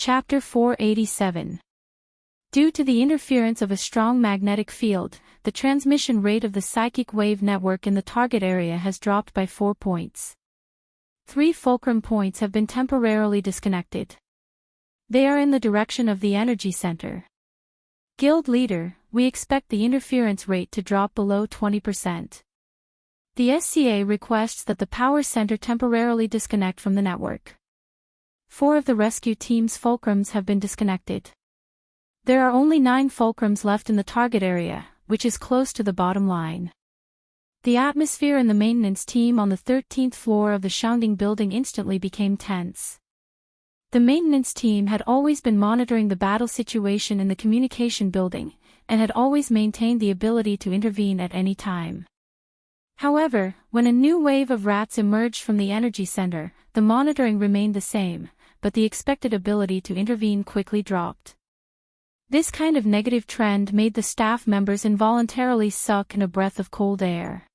Chapter 487. Due to the interference of a strong magnetic field, the transmission rate of the psychic wave network in the target area has dropped by 4 points. 3 fulcrum points have been temporarily disconnected. They are in the direction of the energy center. Guild leader, we expect the interference rate to drop below 20%. The SCA requests that the power center temporarily disconnect from the network. 4 of the rescue team's fulcrums have been disconnected. There are only 9 fulcrums left in the target area, which is close to the bottom line. The atmosphere in the maintenance team on the 13th floor of the Enchanting building instantly became tense. The maintenance team had always been monitoring the battle situation in the communication building, and had always maintained the ability to intervene at any time. However, when a new wave of rats emerged from the energy center, the monitoring remained the same, but the expected ability to intervene quickly dropped. This kind of negative trend made the staff members involuntarily suck in a breath of cold air.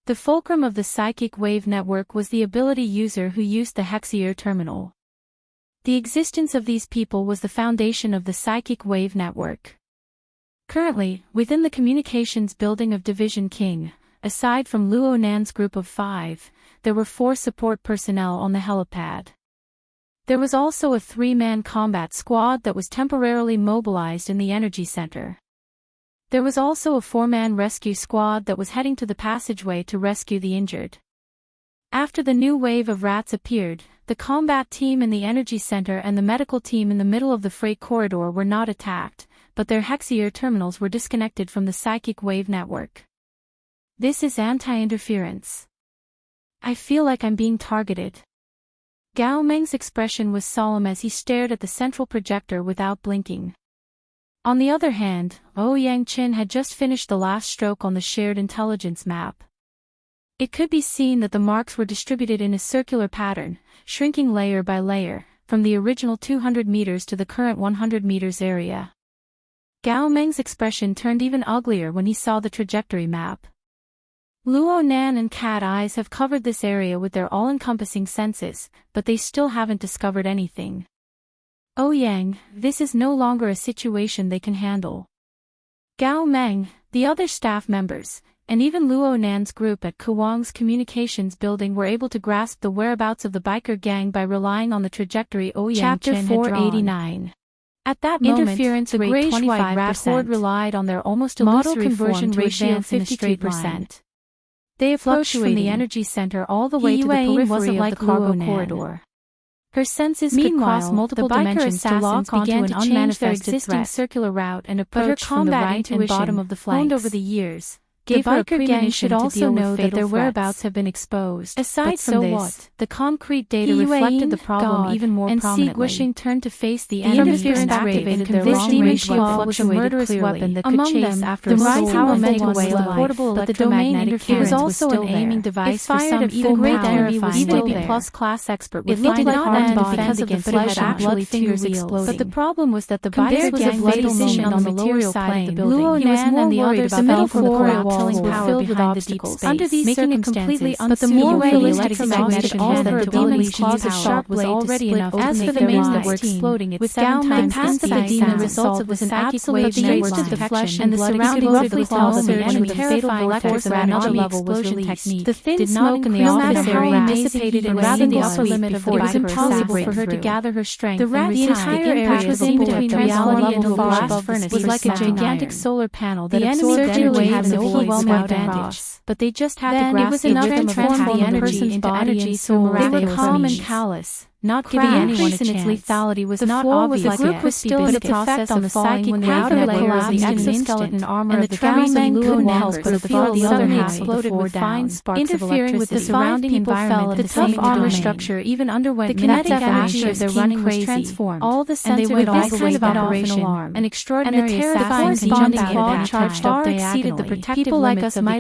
The fulcrum of the psychic wave network was the ability user who used the Hexier terminal. The existence of these people was the foundation of the psychic wave network. Currently, within the communications building of Division King, aside from Luo Nan's group of 5, there were 4 support personnel on the helipad. There was also a 3-man combat squad that was temporarily mobilized in the energy center. There was also a 4-man rescue squad that was heading to the passageway to rescue the injured. After the new wave of rats appeared, the combat team in the energy center and the medical team in the middle of the freight corridor were not attacked, but their Hexier terminals were disconnected from the psychic wave network. This is anti-interference. I feel like I'm being targeted. Gao Meng's expression was solemn as he stared at the central projector without blinking. On the other hand, Ouyang Qin had just finished the last stroke on the shared intelligence map. It could be seen that the marks were distributed in a circular pattern, shrinking layer by layer, from the original 200 meters to the current 100 meters area. Gao Meng's expression turned even uglier when he saw the trajectory map. Luo Nan and Cat Eyes have covered this area with their all-encompassing senses, but they still haven't discovered anything. Ouyang, this is no longer a situation they can handle. Gao Meng, the other staff members, and even Luo Nan's group at Kuwang's communications building were able to grasp the whereabouts of the biker gang by relying on the trajectory Ouyang Chen had drawn. Chapter 489. At that moment, interference the grayish-white rat horde relied on their almost model conversion ratio of 53%. They approached from the energy center all the way to the periphery of the cargo corridor. Her senses could cross multiple dimensions to lock onto an unmanifested existing circular route and approach from the right and bottom of the flanks. Honed over the years, gave her a premonition should also know that their whereabouts have been exposed. Aside from this, the concrete data reflected the problem even more prominently. And Guishing turned to face the interference activated their long-range ball was a murderous weapon that could chase after a powerful way of portable but the domain interference was also an aiming device for some even great enemy was still there. Plus class expert would find it hard to defend against flesh and blood fingers exploding. But the problem was that the biker was a fatal moment on the lower side of the building. Luo Nan and the others the middle floor walls were filled with obstacles. Under these circumstances, but the more realistic magnetic all her abilities to use a sharp blade already enough as for the mains that were exploding with Gao Meng passed the beam the results was an absolute straight to the flesh and the surrounding roughly claws of the enemy terrifying force at another level was released. The thin smoke in the office area dissipated and rather the upper limit of the biker was impossible for her to gather her strength. The entire area was in between reality and the blast furnace was like a gigantic solar panel that absorbed energy had an overwhelming advantage, but they just had to grasp the rhythm of transform the energy into energy so they were calm and callous, not giving anyone a chance. Its lethality was not obvious yet. The group was still in the process on the psychic when the outer layer of the exoskeleton armor of the tremors of Luo Nan's but the other half exploded with fine sparks of electricity. With the surrounding environment, the tough armor structure even underwent the kinetic energy of their running was transformed. All the sensor devices went off an alarm. An extraordinary terrifying claw charged up exceeded the protective limits of the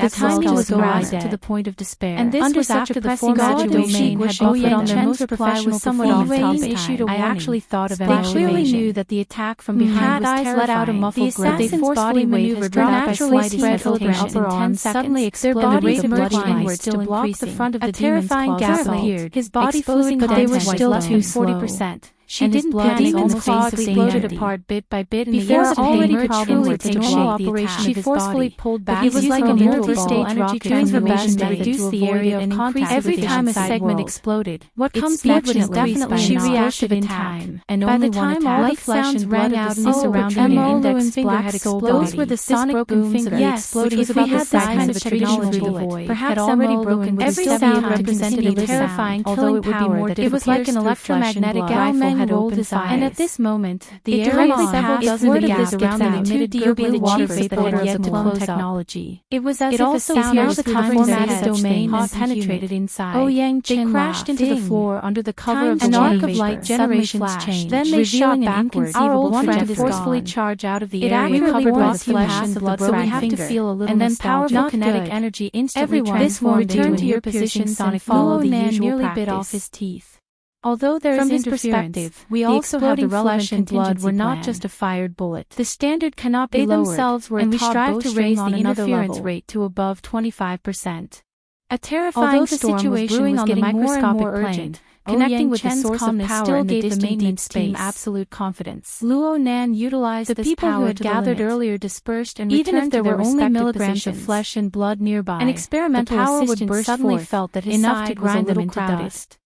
as well to the point of despair. And this was after the pressing situation had buffered on their most professional I actually thought of They clearly knew that the attack from behind was terrifying. Let out a muffled groan. The assassin's body maneuver naturally spread kilograms in 10 seconds. Suddenly exploded the rate of blood still to block the front of the demon's claws appeared. His body fluid but they were still too slow. 40%. She didn't panic, almost exploded apart bit by bit in the air. Already could truly take normal operation. She forcefully pulled back. It was like a multiple stage rocket transformation to reduce the area of contact every time a segment exploded. What comes next is definitely she reacted in time, and by the time all the sounds rang out in the surrounding index finger had exploded. Those were the sonic booms of the exploding. If we had that kind of technology, perhaps already broken. Every sound represented a terrifying, killing power. It was like an electromagnetic rifle had rolled his eyes. And at this moment, the air passed through the gap around the two gurgling water vapors that had yet to close technology. It was as if a sound was the formatted domain and penetrated inside. They crashed into the floor under the cover of the an arc of light generations changed. Then they shot backwards. Our old friend is forcefully charge out of the area covered by flesh and blood, so we have to feel a little and then powerful kinetic energy instantly transformed into your positions and follow the usual practice. Bit off his teeth. Although there is perspective, we also have the flesh and blood were not just a fired bullet. The standard cannot be lowered, themselves were and we strive to raise the interference rate to above 25%. A terrifying storm was brewing on the microscopic plane. Connecting with the source of power still gave the maintenance team absolute confidence. Luo Nan utilized the people who had gathered earlier dispersed and even if there were only milligrams of flesh and blood nearby. An experimental assistant suddenly felt that his enough to grind them into dust.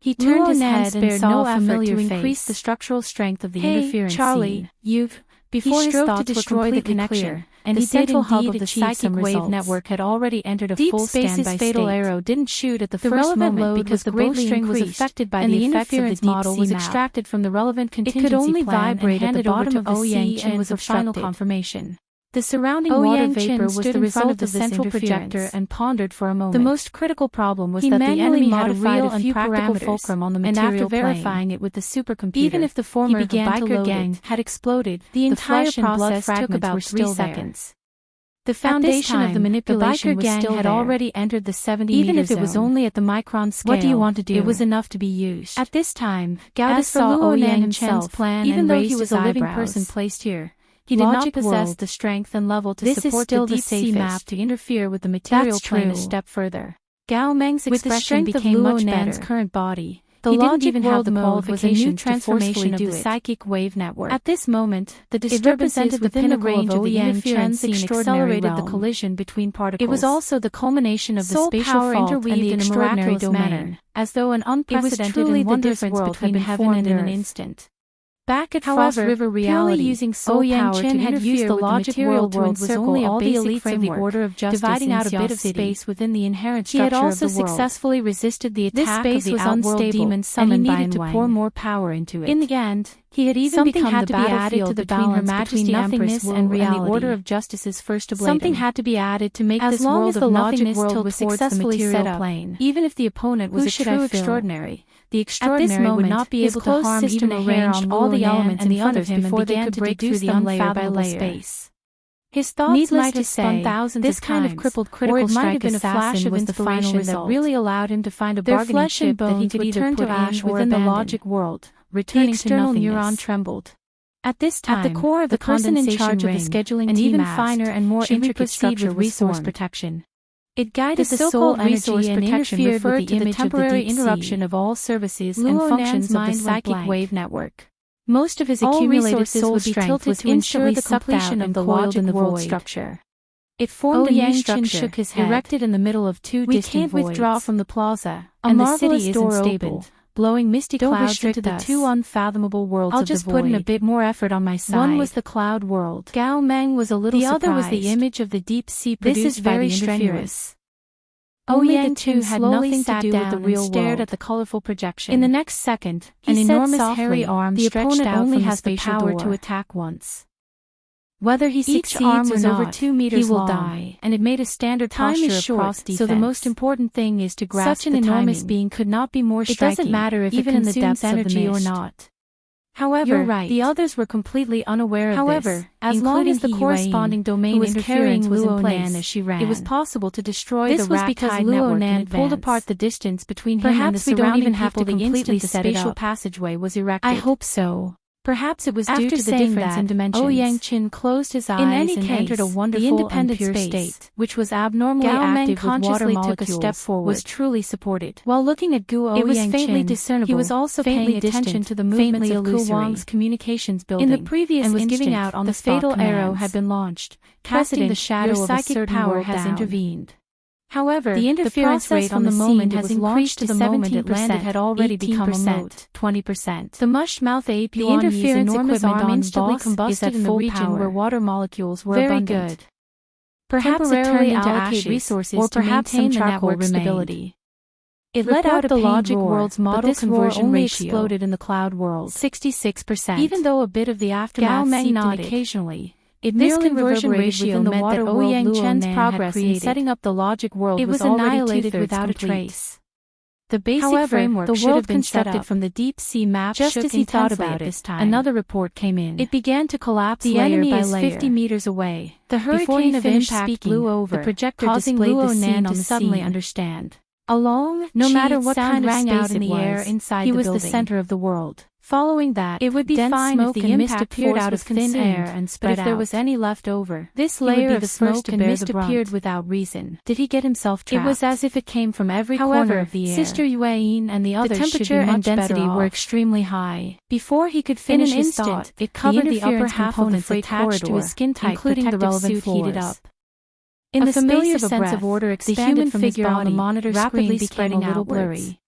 He turned his head and saw a familiar face. To increase the structural strength of the interference Charlie, you've... Before his thoughts to destroy the connection, and the central hub of the psychic wave network had already entered a full standby fatal arrow didn't shoot at the first moment because the bowstring was affected by the interference model was extracted from the relevant contingency plan. It could only vibrate at the bottom of the sea and was a final confirmation. The surrounding water vapor was the result of the central projector and pondered for a moment. The most critical problem was that the enemy had a real and practical fulcrum on the material plane. And after verifying it with the supercomputer, even if the former biker gang had exploded, the entire process took about 3 seconds. The foundation of the manipulation was still had already entered the 70 even if it was only at the micron scale. What do you want to do? It was enough to be used. At this time, Gauda saw Ouyang himself plan even though he was a living person placed here. He did not possess the strength and level to support the deep sea map to interfere with the material plane a step further. Gao Meng's expression became much better. Current body, the logic even have the qualifications to transformation of the psychic wave network. At this moment, the disturbances within the range of the interference accelerated the collision between particles. It was also the culmination of the spatial fault interweaved in a miraculous manner, as though an unprecedented and wondrous world had been formed in an instant. Back at Frost River reality, using soul power to interfere the logic world to encircle all the elites of the order of justice, dividing out a bit of space within the inherent structure of the world. He had also successfully resisted the attack of the outworld demon summoned by Enwang. To pour more power into it. In the end, he had even become the battlefield between Her Majesty nothingness and reality. And the order of justice's first ablative. Something had to be added to make this world of nothingness tilt was successfully set up. Even if the opponent was a true extraordinary. The extraordinary would not be able to harm even arrange all the elements in front of him before they could break through the unfathomable space. His thoughts might have spun thousands of times, this kind of crippled critical strike assassin was the final result that really allowed him to find a bargaining chip that he could either to ash within the logic world, returning to nothingness. Neuron trembled. At this time, at the core of the person in charge of the scheduling and even finer and more intricate structure resource protection. It guided the soul resource and interfered with the temporary interruption of all services and functions of the psychic wave network. Most of his accumulated soul strength was to ensure the completion of the logic world structure. It formed a new structure, erected in the middle of two distant voids. We can't withdraw from the plaza, and the city is unstable, blowing misty clouds into the two unfathomable worlds of the void. I'll just put in a bit more effort on my side. One was the cloud world. Gao Meng was a little surprised. The other was the image of the deep sea produced by the interference. Only the two had nothing to do with the real world. Stared at the colorful projection. In the next second, an enormous hairy arm stretched out only has the power to attack once. Whether he succeeds or not, over 2 meters he will die, and it made a standard posture of cross defense. So the most important thing is to grasp such an enormous being could not be more striking. It doesn't matter if even in the depths energy of the mist. Or not. However, the others were completely unaware of this. As long as the corresponding domain interference was in place, as she ran, it was possible to destroy the rat-tide network and pulled apart the distance between him and the surrounding people. The instant the spatial passageway was erected. I hope so. Perhaps it was due to the difference in dimensions. Yang-Chin closed his eyes and entered a wonderful and pure state, which was abnormally active with water molecules, took a step forward, was truly supported. While looking at Guo Yang-Chin, it was faintly discernible. He was also paying attention to the movements of Ku Wang's communications building. In the previous and was giving out on the fatal arrow had been launched, casting the shadow of a certain power has intervened. However, the interference rate on the moment has increased to the moment it landed had already become a mote, 20%. The mush-mouth ape Yuan Yi's enormous arm instantly combusted in the region where water molecules were abundant. Very good. Perhaps it turned into ashes, resources or perhaps some network stability. It let out the logic world's model conversion ratio exploded in the cloud world, 66%. Even though a bit of the aftermath seeped in occasionally, this conversion ratio meant that Yang-Chen's progress in setting up the logic world was annihilated without a trace. The basic framework the world constructed from the deep-sea map just as he thought about it this time. Another report came in. It began to collapse layer by layer. The enemy is 50 meters away. The hurricane of impact blew over, the projector causing Luo Nan to suddenly understand. No matter what kind of space in the air inside the building, he was the center of the world. Following that, it would be fine if the mist appeared out of thin air and spread out. But if there was any left over, this layer of smoke and mist appeared without reason. Did he get himself trapped? It was as if it came from every corner of the air. Sister Yuan and the others temperature and density were extremely high. Before he could finish his thought, it covered the upper half of the freight corridor, to his skin-tight including the relevant floors. Heated up. In the familiar sense of order expanded from his body, on the monitor rapidly became a little blurry.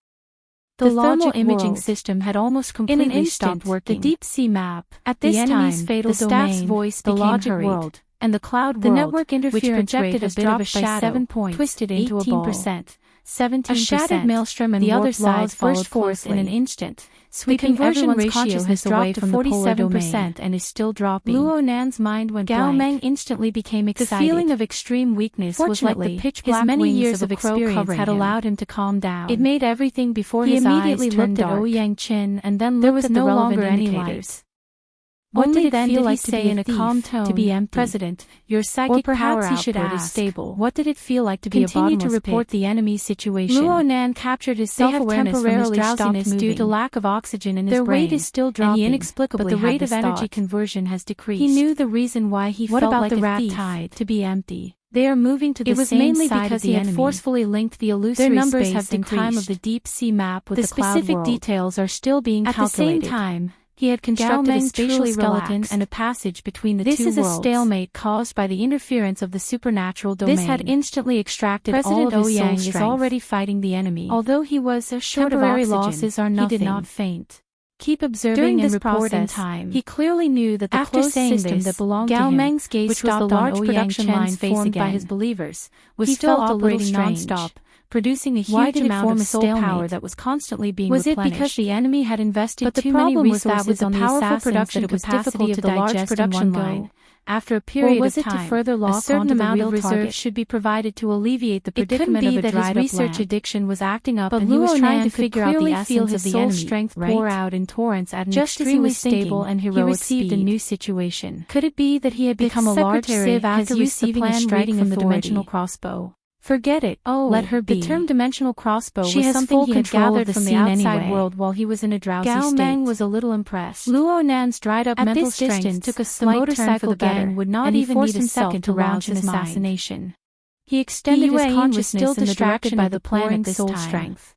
The thermal imaging system had almost completely stopped working. The deep-sea map, at this time, the staff's voice, the logic world, and the cloud world, the network interference rate has dropped by 7 points, twisted into 18%, 17%. A shattered maelstrom and the other side burst forth in an instant, sweeping everyone's consciousness away from the 47% and is still dropping. Luo Nan's mind went blank. Gao Meng instantly became excited. The feeling of extreme weakness was like the pitch-black many years of experience had allowed him to calm down. It made everything before his eyes turned dark. He immediately looked at Yang-Chin and then looked at the relevant indicators. What did it feel like to be in a calm tone, to be empty? President, your psychic power output is stable. What did it feel like to be a bottomless pit? Continue to report the enemy's situation. Luo Nan captured his self-awareness from his drowsiness due to lack of oxygen in his brain. Their weight is still dropping, and he inexplicably but the rate of energy conversion has decreased. He knew the reason why he felt like the rat tide to be empty. They are moving to the same side of the enemy. It was mainly because he had forcefully linked the illusory space and time of the deep-sea map with the cloud world. The specific details are still being calculated. At the same time, he had constructed a spatial skeleton and a passage between the two worlds. This is a stalemate caused by the interference of the supernatural domain. This had instantly extracted all of his soul strength. Is already fighting the enemy. Although he was short of oxygen, losses are nothing. He did not faint. Keep observing and report in time. He clearly knew that the closed system that belonged to him, Meng's gaze which was the large production line formed by his believers, was still operating non-stop, producing a huge amount of soul power that was constantly being replenished. Was it because the enemy had invested too many resources on the powerful production capacity of the large production line? After a period of time, a certain amount of reserves should be provided to alleviate the predicament of a dried-up land. It could be that his research addiction was acting up and he was trying to figure out the essence of the enemy, strength pour out in torrents at an extremely stable and heroic speed. He received a new situation. Could it be that he had become a large sieve after receiving a strike from the dimensional crossbow? Forget it. Let her be. The term dimensional crossbow was something he had gathered from the outside world while he was in a drowsy state. Gao Meng was a little impressed. Luo Nan's dried-up mental strength took a slight turn for the better, would not even need a second to launch an assassination. He extended his consciousness in the direction by the planet's soul strength.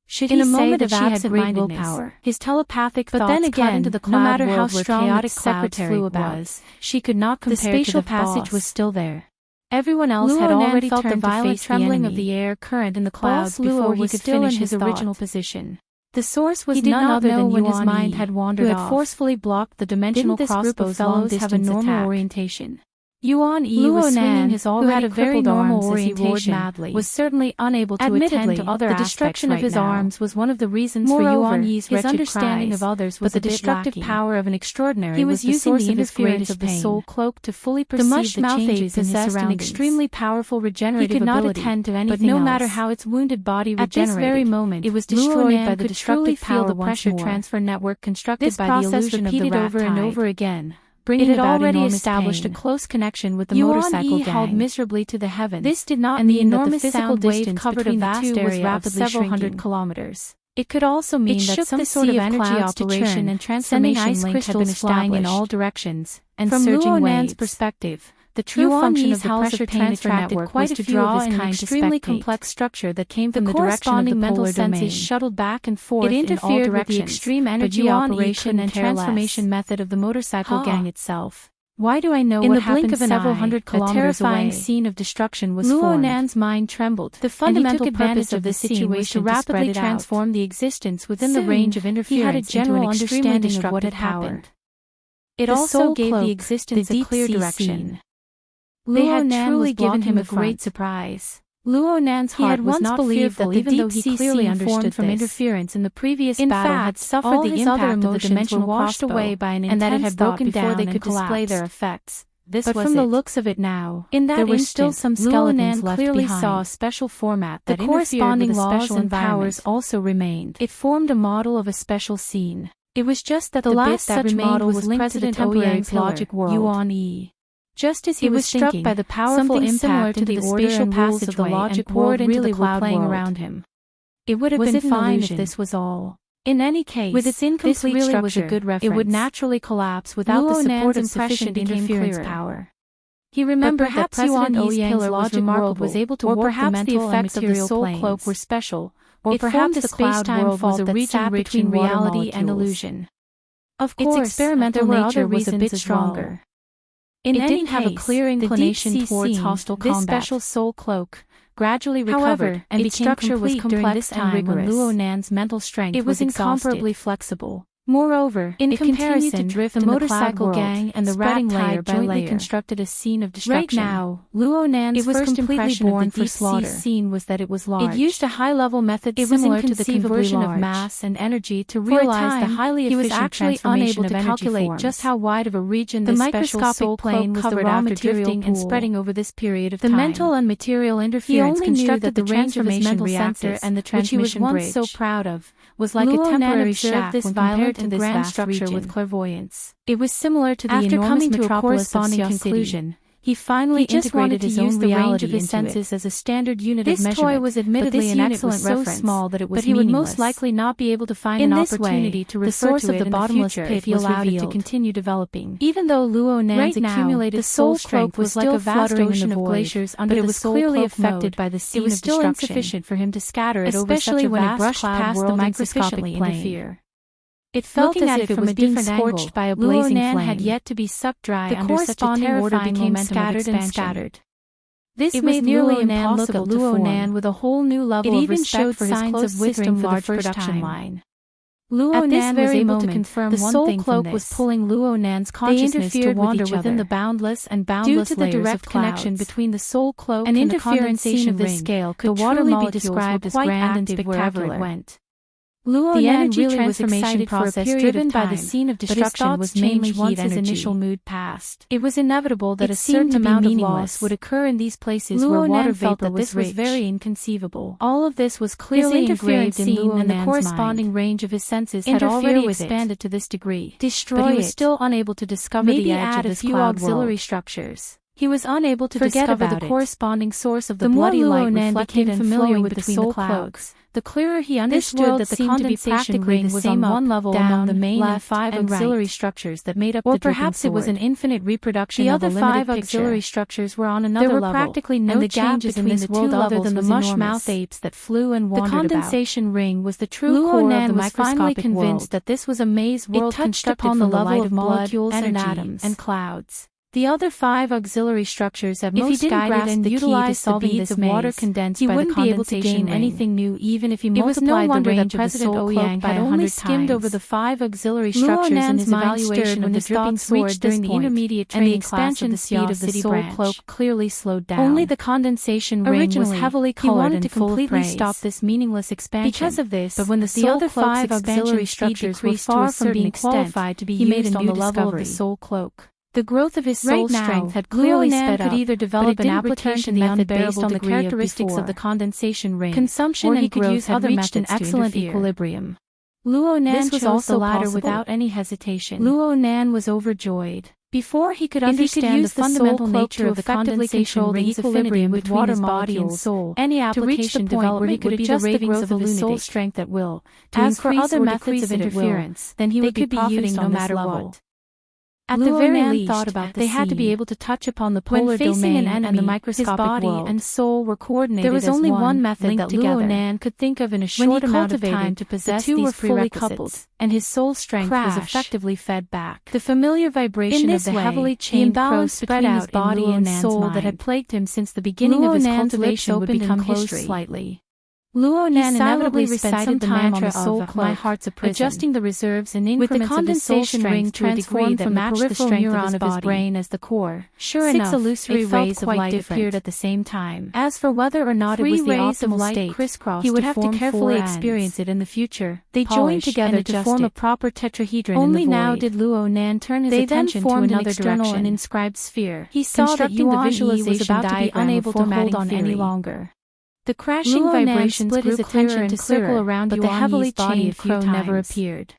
Should he say that she had great willpower? His telepathic thoughts cut into the cloud world where chaotic clouds flew about. She could not compare to the spatial passage was still there. Everyone else had already felt the violent trembling of the air current in the clouds before he could finish his original position. The source was none other than when his mind had wandered off, who had forcefully blocked the dimensional crossbow's long-distance have a normal orientation. Yuan Yi was swinging his already who had a very normal orientation, was certainly unable to attend to other aspects. The destruction of his arms was one of the reasons for Yuan Yi's wretched understanding of others was but the destructive power of an extraordinary he was using the interference of the soul cloak to fully perceive the changes in his surroundings. An extremely powerful regenerative ability. He could not attend to anything but no matter how its wounded body regenerated, at this very moment, it was destroyed by the destructive power the pressure transfer network constructed by the illusion of the rat tide. Over and over again. It had already established a close connection with the motorcycle gang. Hauled miserably to the heavens. This did not and the enormous physical wave covered a vast area of several hundred kilometers. It could also mean that some sort of energy operation and transformation ice crystals flying in all directions, and from Luo Nan's perspective, the true function of the pressure transfer network was to draw in an extremely complex structure that came from the direction of the mental senses shuttled back and forth in all directions, with the extreme energy operation and transformation method of the motorcycle gang itself. Why do I know what happened? In the blink of several hundred kilometers away, a terrifying scene of destruction was formed. Luo Nan's mind trembled. The fundamental purpose of the situation was to rapidly transform the existence within the range of interference. He had a general understanding of what had happened. It also gave the existence a clear direction. They had truly given him a great surprise. Luo Nan's heart was not fearful, even though he clearly understood from interference in the previous battle had suffered the impact of the dimensional washed away by an intense, and that it had broken down before they could display their effects. But from the looks of it now, there were still some skeletons left behind. Clearly saw a special format that the corresponding laws and powers also remained. It formed a model of a special scene. It was just that the last such model was linked to the temporary logic world, Yuan Yi. Just as he was struck by the powerful impact into the spatial passage of the logic world really were playing around him. It would have been fine if this was all. In any case, with its incomplete structure, was a good reference. It would naturally collapse without the support of sufficient interference power. He remembered that President Ouyang's logic world was able to warp the mental and material soul cloak were special, or perhaps the space-time world was a region between reality and illusion. Of course, its experimental nature was a bit stronger. It didn't have a clear inclination towards hostile combat. This special soul cloak gradually recovered, and its structure was complex and rigorous. When Luo Nan's mental strength was incomparably flexible. Moreover, in comparison, the motorcycle gang and the spreading layer jointly constructed a scene of destruction. Right now, Luo Nan's first impression of the deep sea scene was that it was large. It used a high-level method similar to the conversion of mass and energy to realize the highly efficient transformation of energy. He was actually unable to calculate just how wide of a region the microscopic plane was covered after drifting and spreading over this period of time. The mental and material interference constructed the transformation reactor and the transmission bridge, which he was once so proud of, was like a temporary shaft when compared to this grand structure with clairvoyance. It was similar to the enormous metropolis of conclusion. He finally integrated his own reality into senses as a standard unit of measurement. This toy was admittedly an excellent reference, so small that it was meaningless. But he would most likely not be able to find an opportunity to refer to it in the future if he allowed it to continue developing. Even though Luo Nan's accumulated soul cloak was like a vast ocean of glaciers under the soul clearly affected by the scene of destruction, it was still insufficient for him to scatter it over such a vast cloud world and sufficiently interfere. It felt as if it was being scorched by a blazing flame. Luo Nan had yet to be sucked dry under such a terrifying became scattered and scattered. This made nearly impossible to Luo Nan with a whole new level of respect for his close system large production line. Luo Nan was able to confirm the soul cloak was pulling Luo Nan's consciousness to wander within the boundless and boundless layers of clouds. Due to the direct connection between the soul cloak and the condensation of this scale could truly be described as grand and spectacular. Luo Nan really was excited for a period driven by the scene of destruction was mainly once his initial mood passed. It was inevitable that a certain amount of loss would occur in these places where water vapor was rich. This was very inconceivable. All of this was clearly engraved in Luo Nan's and the corresponding range of his senses had already expanded to this degree. But he was still unable to discover the edge of this cloud auxiliary structures. He was unable to discover the corresponding source of the bloody light reflected and flowing with the soul clouds. The clearer he understood that the condensation ring was on one level among the main and 5 auxiliary structures that made up the dripping sword. Or perhaps it was an infinite reproduction of a limited picture. The other 5 auxiliary structures were on another level. There were practically no changes in this world other than the mush-mouth apes that flew and wandered about. The condensation ring was the true core of the microscopic world. Convinced that this was a maze world constructed from the level of molecules and atoms and clouds. The other 5 auxiliary structures have most guided and utilized the beads of water condensed by the condensation ring. He wouldn't be able to gain anything new even if he multiplied the range of the soul cloak by 100 times. Over the 5 auxiliary structures in his evaluation of the dripping sword during the intermediate training class of the speed of the soul cloak clearly slowed down. Only the condensation ring was heavily colored and full of praise. He wanted to completely stop this meaningless expansion. Because of this, but when the other 5 auxiliary structures were far from being qualified to be used on the level of the soul cloak. The growth of his soul strength had clearly sped up, could either develop an application method based on the characteristics of the condensation ring, consumption and growth had reached an excellent equilibrium. Luo Nan chose the latter without any hesitation. Luo Nan was overjoyed. Before he could understand the fundamental nature of the condensation rings equilibrium between his body and soul, any application development where he could adjust the growth of his soul strength at will, to increase or decrease interference, then he would be profiting no matter what. At the very least, they had to be able to touch upon the polar domain and the microscopic world. His body and soul were coordinated. There was only one method that Luo Nan could think of in a short amount of time to possess these prerequisites, and his soul strength was effectively fed back. The familiar vibration of the heavily chained crow spread out his body and soul that had plagued him since the beginning of his cultivation would become history. Slightly. Luo Nan inevitably recited the mantra of "My heart's a prison," adjusting the reserves and increments of his soul condensation ring transformed from the peripheral neuron of his brain as the core. Sure enough, 6 illusory rays of light appeared at the same time. As for whether or not it was the optimal state, he would have to carefully experience it in the future. They joined together to form a proper tetrahedron. Only now did Luo Nan turn his attention to another direction, an inscribed sphere. He saw that the visualization was about to be unable to hold on any longer. The crashing vibrations split his attention to circle around, but the heavily chained crow never appeared.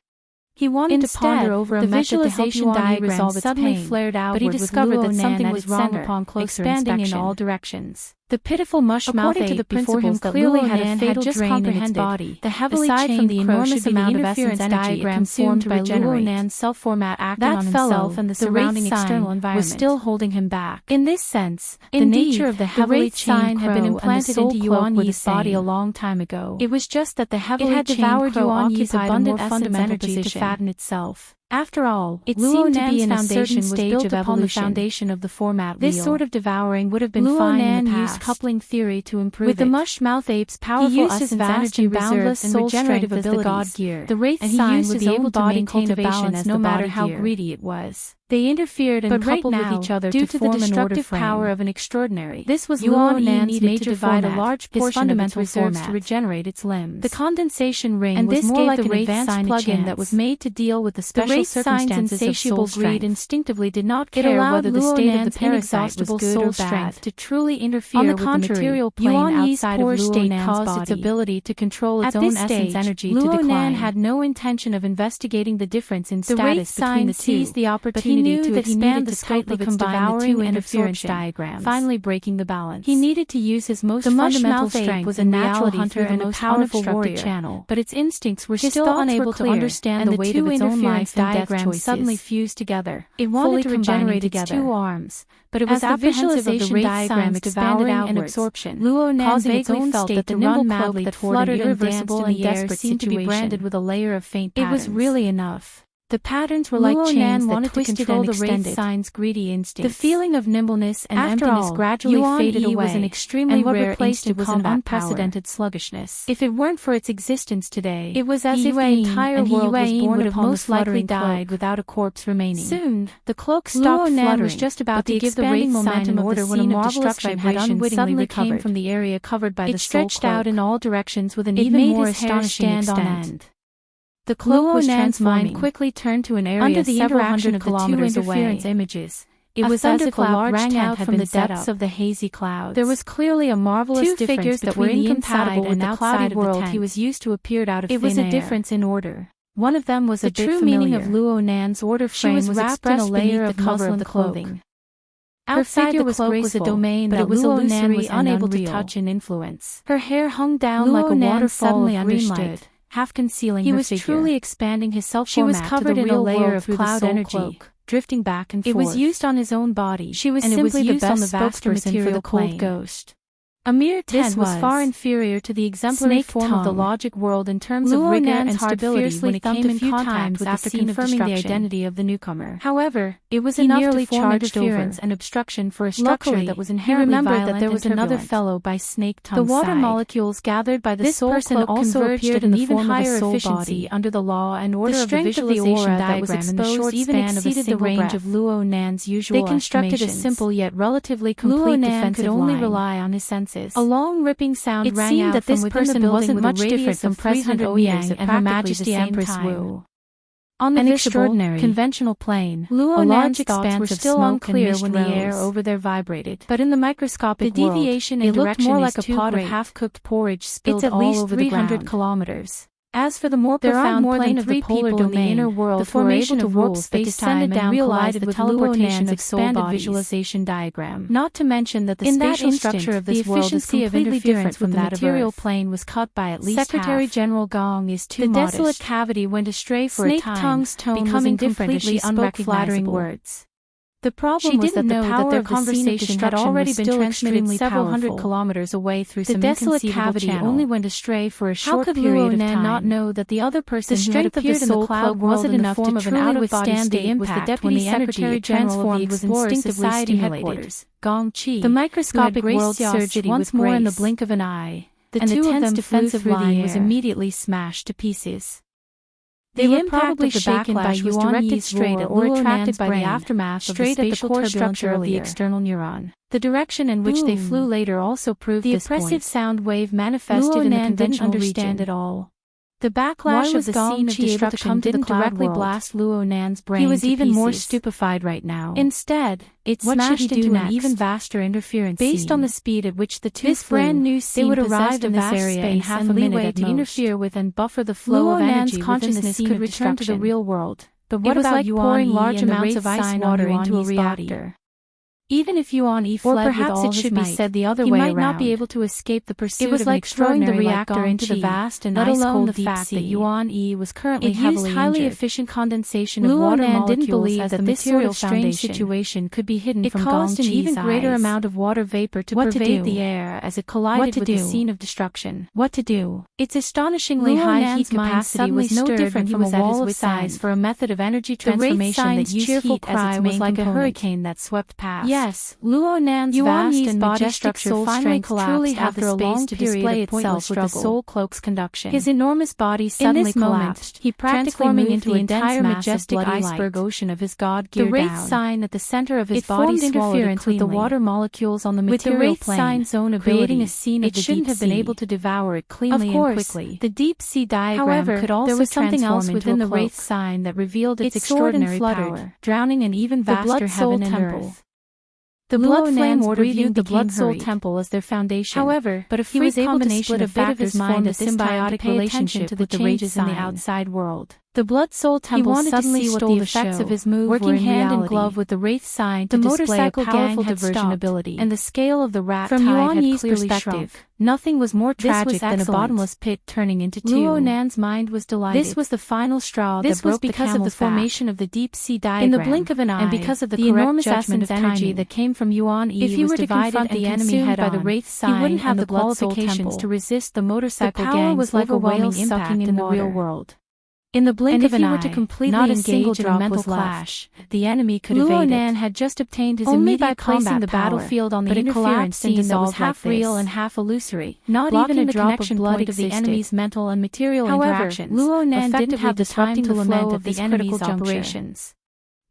He wanted to ponder over a visualization diagram suddenly flared out, but he discovered that something was wrong upon closer inspection. In all directions. The pitiful mush-mouthed ape before him clearly had a fatal drain in its body. The heavily chained the enormous amount of essence energy it consumed by Luo Nan's self-format acting on himself and the surrounding external environment was still holding him back. In this sense, the nature of the heavily chained crow had been implanted into Yuan Yi's body a long time ago. It was just that the heavily chained crow occupied a more fundamental position to fatten itself. After all, it seemed to be in a certain stage of evolution. The foundation of the format wheel. This sort of devouring would have been fine in the past. Used coupling theory to improve with the mush-mouth ape's powerful essence vast and boundless and regenerative abilities. The God gear. The wraith sign would be able to maintain a balance no matter how greedy it was. They interfered and coupled with each other due to the destructive power of an extraordinary. This was Luo Nan's major to divide a large portion of its reserves to regenerate its limbs. The condensation ring was more like an advanced plug-in that was made to deal with the special circumstances of soul greed. Instinctively did not care whether the state of the parasite was good or bad. To truly interfere with the material plane outside of Luo Nan's caused its ability to control its own essence energy to decline. Luo Nan had no intention of investigating the difference in status between the two. The opportunity to expand the scope of its devouring interference diagram, finally breaking the balance. He needed to use his most fundamental strength was a natural hunter and a powerful warrior channel, but its instincts were still unable to understand the weight of its own life diagrams suddenly fused together. It wanted to regenerate its 2 arms, but it was apprehensive of the wraith signs devouring and absorption. Luo Nan vaguely felt that the nimble cloak that fluttered and danced in the air seemed to be branded with a layer of faint patterns. It was really enough. The patterns were like chains that twisted and extended. The wraith sign's greedy instincts. The feeling of nimbleness and emptiness gradually faded away, was an extremely rare instant was an unprecedented sluggishness. If it weren't for its existence today, it was as if the entire world was born would have most likely died without a corpse remaining. Soon, the cloak stopped fluttering, was just about to give the wraith sign an order when a marvelous vibration suddenly came from the area covered by the soul cloak. It stretched out in all directions with an even more astonishing extent. The cloak was transforming. Quickly turned to an area under the interaction of the 2 interference images. It was as if a large tent from the depths of the hazy clouds. There was clearly a marvelous difference figures that were incompatible with the cloudy world he was used to appeared out of thin air. It was a difference in order. One of them was a bit familiar. The true meaning of Luo Nan's order frame was wrapped in a layer of muslin clothing. Outside the cloak was a domain that Luo Nan was unable to touch and influence. Her hair hung down like a waterfall of green light, half concealing her figure. He was truly expanding his self-format. She was covered in a layer of cloud energy, drifting back and forth. It was used on his own body, she was simply the best spokesperson for the cold ghost. A mere tent was far inferior to the exemplary form of the logic world in terms of rigor and stability when it came in contact with after confirming the identity of the newcomer. However, it was enough to form interference and obstruction for a structure that was inherently violent that there was another fellow by snake tongue. The water molecules gathered by the soul cloak also appeared in even higher efficiency under the law and order of the visualization that was exposed even exceeded the range of Luo Nan's usual estimations. They constructed a simple yet relatively complete defensive line. Luo Nan could only rely on his senses. A long ripping sound rang out from within the building with a radius of 300 meters and Her Majesty Empress Wu. On the extraordinary, conventional plane, Luo Nan's thoughts were still unclear when the air over there vibrated. But in the microscopic world, it looked more like a pot of half-cooked porridge spilled all over the ground. It's at least 300 kilometers. As for the more profound plane of the polar domain, in the inner world, the formation of warp space-time and realized the teleportation of expanded visualization diagram. Not to mention that the spatial structure of this world is completely different from that of Earth. The material plane was cut by at least half. Secretary General Gong is too modest. The desolate cavity went astray for a time, Tongue's tone becoming completely unrecognizable words. The problem was that the power of the conversation had already been transmitted several hundred kilometers away through some desolate cavity only went astray for a short period of time. How could Luo Nan not know that the other person who had appeared in the cloud wasn't enough to truly withstand the impact when the Deputy Secretary was instinctively stimulated? Gong Qi, the microscopic world surged once more in the blink of an eye, and the tense defensive line was immediately smashed to pieces. They were probably shaken by Yuan Yi's straight at or attracted by the aftermath of the spatial core structure of the external neuron. The direction in which they flew later also proved this point. The oppressive sound wave manifested in the conventional region at all. The backlash of the scene of destruction didn't directly blast Luo Nan's brain. He was even more stupefied right now. Instead, it smashed into an even vaster interference based on the speed at which the two flew. Brand new scene would arrive in this area in half a minute to interfere with and buffer the flow of energy. Consciousness could return to the real world. But what about pouring large amounts of ice water into a reactor? Even if Yuan Yi fled with all his might, or perhaps it should be said the other way around, he might not be able to escape the pursuit of an extraordinary reactor into the vast and ice-cold deep sea. That Yuan Yi was currently heavily highly efficient condensation of water molecules didn't believe as that this sort of strange situation could be hidden from Gong Qi's eyes. It caused an even greater amount of water vapor to pervade the air as it collided with the scene of destruction. What to do? Its astonishingly high heat capacity was no different from a wall of size for a method of energy transformation that used heat as its main like a hurricane that swept past. Yes, Luo Nan's vast and majestic soul finally collapsed after a long period of pointless struggle. With the soul cloak's conduction. His enormous body suddenly collapsed, he transforming into the entire majestic iceberg ocean of his god-gear down. The wraith sign at the center of his body formed interference with the water molecules on the material plane, creating a scene of the deep sea. It shouldn't have been able to devour it cleanly and quickly. The deep sea diagram could also there was something else within the wraith sign that revealed its extraordinary power, drowning an even vaster heaven and earth. The blood flame order viewed the blood soul temple as their foundation. However, but he was able to split a bit of his mind a symbiotic relationship with the changes in the outside world. The blood soul temple suddenly stole the effects of his move, working hand in glove with the wraith sign to display a powerful diversion ability, and the scale of the rat tide had clearly shrunk. Nothing was more tragic than a bottomless pit turning into two. Luo Nan's mind was delighted. This was the final straw that broke the camel's back. This was because of the formation of the deep sea diagram. In the blink of an eye, and because of the enormous essence of energy that came from Yuan Yi, if he were to confront the enemy head by the wraith sign, he wouldn't have the qualifications to resist the motorcycle gang's was like a whale sucking in the real world. In the blink of an eye, not a single drop was clash. The enemy could evade it. Luo Nan had just obtained his immediate by placing the battlefield on the interference scene that was half real and half illusory, not even a drop of blood of the enemy's mental and material interactions. Luo Nan didn't have the time to lament at the enemy's operations.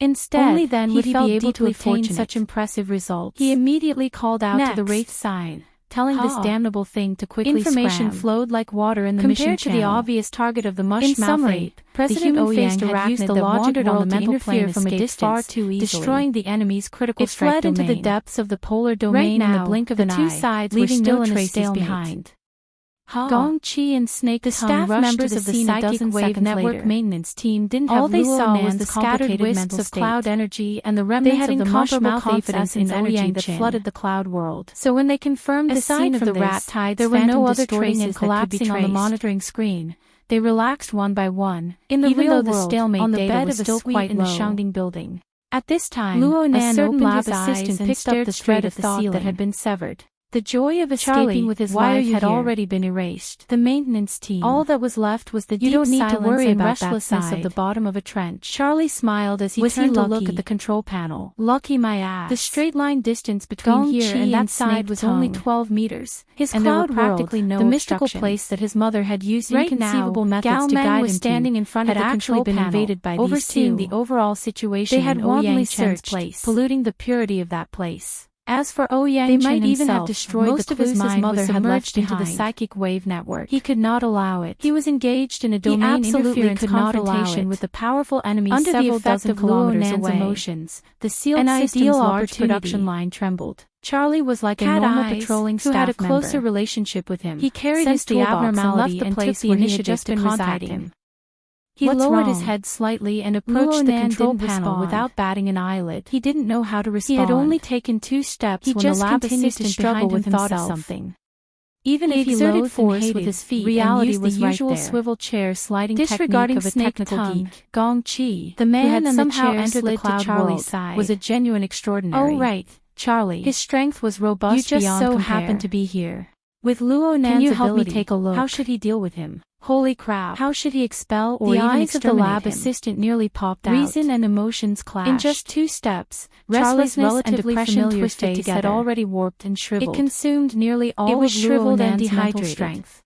Instead, only then would he be able to obtain such impressive results. He immediately called out to the wraith sign, telling this damnable thing to quickly information flowed like water in the mission channel. Compared to the obvious target of the mush-mouth ape, President Ouyang had used the logic world to interfere from a distance, far too easily, destroying the enemy's critical strike domain. It fled into the depths of the polar domain in the blink of an eye, the two sides leaving no traces behind. Gong Qi and Snake the staff members of the Psychic Wave Network maintenance team didn't have all they saw was the scattered wisps of cloud energy and the remnants of the mush-mouth confidence in Ouyang that flooded the cloud world. So when they confirmed the scene of the rat tides, there were no other traces collapsing on the monitoring screen. They relaxed one by one, in the real world, the stalemate on the bed of a still quite in the Shangding building. At this time, Luo Nan opened his eyes and picked up the thread of the thought that had been severed. The joy of escaping with his life had already been erased. The maintenance team. All that was left was the deep silence and restlessness of the bottom of a trench. Charlie smiled as he turned to look at the control panel. Lucky my ass. The straight line distance between here and that side was only 12 meters. His cloud world, the mystical place that his mother had used inconceivable methods to guide him standing in front of the control panel, invaded by overseeing the overall situation. They had wantonly searched, polluting the purity of that place. As for Yang, they might even have destroyed most of his mind. Mother had left into the psychic wave network. He could not allow it. He was engaged in a domain interference confrontation with the powerful enemy several dozen kilometers away. Emotions, the sealed system's large production line trembled. Charlie was like a normal patrolling staff member who had a closer relationship with him. He carried his the abnormality and took the initiative to contact him. He lowered his head slightly and approached the control panel without batting an eyelid. He didn't know how to respond. He had only taken 2 steps when the lab assistant struggled with himself. Even if he exerted force with his feet, reality was the usual swivel chair sliding disregarding technique of a technical geek, Gong Chi, the man who had somehow entered the cloud Charlie's side, was a genuine extraordinary. Oh right, Charlie. His strength was robust beyond compare. You just so happened to be here. With Luo Nan's ability, can you help me take a look? How should he deal with him? Holy crap. How should he expel or even exterminate him? The eyes of the lab assistant nearly popped out. Reason and emotions clashed. In just 2 steps, Charlie's and depression twisted together had already warped and shriveled. It consumed nearly all of Luo Nan's mental strength.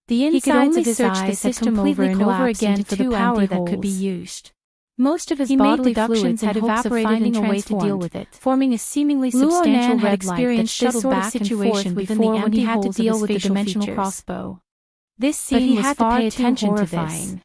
The insides of his eyes had completely collapsed into the power that could be used. Most of his bodily fluids had evaporated and away to deal with it, forming a seemingly substantial red light that shuttled back and forth before when he had to deal with the dimensional crossbow. This scene was far too horrifying.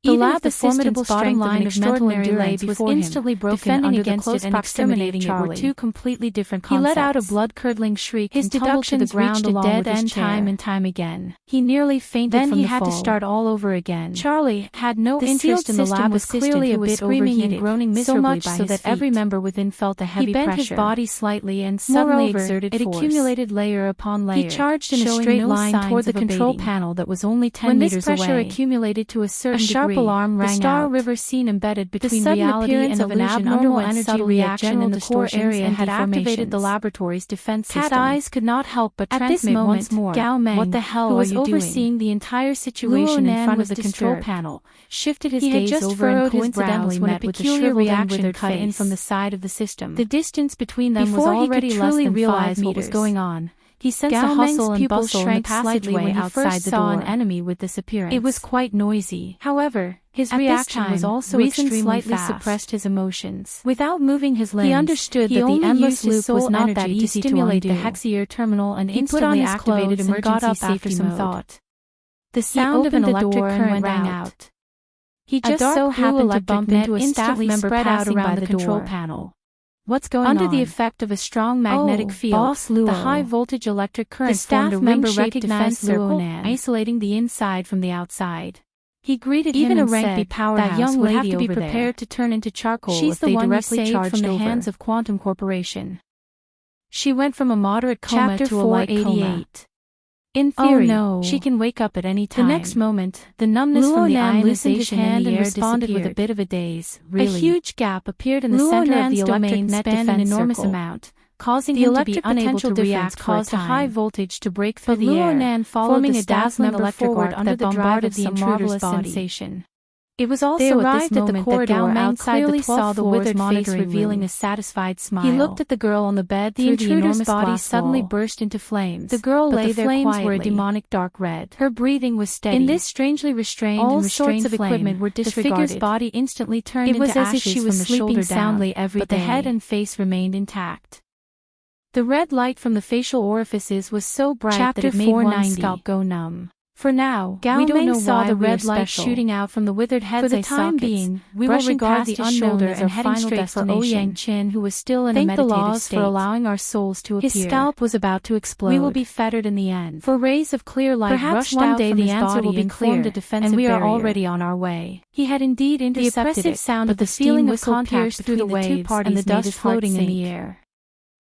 The lab assistant's bottom line of mental endurance was instantly broken under the close proximity of Charlie. Two completely different concepts. He let out a blood-curdling shriek and tumbled to the ground along with his chair. Time and time again. He nearly fainted from the fall. Then he had to start all over again. Charlie had no interest in the lab assistant who was screaming and groaning miserably by his feet. So much so that every member within felt a heavy pressure. He bent his body slightly and suddenly exerted force. It accumulated layer upon layer. He charged in a straight line toward the control panel that was only 10 meters away. When this pressure accumulated to a certain degree, alarm rang out. The Star River scene embedded between reality and illusion abnormal energy reaction in the core area had activated the laboratory's defense system. Cat Eyes could not help but transmit once more. Gao Meng, what the hell who was overseeing the entire situation in front of the control panel, shifted his gaze over and coincidentally met with a peculiar reaction cut in from the side of the system. The distance between them was already less than 5 meters. What was going on? He sensed a hustle and bustle shrank slightly when he first saw an enemy with this appearance. It was quite noisy. However, his reaction was also extremely fast. Suppressed his emotions. Without moving his limbs, he understood that the endless loop was not that easy to stimulate the Hexier terminal and instantly activated emergency safety mode. The sound of an electric current rang out. He just so happened to bump into a staff member passing by the control panel. What's going on? Under the effect of a strong magnetic field, the high-voltage electric current formed a ring-shaped defense circle, isolating the inside from the outside. He greeted him and said that young would have to be prepared to turn into charcoal if they directly charged from the hands of Quantum Corporation. She went from a moderate coma to a light coma. In theory, she can wake up at any time. The next moment, the numbness from the ionization in the air responded with a bit of a daze. Really. A huge gap appeared in the center of the electric net defense an enormous amount, causing him to be unable to react. Caused a high voltage to break through the air, forming a dazzling electric arc that bombarded the intruder's body. It was also at this moment that Gao Meng clearly saw the withered face revealing a satisfied smile. He looked at the girl on the bed through the intruder's body suddenly burst into flames. The girl lay there quietly. The flames were a demonic dark red. Her breathing was steady. In this strangely restrained and restrained flame, equipment were disregarded. The figure's body instantly turned into ashes. It was as if she was sleeping soundly every day, but the head and face remained intact. The red light from the facial orifices was so bright that it made one's scalp go numb. For now, we don't know saw the red light shooting out from the withered heads. For the time being, we will regard the unknown as our heading straight for Ouyang Qin, who was still in a meditative state. For allowing our souls to appear. His scalp was about to explode. We will be fettered in the end. For rays of clear light rushed out from his body will be clear, and we are already on our way. He had indeed intercepted the oppressive sound of the feeling of contact through the waves and the dust floating in the air.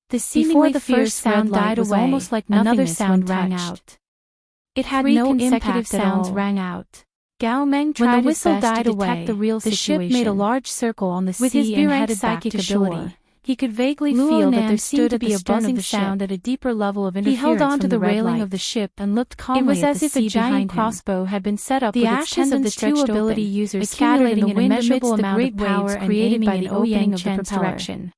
The seemingly fierce sound died away, almost like another sound rang out. It had no consecutive sounds rang out. Gao Meng tried his best to detect the real situation. The ship made a large circle on the sea and headed back to shore. He could vaguely feel that there seemed to be a buzzing sound at a deeper level of interference. He held on to the railing of the ship and looked calmly at the sea behind him. It was as if a giant crossbow had been set up with its tendons stretched open, ability users accumulating an immeasurable amount of power created by the opening of the propeller.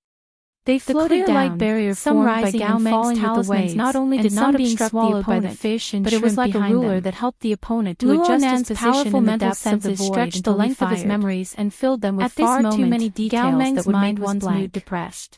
They floated down, light barrier some rising and falling with the waves. Not only did not being swallowed by the fish and but it was like a ruler that helped the opponent to adjust his position in the depths of the void, stretched the length of his memories and filled them with far too many details that would make one's mood depressed.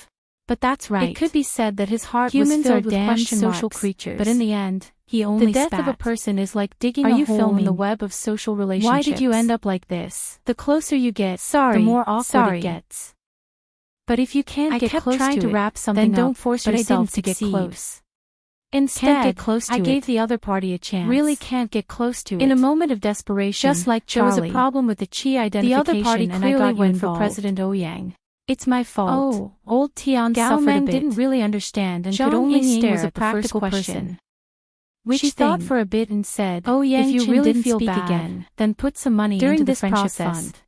love. But that's right. It could be said that his heart Humans was filled are with damned question social marks, creatures. but in the end, he only The death spat. of a person is like digging Are a you hole in the filming? web of social relationships. Why did you end up like this? The closer you get, Sorry, the more awkward sorry. it gets. But if you can't I get kept close trying to to it, wrap something then don't up, force but I yourself didn't to get succeed. close. Can't Instead, get close to I gave it. the other party a chance. Really can't get close to it. In a moment of desperation, Just like there was a Charlie. problem with the chi identification The other party and I clearly got you went involved. for President Ouyang. It's my fault. Oh, old Tian Gao suffered a Meng bit. didn't really understand and could Zhang only Yingying stare was a at the first practical question. person. Which She thought thing? for a bit and said, Oh, if you Yang Chen really didn't feel speak bad, again. then put some money During into the this friendship process, fund.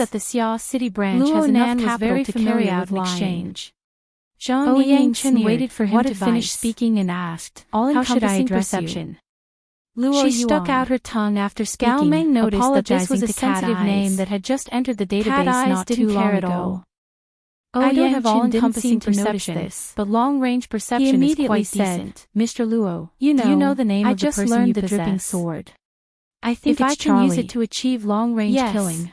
that the Xia City branch Luo has Nan enough was capital very to carry familiar out with an lying. exchange. Zhang Zhang Ying Yingchen waited for him to advice. finish speaking and asked, How should I all-encompassing address you? perception. Luo She stuck Yuan. out her tongue after speaking, Gao Meng noticed that this was a apologizing to Cat sensitive Eyes. name that had just entered the database Cat Eyes not didn't too care long at ago. all. I don't have Yang Chen didn't all-encompassing seem to notice perception, this, but long-range He perception is immediately quite said, decent. Mr. Luo, You do you know know, the name I of the just person learned you the dripping possess? sword. I think If it's I can use Charlie. it to achieve long-range Yes, killing,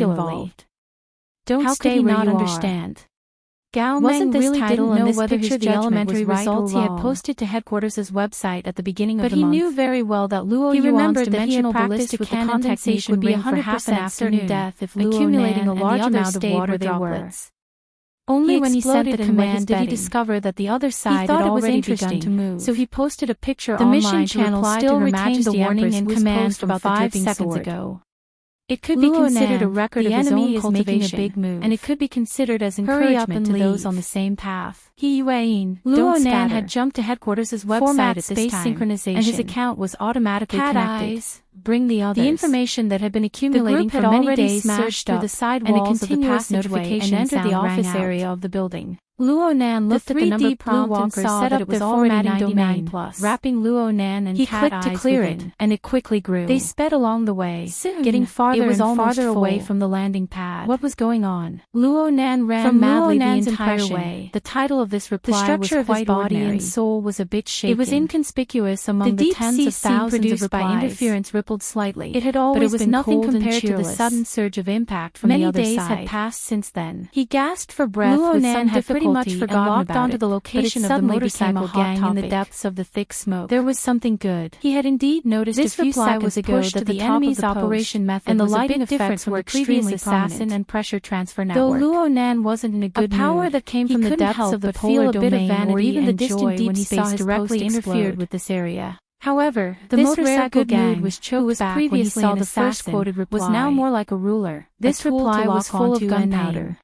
involved. Don't How stay could he where not you understand? Gao Wasn't Meng this really title didn't and know this whether picture his the judgment elementary was right results or he had wrong. posted to headquarters' website at the beginning of But the he month. knew very well that Luo He Yuan's remembered that he had dimensional practiced ballistic with the cannon technique condensation would be ring for 100% half an certain afternoon, death if accumulating Luo a large and the amount others of stayed water where they were. droplets. Only when he sent the command did he bedding. discover that the other side thought had it was already interesting, begun to move. so he posted a picture The online mission to channel reply still to Her retained the Majesty warning Empress and Wu's command post from about the 5 dripping seconds sword. ago. It could be considered a Luonan, record the of his own enemy, is making a cultivation, big move, and it could be considered as Hurry up encouragement and to those leave. on the same path. Luonan Don't scatter. had jumped to headquarters' website Format at this space time, synchronization, and his account was automatically Cat connected. eyes, bring the others. The information that had been accumulating group had for many already days smashed surged through up, the side and a walls of the continuous passageway notification and entered sound the rang office out. area of the building. Luonan looked at the number prompt and walkers saw set that up it was the already formatting 99 domain, plus. wrapping Luonan and He cat clicked to eyes clear within. it, and it quickly grew. They sped along the way, Soon, getting farther it was and almost farther away full. from the landing pad. What was going on? Luonan ran From madly the Luonan's entire impression, way. the title of this The reply structure was of his quite body ordinary. and soul was a bit shaken. It was inconspicuous among the deep tens sea of scene thousands produced of by replies. interference rippled slightly. It had always but it was been nothing cold and compared to the cheerless. sudden surge of impact from Many the other days side. had passed since then. He gasped for breath with Luonan some had pretty much difficulty and forgotten locked about onto it, the but it location of the suddenly became motorcycle a hot gang in the topic. depths of the thick smoke. There was something good. He had indeed noticed This a few reply seconds was ago pushed that to the the top of enemy's the post, operation method and the was lighting a bit different effects from were the previous extremely assassin prominent. and pressure transfer Though network. Luonan wasn't in a good power mood, that came he from the couldn't depths help of the but feel polar a bit of domain vanity or even the and distant joy deep when he saw space his directly post interfered explode. with this area. However, The this motorcycle rare good gang, mood was who choked was back when he previously saw an the first assassin, quoted reply. was now more like a ruler. This a tool reply to was lock full of onto gunpowder. and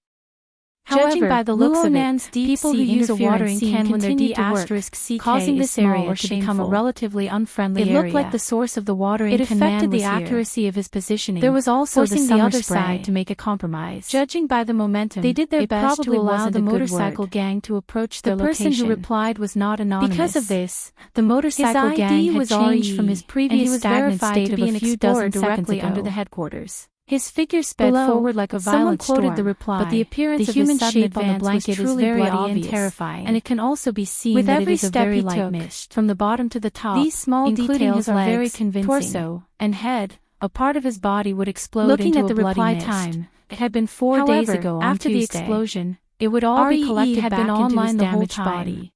Judging However, by the looks of Luonan's it, deep people who sea use a watering interference can when their continued to work, D***CK causing is this small area or to become a shameful. relatively unfriendly It area. looked like the source of the watering It affected command the was here. accuracy of his positioning. There was also the forcing summer other spray. side to make a compromise. Judging by the momentum, They did their it best probably to allow wasn't the a good motorcycle word. gang to approach their The person location. who replied was not anonymous. Because of this, the motorcycle His gang ID had was changed RE, from his and previous he was stagnant verified state to of be a an few explorer dozen directly seconds under ago. the headquarters. His figure sped Below, forward like a someone violent quoted storm, the reply. but the appearance The of human his sudden shape on the advance was blanket is truly very bloody obvious, and terrifying, and it can also be seen with that every it is a step very he light took, mist. from the bottom to the top, These small including details his are legs, very convincing. torso, and head, a part of his body would explode Looking into at the a bloody reply mist. time, It had been 4 However, days ago on after the Tuesday. explosion, It would all be REE collected had back been into online his the whole damaged time. body.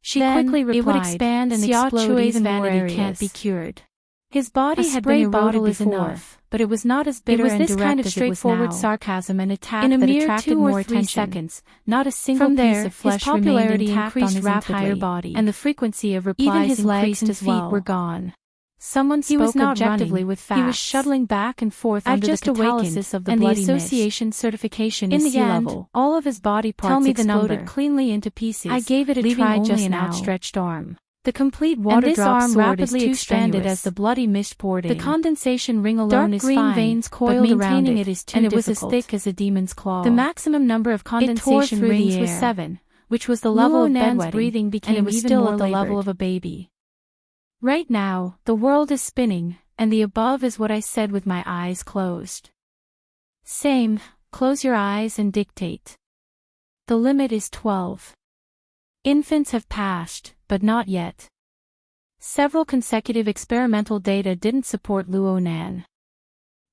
She Then, quickly replied, it would expand and Xia explode Chui's even more vanity can't areas. be cured. His body A had spray been eroded bottle is before, enough. but it was not as bitter was and this direct kind of as it was straightforward now. sarcasm and attack In a that mere attracted 2 or more 3 attention. seconds, not a single From there, piece of his flesh popularity remained intact on increased his rapidly, entire body, and the frequency of replies even his legs increased and as feet well. were gone. Someone He was spoke not objectively running, with facts. he was shuttling back and forth I've under just the awakened, catalysis of the and the bloody association certification mist. is In the sea end, level. all of his body parts Tell me the exploded number. cleanly into pieces. I gave it a leaving try only just an now. outstretched arm. The complete And water this drop arm sword is rapidly too expanded strenuous. as the bloody mist poured in. The condensation ring alone Dark is green fine, veins but coiled around maintaining it, is too and it was difficult. as thick as a demon's claw. The maximum number of It tore condensation through rings the was air, 7, which was the level of Luonan's bedwetting, breathing became and it was even still more at the level labored. of a baby. Right now, the world is spinning, and the above is what I said with my eyes closed. Same, close your eyes and dictate. The limit is 12. Infants have passed, but not yet. Several consecutive experimental data didn't support Luonan.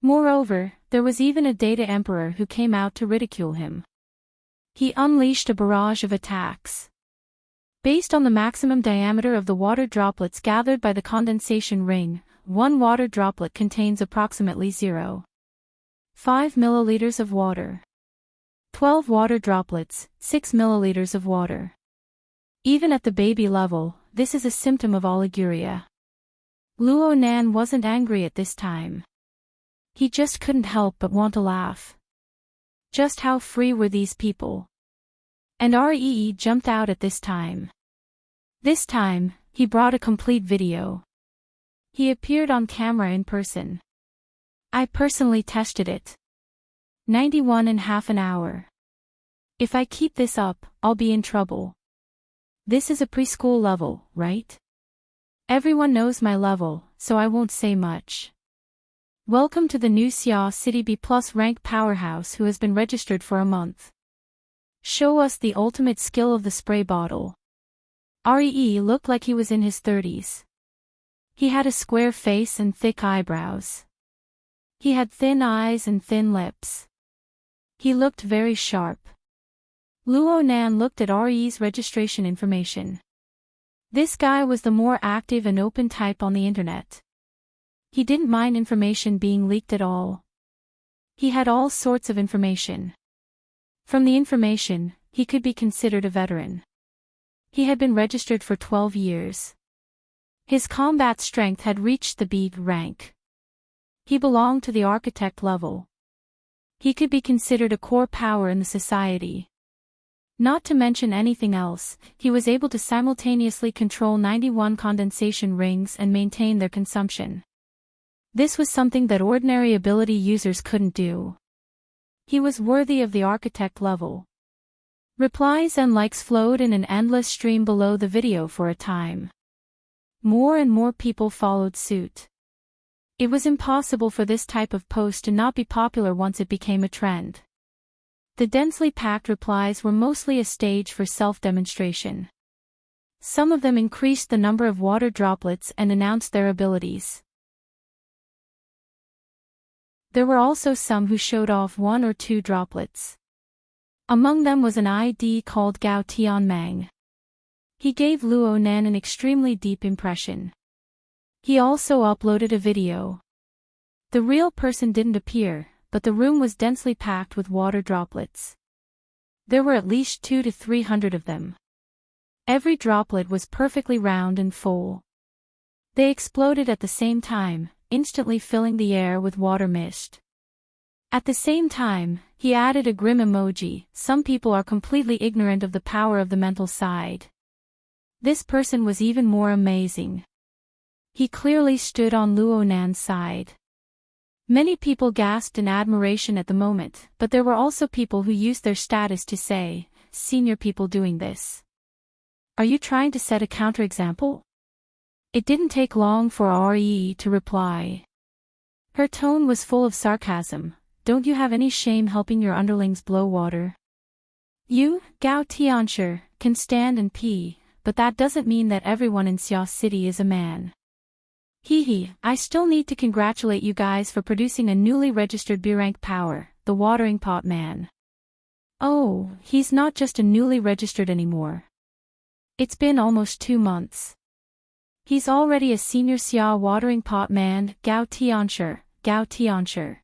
Moreover, there was even a data emperor who came out to ridicule him. He unleashed a barrage of attacks. Based on the maximum diameter of the water droplets gathered by the condensation ring, one water droplet contains approximately 0.5 milliliters of water. 12 water droplets, 6 milliliters of water. Even at the baby level, this is a symptom of oliguria. Luonan wasn't angry at this time. He just couldn't help but want to laugh. Just how free were these people? And REE jumped out at this time. This time, he brought a complete video. He appeared on camera in person. I personally tested it. 91.5 an hour. If I keep this up, I'll be in trouble. This is a preschool level, right? Everyone knows my level, so I won't say much. Welcome to the new Xia City B+ rank powerhouse who has been registered for a month. Show us the ultimate skill of the spray bottle. REE looked like he was in his 30s. He had a square face and thick eyebrows. He had thin eyes and thin lips. He looked very sharp. Luonan looked at RE's registration information. This guy was the more active and open type on the internet. He didn't mind information being leaked at all. He had all sorts of information. From the information, he could be considered a veteran. He had been registered for 12 years. His combat strength had reached the B rank. He belonged to the architect level. He could be considered a core power in the society. Not to mention anything else, he was able to simultaneously control 91 condensation rings and maintain their consumption. This was something that ordinary ability users couldn't do. He was worthy of the architect level. Replies and likes flowed in an endless stream below the video for a time. More and more people followed suit. It was impossible for this type of post to not be popular once it became a trend. The densely packed replies were mostly a stage for self-demonstration. Some of them increased the number of water droplets and announced their abilities. There were also some who showed off 1 or 2 droplets. Among them was an ID called Gao Tianmang. He gave Luo Nan an extremely deep impression. He also uploaded a video. The real person didn't appear, but the room was densely packed with water droplets. There were at least 200 to 300 of them. Every droplet was perfectly round and full. They exploded at the same time, instantly filling the air with water mist. At the same time, he added a grim emoji. Some people are completely ignorant of the power of the mental side. This person was even more amazing. He clearly stood on Luo Nan's side. Many people gasped in admiration at the moment, but there were also people who used their status to say, "Senior people doing this. Are you trying to set a counterexample?" It didn't take long for REE to reply. Her tone was full of sarcasm. "Don't you have any shame helping your underlings blow water? You, Gao Tianshi, can stand and pee, but that doesn't mean that everyone in Xia City is a man. Hee, I still need to congratulate you guys for producing a newly registered B-rank power, the watering pot man. Oh, he's not just a newly registered anymore. It's been almost 2 months. He's already a senior Xia watering pot man, Gao Tianshi, Gao Tianshi."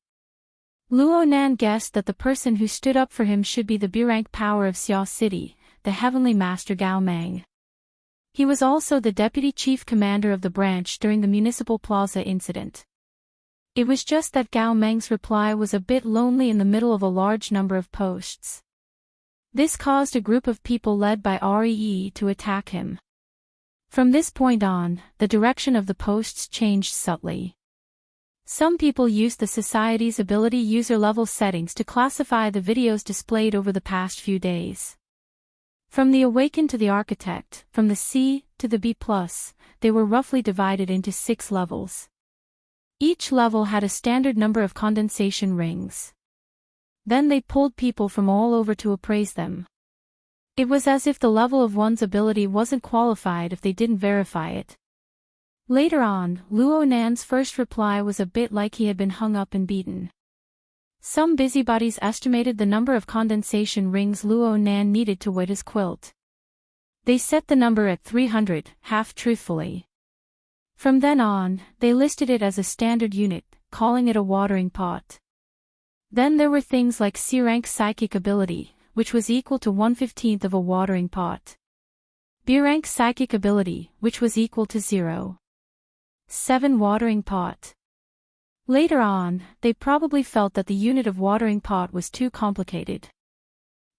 Luo Nan guessed that the person who stood up for him should be the B-rank power of Xia City, the Heavenly Master Gao Meng. He was also the deputy chief commander of the branch during the Municipal Plaza incident. It was just that Gao Meng's reply was a bit lonely in the middle of a large number of posts. This caused a group of people led by REE to attack him. From this point on, the direction of the posts changed subtly. Some people used the Society's ability user level settings to classify the videos displayed over the past few days. From the Awakened to the Architect, from the C to the B+, they were roughly divided into 6 levels. Each level had a standard number of condensation rings. Then they pulled people from all over to appraise them. It was as if the level of one's ability wasn't qualified if they didn't verify it. Later on, Luo Nan's first reply was a bit like he had been hung up and beaten. Some busybodies estimated the number of condensation rings Luo Nan needed to wet his quilt. They set the number at 300, half-truthfully. From then on, they listed it as a standard unit, calling it a watering pot. Then there were things like C-rank psychic ability, which was equal to 1/15 of a watering pot. B-rank psychic ability, which was equal to 0.7 watering pot. Later on, they probably felt that the unit of watering pot was too complicated.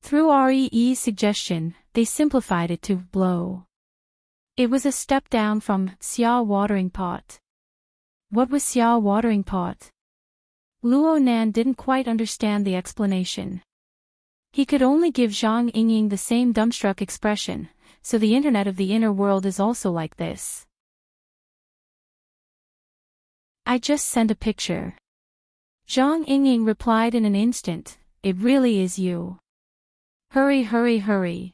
Through REE's suggestion, they simplified it to blow. It was a step down from Xia watering pot. What was Xia watering pot? Luo Nan didn't quite understand the explanation. He could only give Zhang Yingying the same dumbstruck expression, so the internet of the inner world is also like this. "I just sent a picture." Zhang Yingying replied in an instant, "It really is you. Hurry, hurry, hurry.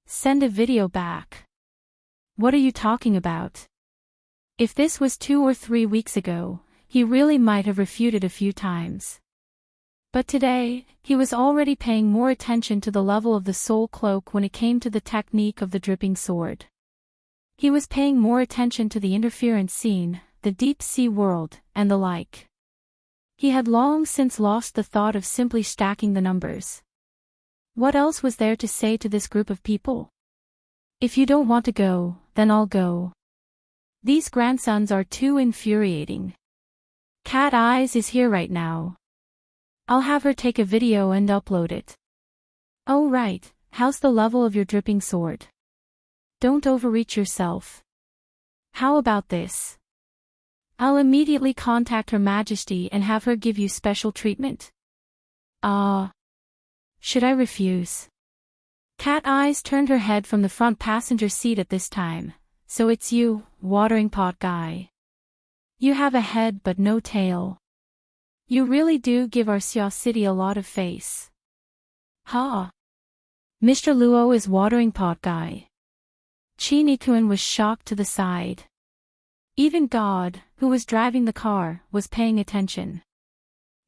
Send a video back." "What are you talking about?" If this was 2 or 3 weeks ago, he really might have refuted a few times. But today, he was already paying more attention to the level of the soul cloak when it came to the technique of the dripping sword. He was paying more attention to the interference scene, the deep sea world, and the like. He had long since lost the thought of simply stacking the numbers. What else was there to say to this group of people? If you don't want to go, then I'll go. These grandsons are too infuriating. Cat Eyes is here right now. I'll have her take a video and upload it. Oh right, how's the level of your dripping sword? Don't overreach yourself. How about this? I'll immediately contact Her Majesty and have her give you special treatment. Should I refuse? Cat Eyes turned her head from the front passenger seat at this time. So it's you, watering pot guy. You have a head but no tail. You really do give our Xia City a lot of face. Ha! Mr. Luo is watering pot guy. Chi Nikun was shocked to the side. Even God, who was driving the car, was paying attention.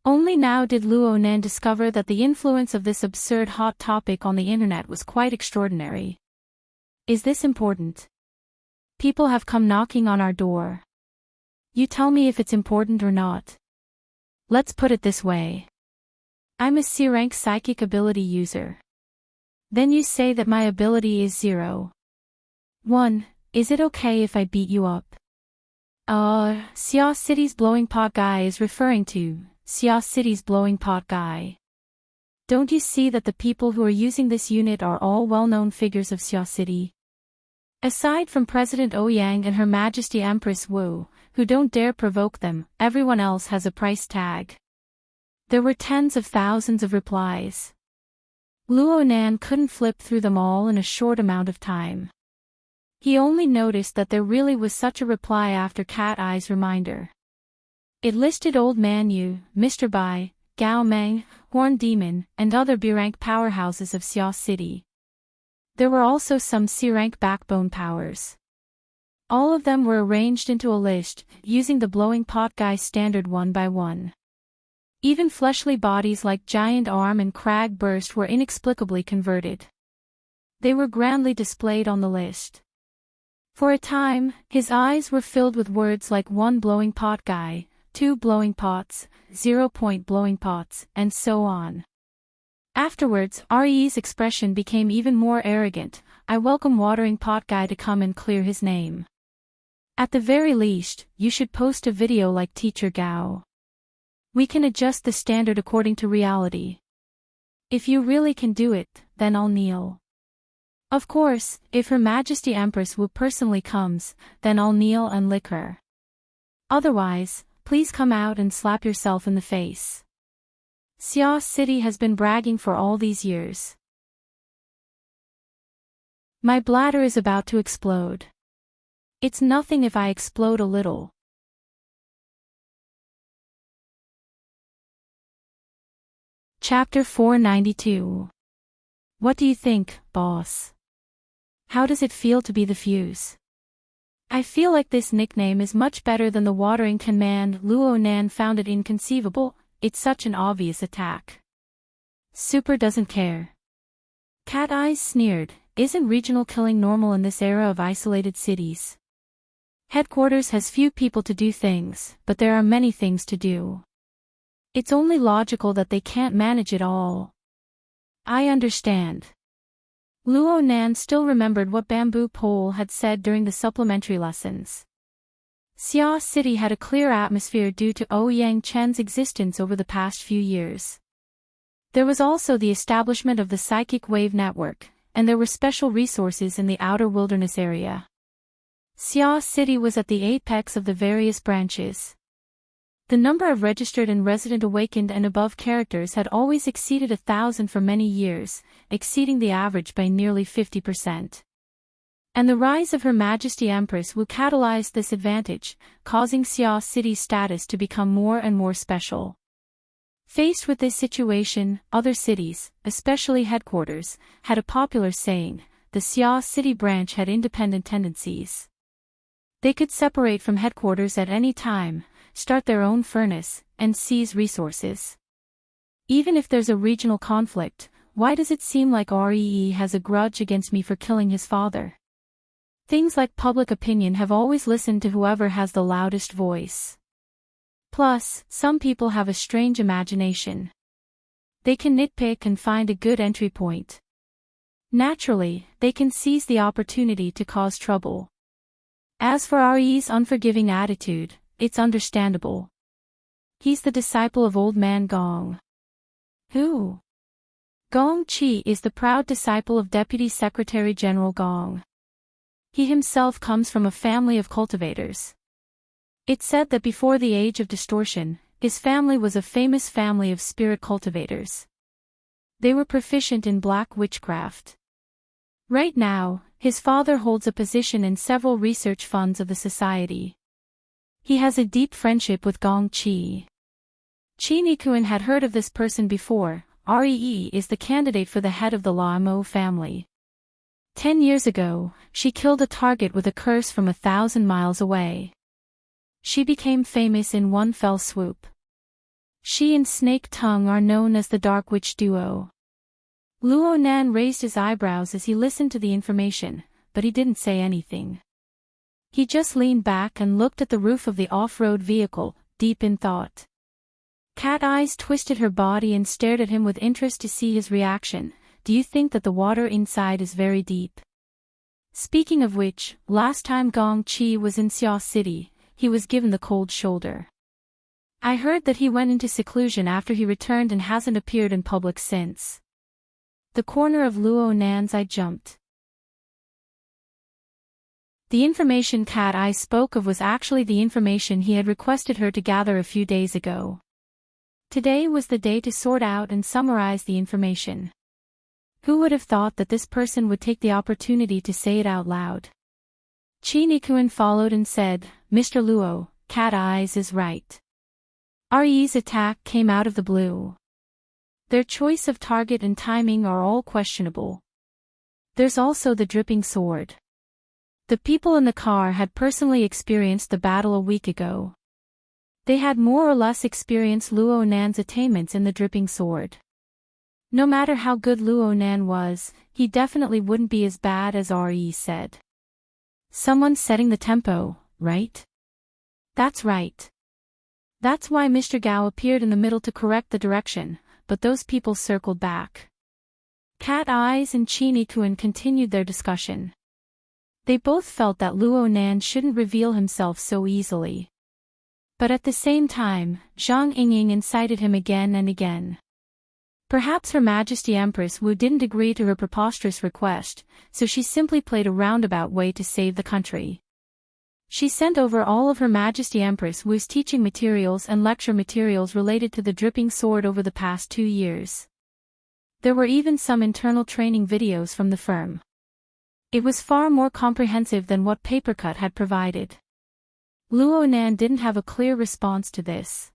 Only now did Luo Nan discover that the influence of this absurd hot topic on the internet was quite extraordinary. Is this important? People have come knocking on our door. You tell me if it's important or not. Let's put it this way. I'm a C-rank psychic ability user. Then you say that my ability is 0. 1. Is it okay if I beat you up? Xia City's blowing pot guy is referring to Xia City's blowing pot guy. Don't you see that the people who are using this unit are all well-known figures of Xia City? Aside from President Ouyang and Her Majesty Empress Wu, who don't dare provoke them, everyone else has a price tag. There were tens of thousands of replies. Luo Nan couldn't flip through them all in a short amount of time. He only noticed that there really was such a reply after Cat Eye's reminder. It listed Old Man Yu, Mr. Bai, Gao Meng, Horn Demon, and other B-rank powerhouses of Xia City. There were also some C-rank backbone powers. All of them were arranged into a list, using the blowing pot guy standard one by one. Even fleshly bodies like Giant Arm and Crag Burst were inexplicably converted. They were grandly displayed on the list. For a time, his eyes were filled with words like 1 blowing pot guy, 2 blowing pots, 0 blowing pots, and so on. Afterwards, RE's expression became even more arrogant. I welcome watering pot guy to come and clear his name. At the very least, you should post a video like Teacher Gao. We can adjust the standard according to reality. If you really can do it, then I'll kneel. Of course, if Her Majesty Empress Wu personally comes, then I'll kneel and lick her. Otherwise, please come out and slap yourself in the face. Xia City has been bragging for all these years. My bladder is about to explode. It's nothing if I explode a little. Chapter 492. What do you think, boss? How does it feel to be the Fuse? I feel like this nickname is much better than the watering command. Luo Nan found it inconceivable. It's such an obvious attack. Super doesn't care. Cat Eyes sneered. Isn't regional killing normal in this era of isolated cities? Headquarters has few people to do things, but there are many things to do. It's only logical that they can't manage it all. I understand. Luo Nan still remembered what Bamboo Pole had said during the supplementary lessons. Xia City had a clear atmosphere due to Ouyang Chen's existence over the past few years. There was also the establishment of the Psychic Wave Network, and there were special resources in the outer wilderness area. Xia City was at the apex of the various branches. The number of registered and resident awakened and above characters had always exceeded 1,000 for many years, exceeding the average by nearly 50%. And the rise of Her Majesty Empress Wu catalyzed this advantage, causing Xia City's status to become more and more special. Faced with this situation, other cities, especially headquarters, had a popular saying: the Xia City branch had independent tendencies. They could separate from headquarters at any time, start their own furnace, and seize resources. Even if there's a regional conflict, why does it seem like REE has a grudge against me for killing his father? Things like public opinion have always listened to whoever has the loudest voice. Plus, some people have a strange imagination. They can nitpick and find a good entry point. Naturally, they can seize the opportunity to cause trouble. As for Re's unforgiving attitude, it's understandable. He's the disciple of Old Man Gong. Who? Gong Chi is the proud disciple of Deputy Secretary General Gong. He himself comes from a family of cultivators. It's said that before the age of distortion, his family was a famous family of spirit cultivators. They were proficient in black witchcraft. Right now, his father holds a position in several research funds of the society. He has a deep friendship with Gong Chi. Chi Nikuen had heard of this person before. Ree is the candidate for the head of the Lao family. 10 years ago, she killed a target with a curse from 1,000 miles away. She became famous in one fell swoop. She and Snake Tongue are known as the Dark Witch Duo. Luo Nan raised his eyebrows as he listened to the information, but he didn't say anything. He just leaned back and looked at the roof of the off-road vehicle, deep in thought. Cat Eyes twisted her body and stared at him with interest to see his reaction. Do you think that the water inside is very deep? Speaking of which, last time Gong Chi was in Xia City, he was given the cold shoulder. I heard that he went into seclusion after he returned and hasn't appeared in public since. The corner of Luo Nan's eye jumped. The information Cat Eyes spoke of was actually the information he had requested her to gather a few days ago. Today was the day to sort out and summarize the information. Who would have thought that this person would take the opportunity to say it out loud? Chi Nikuen followed and said, Mr. Luo, Cat Eyes is right. Re's attack came out of the blue. Their choice of target and timing are all questionable. There's also the dripping sword. The people in the car had personally experienced the battle a week ago. They had more or less experienced Luo Nan's attainments in the dripping sword. No matter how good Luo Nan was, he definitely wouldn't be as bad as Re said. Someone's setting the tempo, right? That's right. That's why Mr. Gao appeared in the middle to correct the direction, but those people circled back. Cat Eyes and Chi Nikuen continued their discussion. They both felt that Luo Nan shouldn't reveal himself so easily. But at the same time, Zhang Yingying incited him again and again. Perhaps Her Majesty Empress Wu didn't agree to her preposterous request, so she simply played a roundabout way to save the country. She sent over all of Her Majesty Empress Wu's teaching materials and lecture materials related to the dripping sword over the past 2 years. There were even some internal training videos from the firm. It was far more comprehensive than what Papercut had provided. Luo Nan didn't have a clear response to this.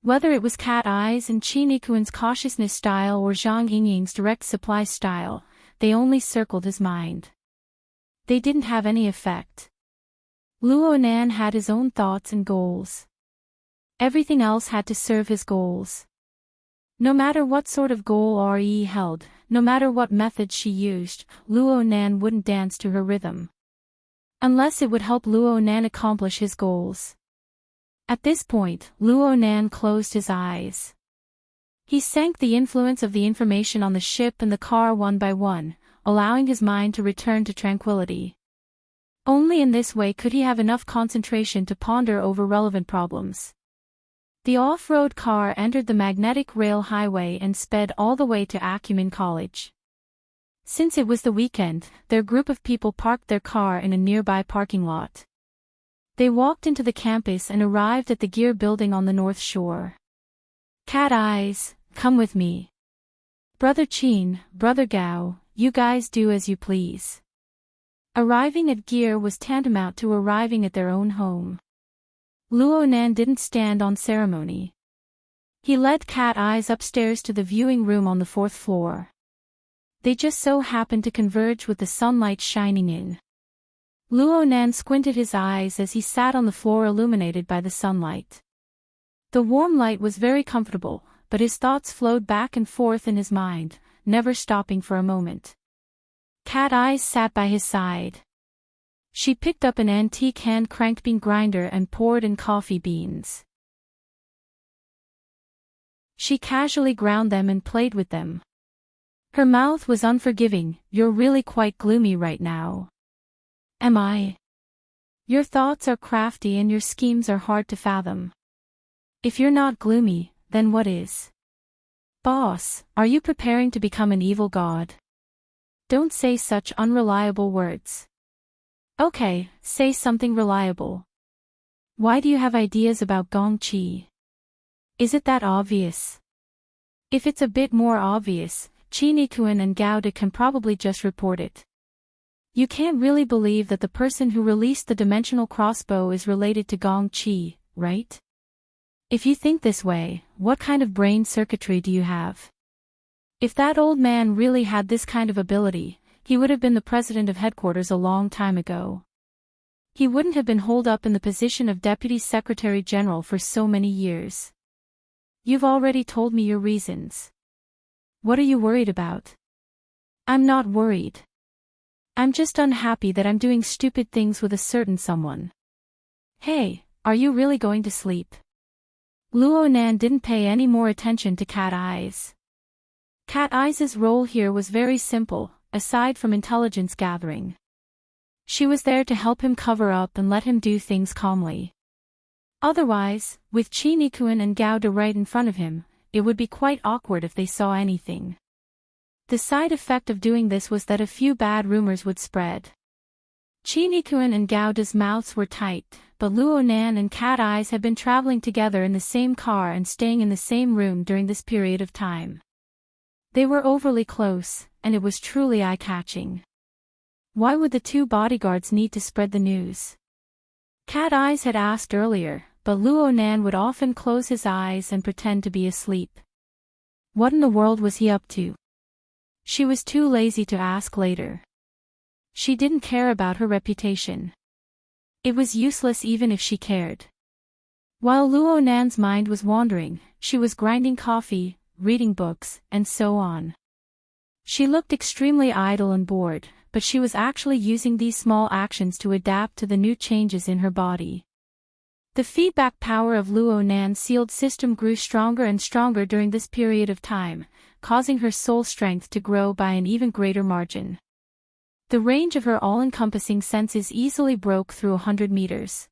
Whether it was Cat Eyes and Chi Nikuen's cautiousness style or Zhang Yingying's direct supply style, they only circled his mind. They didn't have any effect. Luo Nan had his own thoughts and goals. Everything else had to serve his goals. No matter what sort of goal Re held, no matter what methods she used, Luo Nan wouldn't dance to her rhythm. Unless it would help Luo Nan accomplish his goals. At this point, Luo Nan closed his eyes. He sank the influence of the information on the ship and the car one by one, allowing his mind to return to tranquility. Only in this way could he have enough concentration to ponder over relevant problems. The off-road car entered the magnetic rail highway and sped all the way to Acumen College. Since it was the weekend, their group of people parked their car in a nearby parking lot. They walked into the campus and arrived at the gear building on the north shore. Cat Eyes, come with me. Brother Qin, Brother Gao, you guys do as you please. Arriving at gear was tantamount to arriving at their own home. Luo Nan didn't stand on ceremony. He led Cat Eyes upstairs to the viewing room on the 4th floor. They just so happened to converge with the sunlight shining in. Luo Nan squinted his eyes as he sat on the floor illuminated by the sunlight. The warm light was very comfortable, but his thoughts flowed back and forth in his mind, never stopping for a moment. Cat Eyes sat by his side. She picked up an antique hand-cranked bean grinder and poured in coffee beans. She casually ground them and played with them. Her mouth was unforgiving. You're really quite gloomy right now. Am I? Your thoughts are crafty and your schemes are hard to fathom. If you're not gloomy, then what is? Boss, are you preparing to become an evil god? Don't say such unreliable words. Okay, say something reliable. Why do you have ideas about Gongqi? Is it that obvious? If it's a bit more obvious, Qinikuan and Gauda can probably just report it. You can't really believe that the person who released the dimensional crossbow is related to Gongqi, right? If you think this way, what kind of brain circuitry do you have? If that old man really had this kind of ability, he would have been the president of headquarters a long time ago. He wouldn't have been holed up in the position of Deputy Secretary General for so many years. You've already told me your reasons. What are you worried about? I'm not worried. I'm just unhappy that I'm doing stupid things with a certain someone. Hey, are you really going to sleep? Luonan didn't pay any more attention to Cat Eyes. Cat Eyes' role here was very simple, aside from intelligence gathering. She was there to help him cover up and let him do things calmly. Otherwise, with Qinikuan and Gauda right in front of him, it would be quite awkward if they saw anything. The side effect of doing this was that a few bad rumors would spread. Qinikuan and Gauda's mouths were tight, but Luonan and Cat Eyes had been traveling together in the same car and staying in the same room during this period of time. They were overly close, and it was truly eye-catching. Why would the two bodyguards need to spread the news? Cat Eyes had asked earlier, but Luonan would often close his eyes and pretend to be asleep. What in the world was he up to? She was too lazy to ask later. She didn't care about her reputation. It was useless even if she cared. While Luonan's mind was wandering, she was grinding coffee, reading books, and so on. She looked extremely idle and bored, but she was actually using these small actions to adapt to the new changes in her body. The feedback power of Luonan's sealed system grew stronger and stronger during this period of time, causing her soul strength to grow by an even greater margin. The range of her all-encompassing senses easily broke through 100 meters.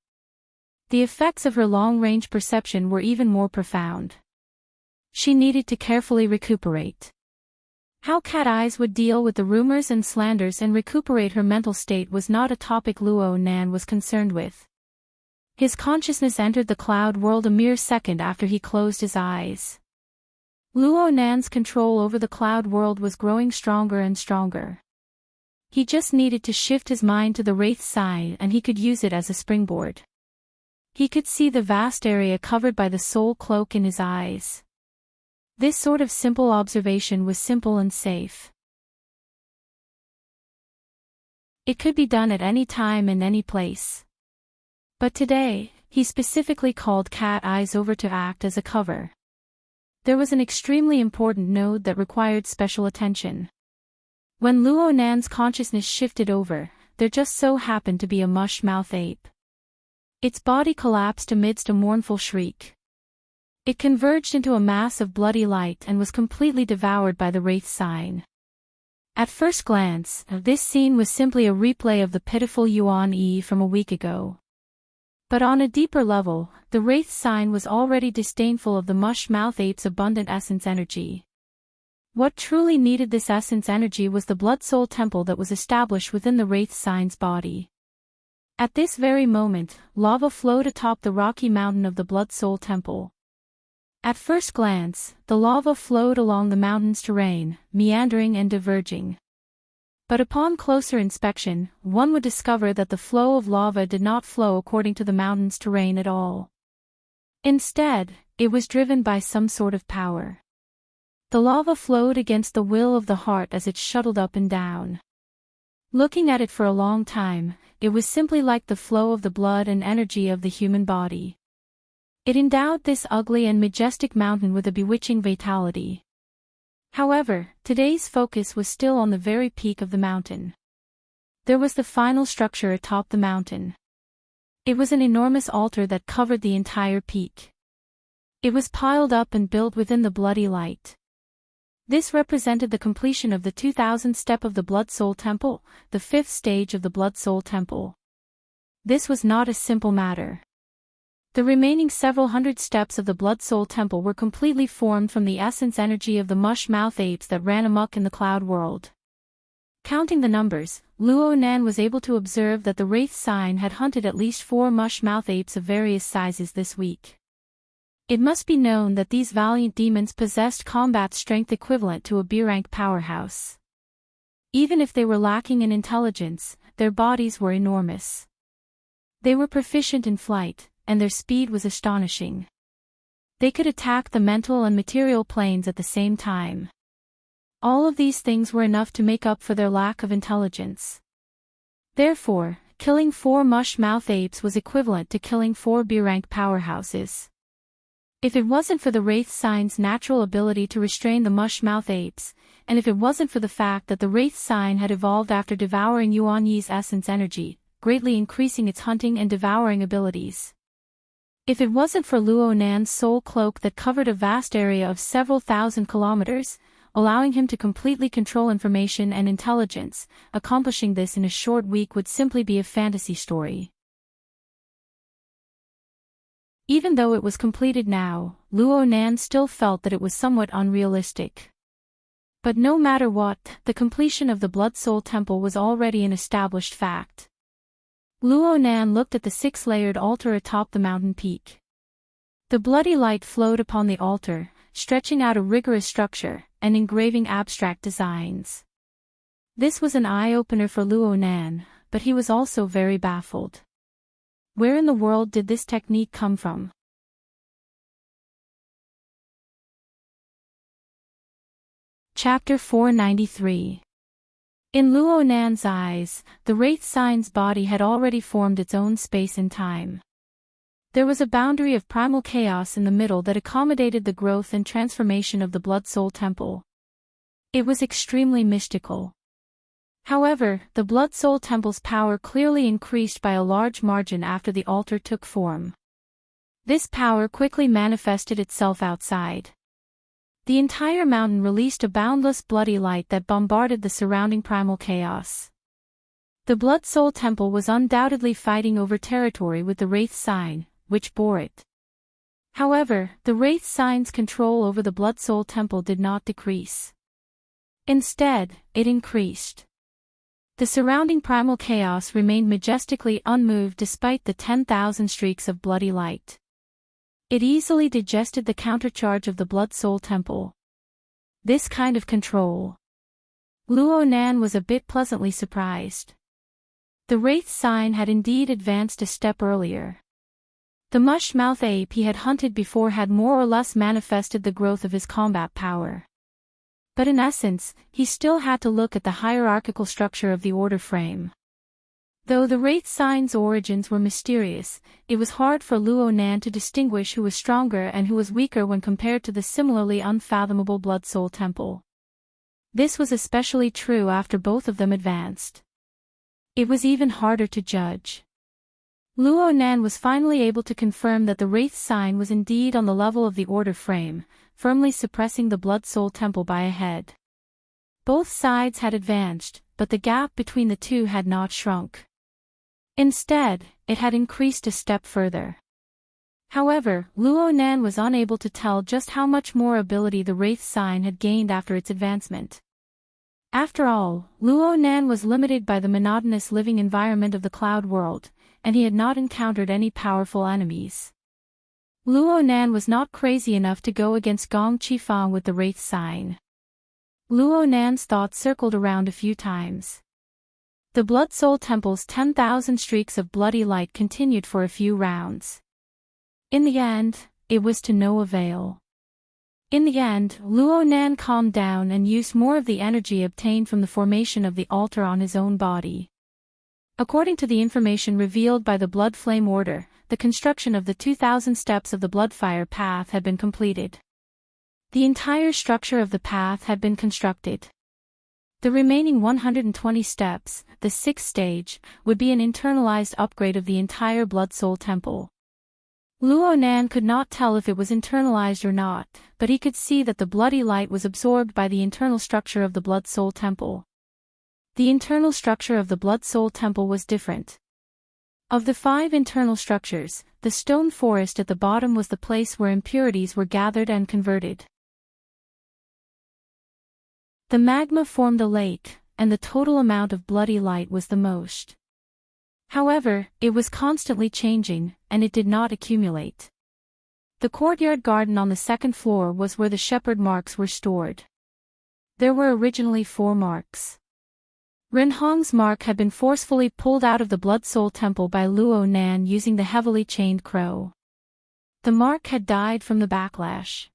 The effects of her long-range perception were even more profound. She needed to carefully recuperate. How Cat Eyes would deal with the rumors and slanders and recuperate her mental state was not a topic Luonan was concerned with. His consciousness entered the cloud world a mere second after he closed his eyes. Luonan's control over the cloud world was growing stronger and stronger. He just needed to shift his mind to the Wraith sign and he could use it as a springboard. He could see the vast area covered by the soul cloak in his eyes. This sort of simple observation was simple and safe. It could be done at any time and any place. But today, he specifically called Cat Eyes over to act as a cover. There was an extremely important node that required special attention. When Luonan's consciousness shifted over, there just so happened to be a mush-mouth ape. Its body collapsed amidst a mournful shriek. It converged into a mass of bloody light and was completely devoured by the Wraith sign. At first glance, this scene was simply a replay of the pitiful Yuan Yi from a week ago. But on a deeper level, the Wraith sign was already disdainful of the mush-mouth ape's abundant essence energy. What truly needed this essence energy was the Blood Soul Temple that was established within the Wraith sign's body. At this very moment, lava flowed atop the rocky mountain of the Blood Soul Temple. At first glance, the lava flowed along the mountain's terrain, meandering and diverging. But upon closer inspection, one would discover that the flow of lava did not flow according to the mountain's terrain at all. Instead, it was driven by some sort of power. The lava flowed against the will of the heart as it shuttled up and down. Looking at it for a long time, it was simply like the flow of the blood and energy of the human body. It endowed this ugly and majestic mountain with a bewitching vitality. However, today's focus was still on the very peak of the mountain. There was the final structure atop the mountain. It was an enormous altar that covered the entire peak. It was piled up and built within the bloody light. This represented the completion of the 2000th step of the Blood Soul Temple, the 5th stage of the Blood Soul Temple. This was not a simple matter. The remaining several hundred steps of the Blood Soul Temple were completely formed from the essence energy of the mush-mouth apes that ran amok in the cloud world. Counting the numbers, Luo Nan was able to observe that the Wraith Sign had hunted at least 4 mush-mouth apes of various sizes this week. It must be known that these valiant demons possessed combat strength equivalent to a B-rank powerhouse. Even if they were lacking in intelligence, their bodies were enormous. They were proficient in flight, and their speed was astonishing. They could attack the mental and material planes at the same time. All of these things were enough to make up for their lack of intelligence. Therefore, killing 4 mush-mouth apes was equivalent to killing 4 B-rank powerhouses. If it wasn't for the Wraith Sign's natural ability to restrain the mush-mouth apes, and if it wasn't for the fact that the Wraith Sign had evolved after devouring Yuan Yi's essence energy, greatly increasing its hunting and devouring abilities. If it wasn't for Luo Nan's soul cloak that covered a vast area of several thousand kilometers, allowing him to completely control information and intelligence, accomplishing this in a short week would simply be a fantasy story. Even though it was completed now, Luo Nan still felt that it was somewhat unrealistic. But no matter what, the completion of the Blood Soul Temple was already an established fact. Luo Nan looked at the 6-layered altar atop the mountain peak. The bloody light flowed upon the altar, stretching out a rigorous structure, and engraving abstract designs. This was an eye-opener for Luo Nan, but he was also very baffled. Where in the world did this technique come from? Chapter 493. In Luo Nan's eyes, the Wraith Sign's body had already formed its own space and time. There was a boundary of primal chaos in the middle that accommodated the growth and transformation of the Blood Soul Temple. It was extremely mystical. However, the Blood Soul Temple's power clearly increased by a large margin after the altar took form. This power quickly manifested itself outside. The entire mountain released a boundless bloody light that bombarded the surrounding primal chaos. The Blood Soul Temple was undoubtedly fighting over territory with the Wraith Sign, which bore it. However, the Wraith Sign's control over the Blood Soul Temple did not decrease. Instead, it increased. The surrounding primal chaos remained majestically unmoved despite the 10,000 streaks of bloody light. It easily digested the countercharge of the Blood Soul Temple. This kind of control. Luo Nan was a bit pleasantly surprised. The Wraith Sign had indeed advanced a step earlier. The mush-mouth ape he had hunted before had more or less manifested the growth of his combat power. But in essence, he still had to look at the hierarchical structure of the order frame. Though the Wraith Sign's origins were mysterious, it was hard for Luo Nan to distinguish who was stronger and who was weaker when compared to the similarly unfathomable Blood Soul Temple. This was especially true after both of them advanced. It was even harder to judge. Luo Nan was finally able to confirm that the Wraith Sign was indeed on the level of the order frame, firmly suppressing the Blood Soul Temple by a head. Both sides had advanced, but the gap between the two had not shrunk. Instead, it had increased a step further. However, Luo Nan was unable to tell just how much more ability the Wraith Sign had gained after its advancement. After all, Luo Nan was limited by the monotonous living environment of the cloud world, and he had not encountered any powerful enemies. Luo Nan was not crazy enough to go against Gong Qifang with the Wraith Sign. Luo Nan's thoughts circled around a few times. The Blood Soul Temple's 10,000 streaks of bloody light continued for a few rounds. In the end, it was to no avail. In the end, Luo Nan calmed down and used more of the energy obtained from the formation of the altar on his own body. According to the information revealed by the Blood Flame Order, the construction of the 2,000 steps of the Bloodfire path had been completed. The entire structure of the path had been constructed. The remaining 120 steps, the 6th stage, would be an internalized upgrade of the entire Blood Soul Temple. Luonan could not tell if it was internalized or not, but he could see that the bloody light was absorbed by the internal structure of the Blood Soul Temple. The internal structure of the Blood Soul Temple was different. Of the 5 internal structures, the stone forest at the bottom was the place where impurities were gathered and converted. The magma formed a lake, and the total amount of bloody light was the most. However, it was constantly changing, and it did not accumulate. The courtyard garden on the 2nd floor was where the shepherd marks were stored. There were originally 4 marks. Renhong's mark had been forcefully pulled out of the Blood Soul Temple by Luonan using the heavily chained crow. The mark had died from the backlash.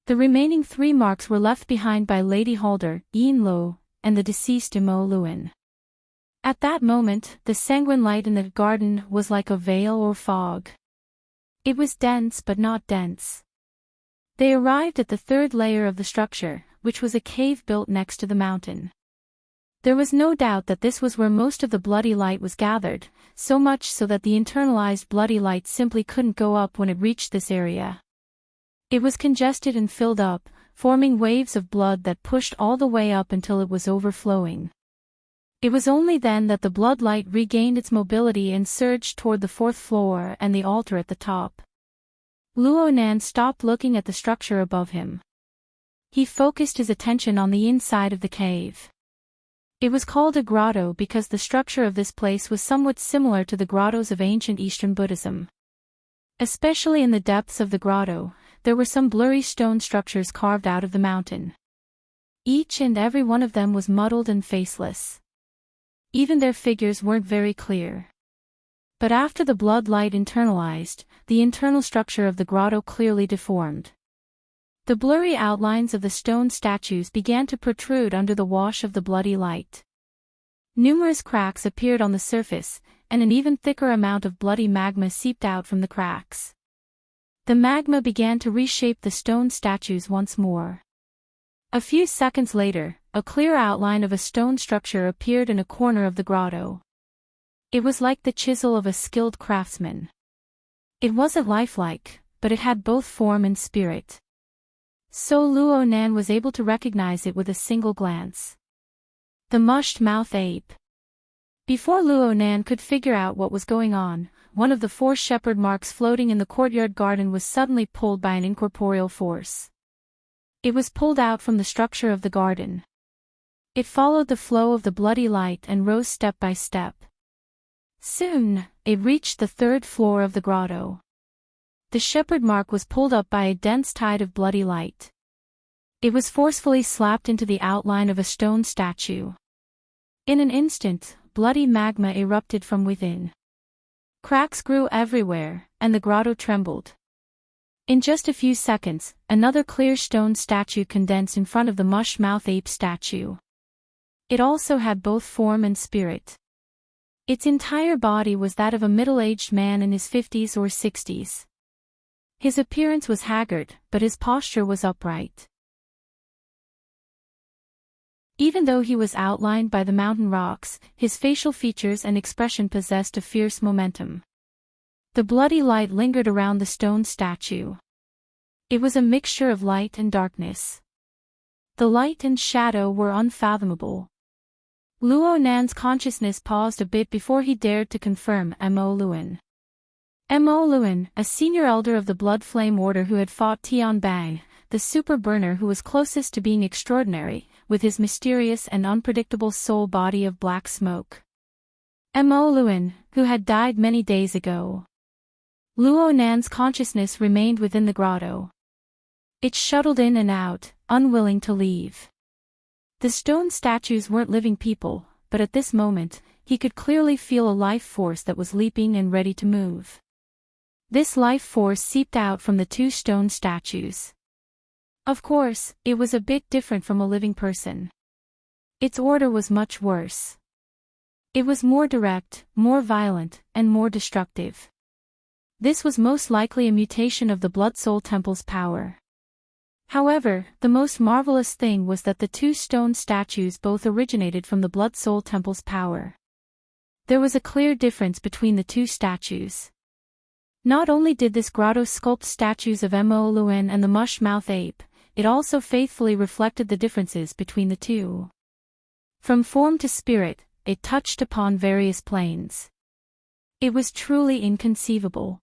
The remaining 3 marks were left behind by Lady Halder, Yin Lo, and the deceased Imo Luen. At that moment, the sanguine light in the garden was like a veil or fog. It was dense but not dense. They arrived at the 3rd layer of the structure, which was a cave built next to the mountain. There was no doubt that this was where most of the bloody light was gathered, so much so that the internalized bloody light simply couldn't go up when it reached this area. It was congested and filled up, forming waves of blood that pushed all the way up until it was overflowing. It was only then that the blood light regained its mobility and surged toward the 4th floor and the altar at the top. Luonan stopped looking at the structure above him. He focused his attention on the inside of the cave. It was called a grotto because the structure of this place was somewhat similar to the grottos of ancient Eastern Buddhism. Especially in the depths of the grotto, there were some blurry stone structures carved out of the mountain. Each and every one of them was muddled and faceless. Even their figures weren't very clear. But after the blood light internalized, the internal structure of the grotto clearly deformed. The blurry outlines of the stone statues began to protrude under the wash of the bloody light. Numerous cracks appeared on the surface, and an even thicker amount of bloody magma seeped out from the cracks. The magma began to reshape the stone statues once more. A few seconds later, a clear outline of a stone structure appeared in a corner of the grotto. It was like the chisel of a skilled craftsman. It wasn't lifelike, but it had both form and spirit. So Luonan was able to recognize it with a single glance. The mushed-mouth ape. Before Luonan could figure out what was going on, one of the 4 shepherd marks floating in the courtyard garden was suddenly pulled by an incorporeal force. It was pulled out from the structure of the garden. It followed the flow of the bloody light and rose step by step. Soon, it reached the 3rd floor of the grotto. The shepherd mark was pulled up by a dense tide of bloody light. It was forcefully slapped into the outline of a stone statue. In an instant, bloody magma erupted from within. Cracks grew everywhere, and the grotto trembled. In just a few seconds, another clear stone statue condensed in front of the mush-mouth ape statue. It also had both form and spirit. Its entire body was that of a middle-aged man in his 50s or 60s. His appearance was haggard, but his posture was upright. Even though he was outlined by the mountain rocks, his facial features and expression possessed a fierce momentum. The bloody light lingered around the stone statue. It was a mixture of light and darkness. The light and shadow were unfathomable. Luonan's consciousness paused a bit before he dared to confirm Mo Luen. Mo Luen, a senior elder of the Blood Flame Order who had fought Tian Bang, the super burner who was closest to being extraordinary, with his mysterious and unpredictable soul body of black smoke. Mo Luen, who had died many days ago. Luonan's consciousness remained within the grotto. It shuttled in and out, unwilling to leave. The stone statues weren't living people, but at this moment, he could clearly feel a life force that was leaping and ready to move. This life force seeped out from the 2 stone statues. Of course, it was a bit different from a living person. Its order was much worse. It was more direct, more violent, and more destructive. This was most likely a mutation of the Blood Soul Temple's power. However, the most marvelous thing was that the 2 stone statues both originated from the Blood Soul Temple's power. There was a clear difference between the 2 statues. Not only did this grotto sculpt statues of Mo Luen and the mush-mouth ape, it also faithfully reflected the differences between the two. From form to spirit, it touched upon various planes. It was truly inconceivable.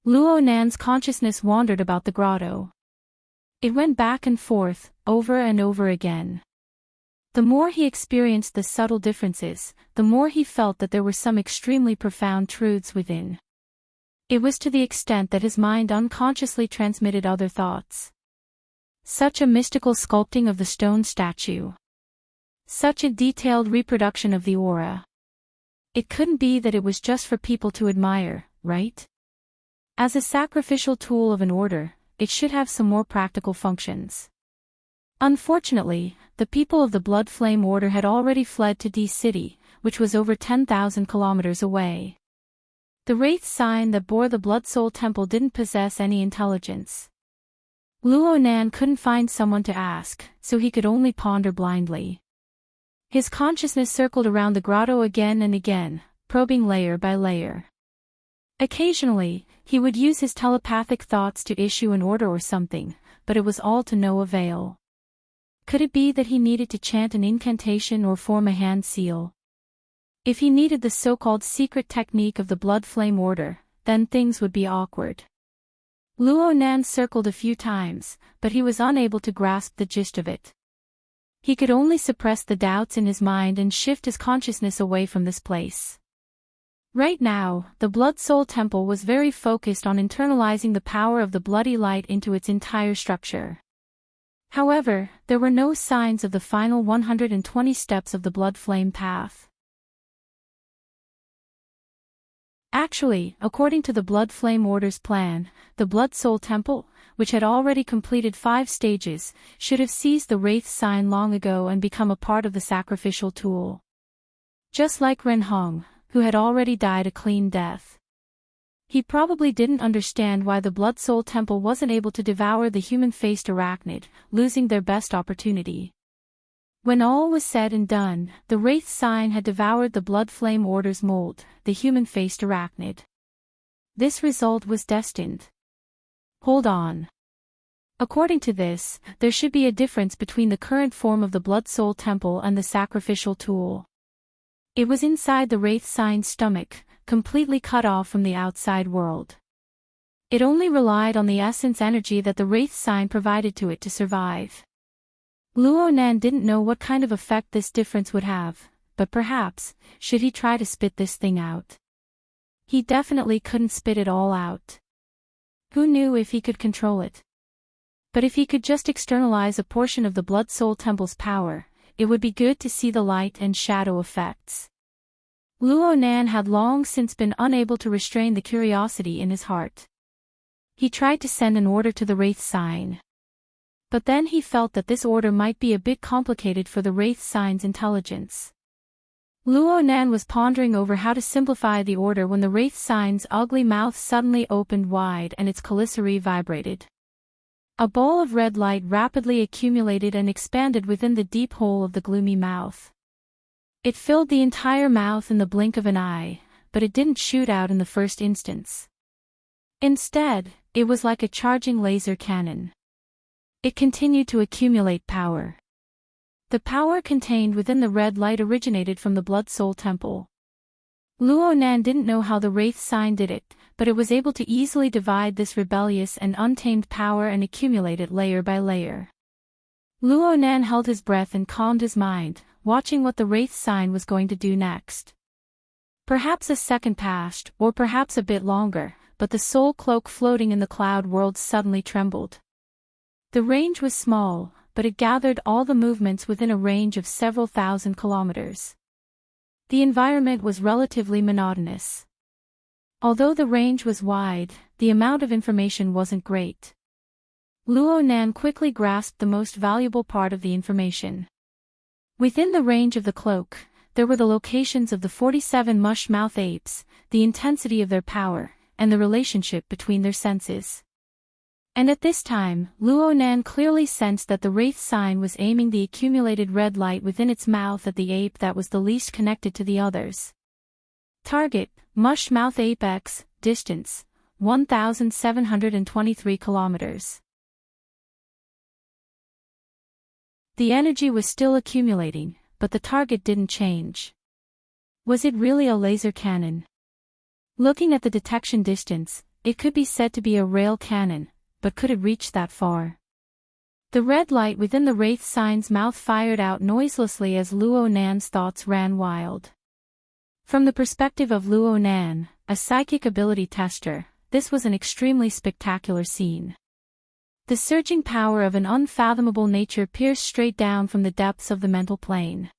Luo Nan's consciousness wandered about the grotto. It went back and forth, over and over again. The more he experienced the subtle differences, the more he felt that there were some extremely profound truths within. It was to the extent that his mind unconsciously transmitted other thoughts. Such a mystical sculpting of the stone statue. Such a detailed reproduction of the aura. It couldn't be that it was just for people to admire, right? As a sacrificial tool of an order, it should have some more practical functions. Unfortunately, the people of the Blood Flame Order had already fled to D City, which was over 10,000 kilometers away. The wraith sign that bore the Blood Soul Temple didn't possess any intelligence. Luo Nan couldn't find someone to ask, so he could only ponder blindly. His consciousness circled around the grotto again and again, probing layer by layer. Occasionally, he would use his telepathic thoughts to issue an order or something, but it was all to no avail. Could it be that he needed to chant an incantation or form a hand seal? If he needed the so-called secret technique of the Blood Flame Order, then things would be awkward. Luo Nan circled a few times, but he was unable to grasp the gist of it. He could only suppress the doubts in his mind and shift his consciousness away from this place. Right now, the Blood Soul Temple was very focused on internalizing the power of the bloody light into its entire structure. However, there were no signs of the final 120 steps of the Blood Flame path. Actually, according to the Blood Flame Order's plan, the Blood Soul Temple, which had already completed 5 stages, should have seized the Wraith sign long ago and become a part of the sacrificial tool. Just like Ren Hong, who had already died a clean death. He probably didn't understand why the Blood Soul Temple wasn't able to devour the human-faced arachnid, losing their best opportunity. When all was said and done, the Wraith sign had devoured the Blood Flame Order's mold, the human-faced arachnid. This result was destined. Hold on. According to this, there should be a difference between the current form of the Blood Soul Temple and the sacrificial tool. It was inside the Wraith sign's stomach, completely cut off from the outside world. It only relied on the essence energy that the Wraith sign provided to it to survive. Luo Nan didn't know what kind of effect this difference would have, but perhaps, should he try to spit this thing out? He definitely couldn't spit it all out. Who knew if he could control it? But if he could just externalize a portion of the Blood Soul Temple's power, it would be good to see the light and shadow effects. Luo Nan had long since been unable to restrain the curiosity in his heart. He tried to send an order to the Wraith sign. But then he felt that this order might be a bit complicated for the Wraith sign's intelligence. Luo Nan was pondering over how to simplify the order when the Wraith sign's ugly mouth suddenly opened wide and its calicity vibrated. A ball of red light rapidly accumulated and expanded within the deep hole of the gloomy mouth. It filled the entire mouth in the blink of an eye, but it didn't shoot out in the first instance. Instead, it was like a charging laser cannon. It continued to accumulate power. The power contained within the red light originated from the Blood Soul Temple. Luo Nan didn't know how the Wraith sign did it, but it was able to easily divide this rebellious and untamed power and accumulate it layer by layer. Luo Nan held his breath and calmed his mind, watching what the Wraith sign was going to do next. Perhaps a second passed, or perhaps a bit longer, but the soul cloak floating in the cloud world suddenly trembled. The range was small, but it gathered all the movements within a range of several thousand kilometers. The environment was relatively monotonous. Although the range was wide, the amount of information wasn't great. Luo Nan quickly grasped the most valuable part of the information. Within the range of the cloak, there were the locations of the 47 mush-mouth apes, the intensity of their power, and the relationship between their senses. And at this time, Luo Nan clearly sensed that the Wraith sign was aiming the accumulated red light within its mouth at the ape that was the least connected to the others. Target, mush-mouth ape X, distance, 1,723 kilometers. The energy was still accumulating, but the target didn't change. Was it really a laser cannon? Looking at the detection distance, it could be said to be a rail cannon, but could it reach that far? The red light within the wraith sign's mouth fired out noiselessly as Luo Nan's thoughts ran wild. From the perspective of Luo Nan, a psychic ability tester, this was an extremely spectacular scene. The surging power of an unfathomable nature pierced straight down from the depths of the mental plane.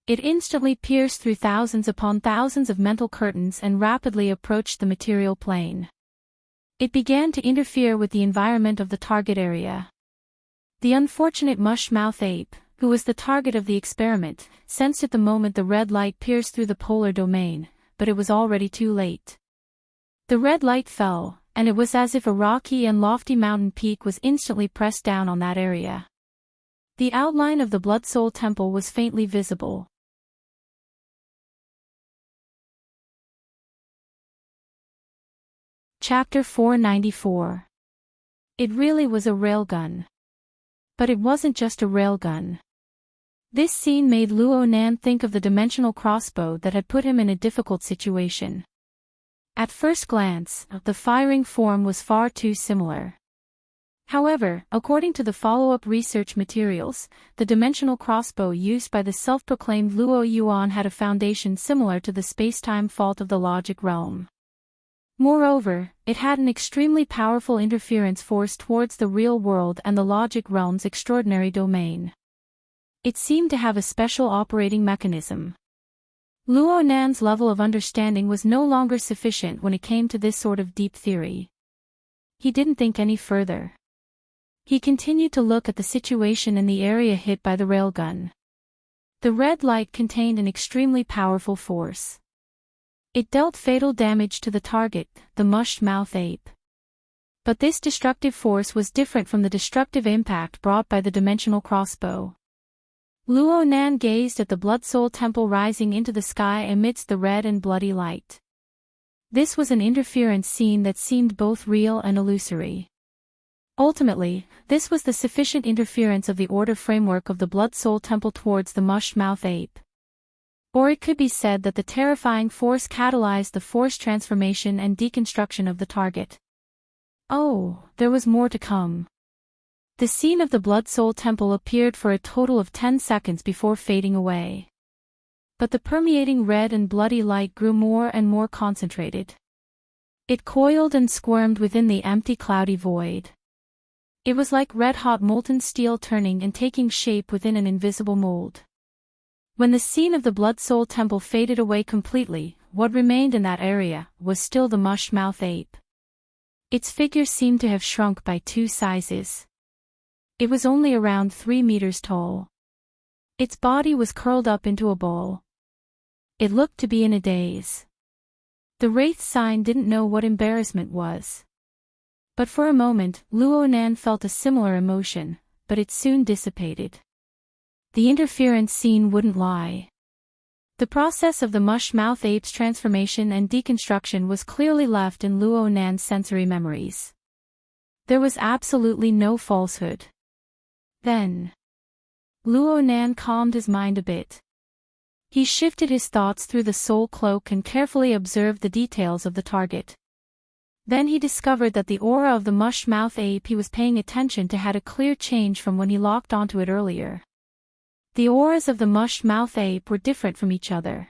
It instantly pierced through thousands upon thousands of mental curtains and rapidly approached the material plane. It began to interfere with the environment of the target area. The unfortunate mush-mouth ape, who was the target of the experiment, sensed it the moment the red light pierced through the polar domain, but it was already too late. The red light fell, and it was as if a rocky and lofty mountain peak was instantly pressed down on that area. The outline of the Blood Soul Temple was faintly visible. Chapter 494. It really was a railgun. But it wasn't just a railgun. This scene made Luo Nan think of the dimensional crossbow that had put him in a difficult situation. At first glance, the firing form was far too similar. However, according to the follow-up research materials, the dimensional crossbow used by the self-proclaimed Luo Yuan had a foundation similar to the space-time fault of the logic realm. Moreover, it had an extremely powerful interference force towards the real world and the logic realm's extraordinary domain. It seemed to have a special operating mechanism. Luo Nan's level of understanding was no longer sufficient when it came to this sort of deep theory. He didn't think any further. He continued to look at the situation in the area hit by the railgun. The red light contained an extremely powerful force. It dealt fatal damage to the target, the mush-mouth ape. But this destructive force was different from the destructive impact brought by the dimensional crossbow. Luo Nan gazed at the Blood Soul Temple rising into the sky amidst the red and bloody light. This was an interference scene that seemed both real and illusory. Ultimately, this was the sufficient interference of the order framework of the Blood Soul Temple towards the mush-mouth ape. Or it could be said that the terrifying force catalyzed the force transformation and deconstruction of the target. Oh, there was more to come. The scene of the Blood Soul Temple appeared for a total of 10 seconds before fading away. But the permeating red and bloody light grew more and more concentrated. It coiled and squirmed within the empty cloudy void. It was like red-hot molten steel turning and taking shape within an invisible mold. When the scene of the Blood Soul Temple faded away completely, what remained in that area was still the mush-mouth ape. Its figure seemed to have shrunk by 2 sizes. It was only around 3 meters tall. Its body was curled up into a ball. It looked to be in a daze. The wraith sign didn't know what embarrassment was. But for a moment, Luo Nan felt a similar emotion, but it soon dissipated. The interference scene wouldn't lie. The process of the mush-mouth ape's transformation and deconstruction was clearly left in Luo Nan's sensory memories. There was absolutely no falsehood. Then, Luo Nan calmed his mind a bit. He shifted his thoughts through the soul cloak and carefully observed the details of the target. Then he discovered that the aura of the mush-mouth ape he was paying attention to had a clear change from when he locked onto it earlier. The auras of the mush-mouth ape were different from each other.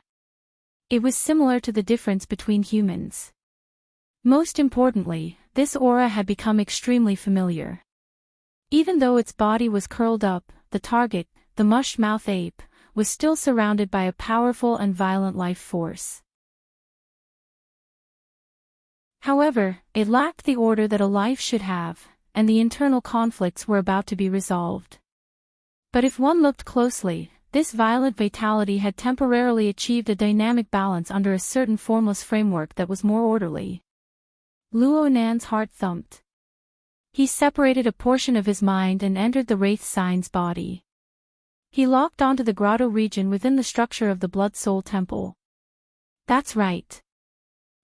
It was similar to the difference between humans. Most importantly, this aura had become extremely familiar. Even though its body was curled up, the target, the mush-mouth ape, was still surrounded by a powerful and violent life force. However, it lacked the order that a life should have, and the internal conflicts were about to be resolved. But if one looked closely, this violent vitality had temporarily achieved a dynamic balance under a certain formless framework that was more orderly. Luo Nan's heart thumped. He separated a portion of his mind and entered the wraith sign's body. He locked onto the grotto region within the structure of the Blood Soul Temple. That's right.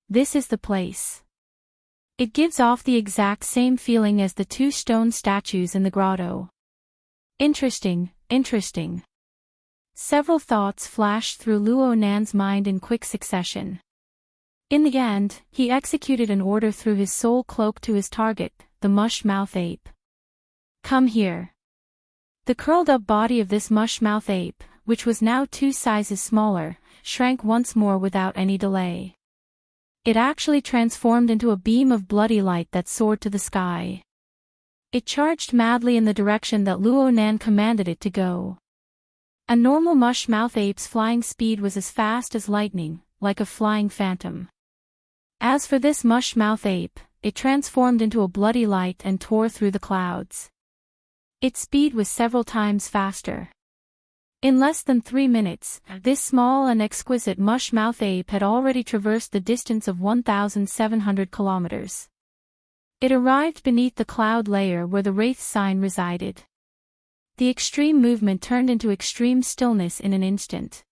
This is the place. It gives off the exact same feeling as the two stone statues in the grotto. Interesting, interesting. Several thoughts flashed through Luo Nan's mind in quick succession. In the end, he executed an order through his soul cloak to his target, the mush-mouth ape. Come here. The curled-up body of this mush-mouth ape, which was now 2 sizes smaller, shrank once more without any delay. It actually transformed into a beam of bloody light that soared to the sky. It charged madly in the direction that Luo Nan commanded it to go. A normal mush-mouth ape's flying speed was as fast as lightning, like a flying phantom. As for this mush-mouth ape, it transformed into a bloody light and tore through the clouds. Its speed was several times faster. In less than 3 minutes, this small and exquisite mush-mouth ape had already traversed the distance of 1,700 kilometers. It arrived beneath the cloud layer where the wraith sign resided. The extreme movement turned into extreme stillness in an instant.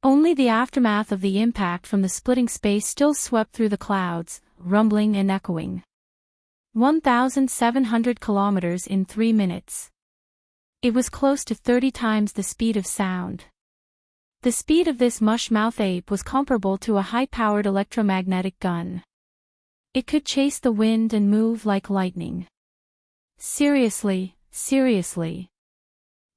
Only the aftermath of the impact from the splitting space still swept through the clouds, rumbling and echoing. 1,700 kilometers in 3 minutes. It was close to 30 times the speed of sound. The speed of this mush-mouth ape was comparable to a high-powered electromagnetic gun. It could chase the wind and move like lightning. Seriously, seriously.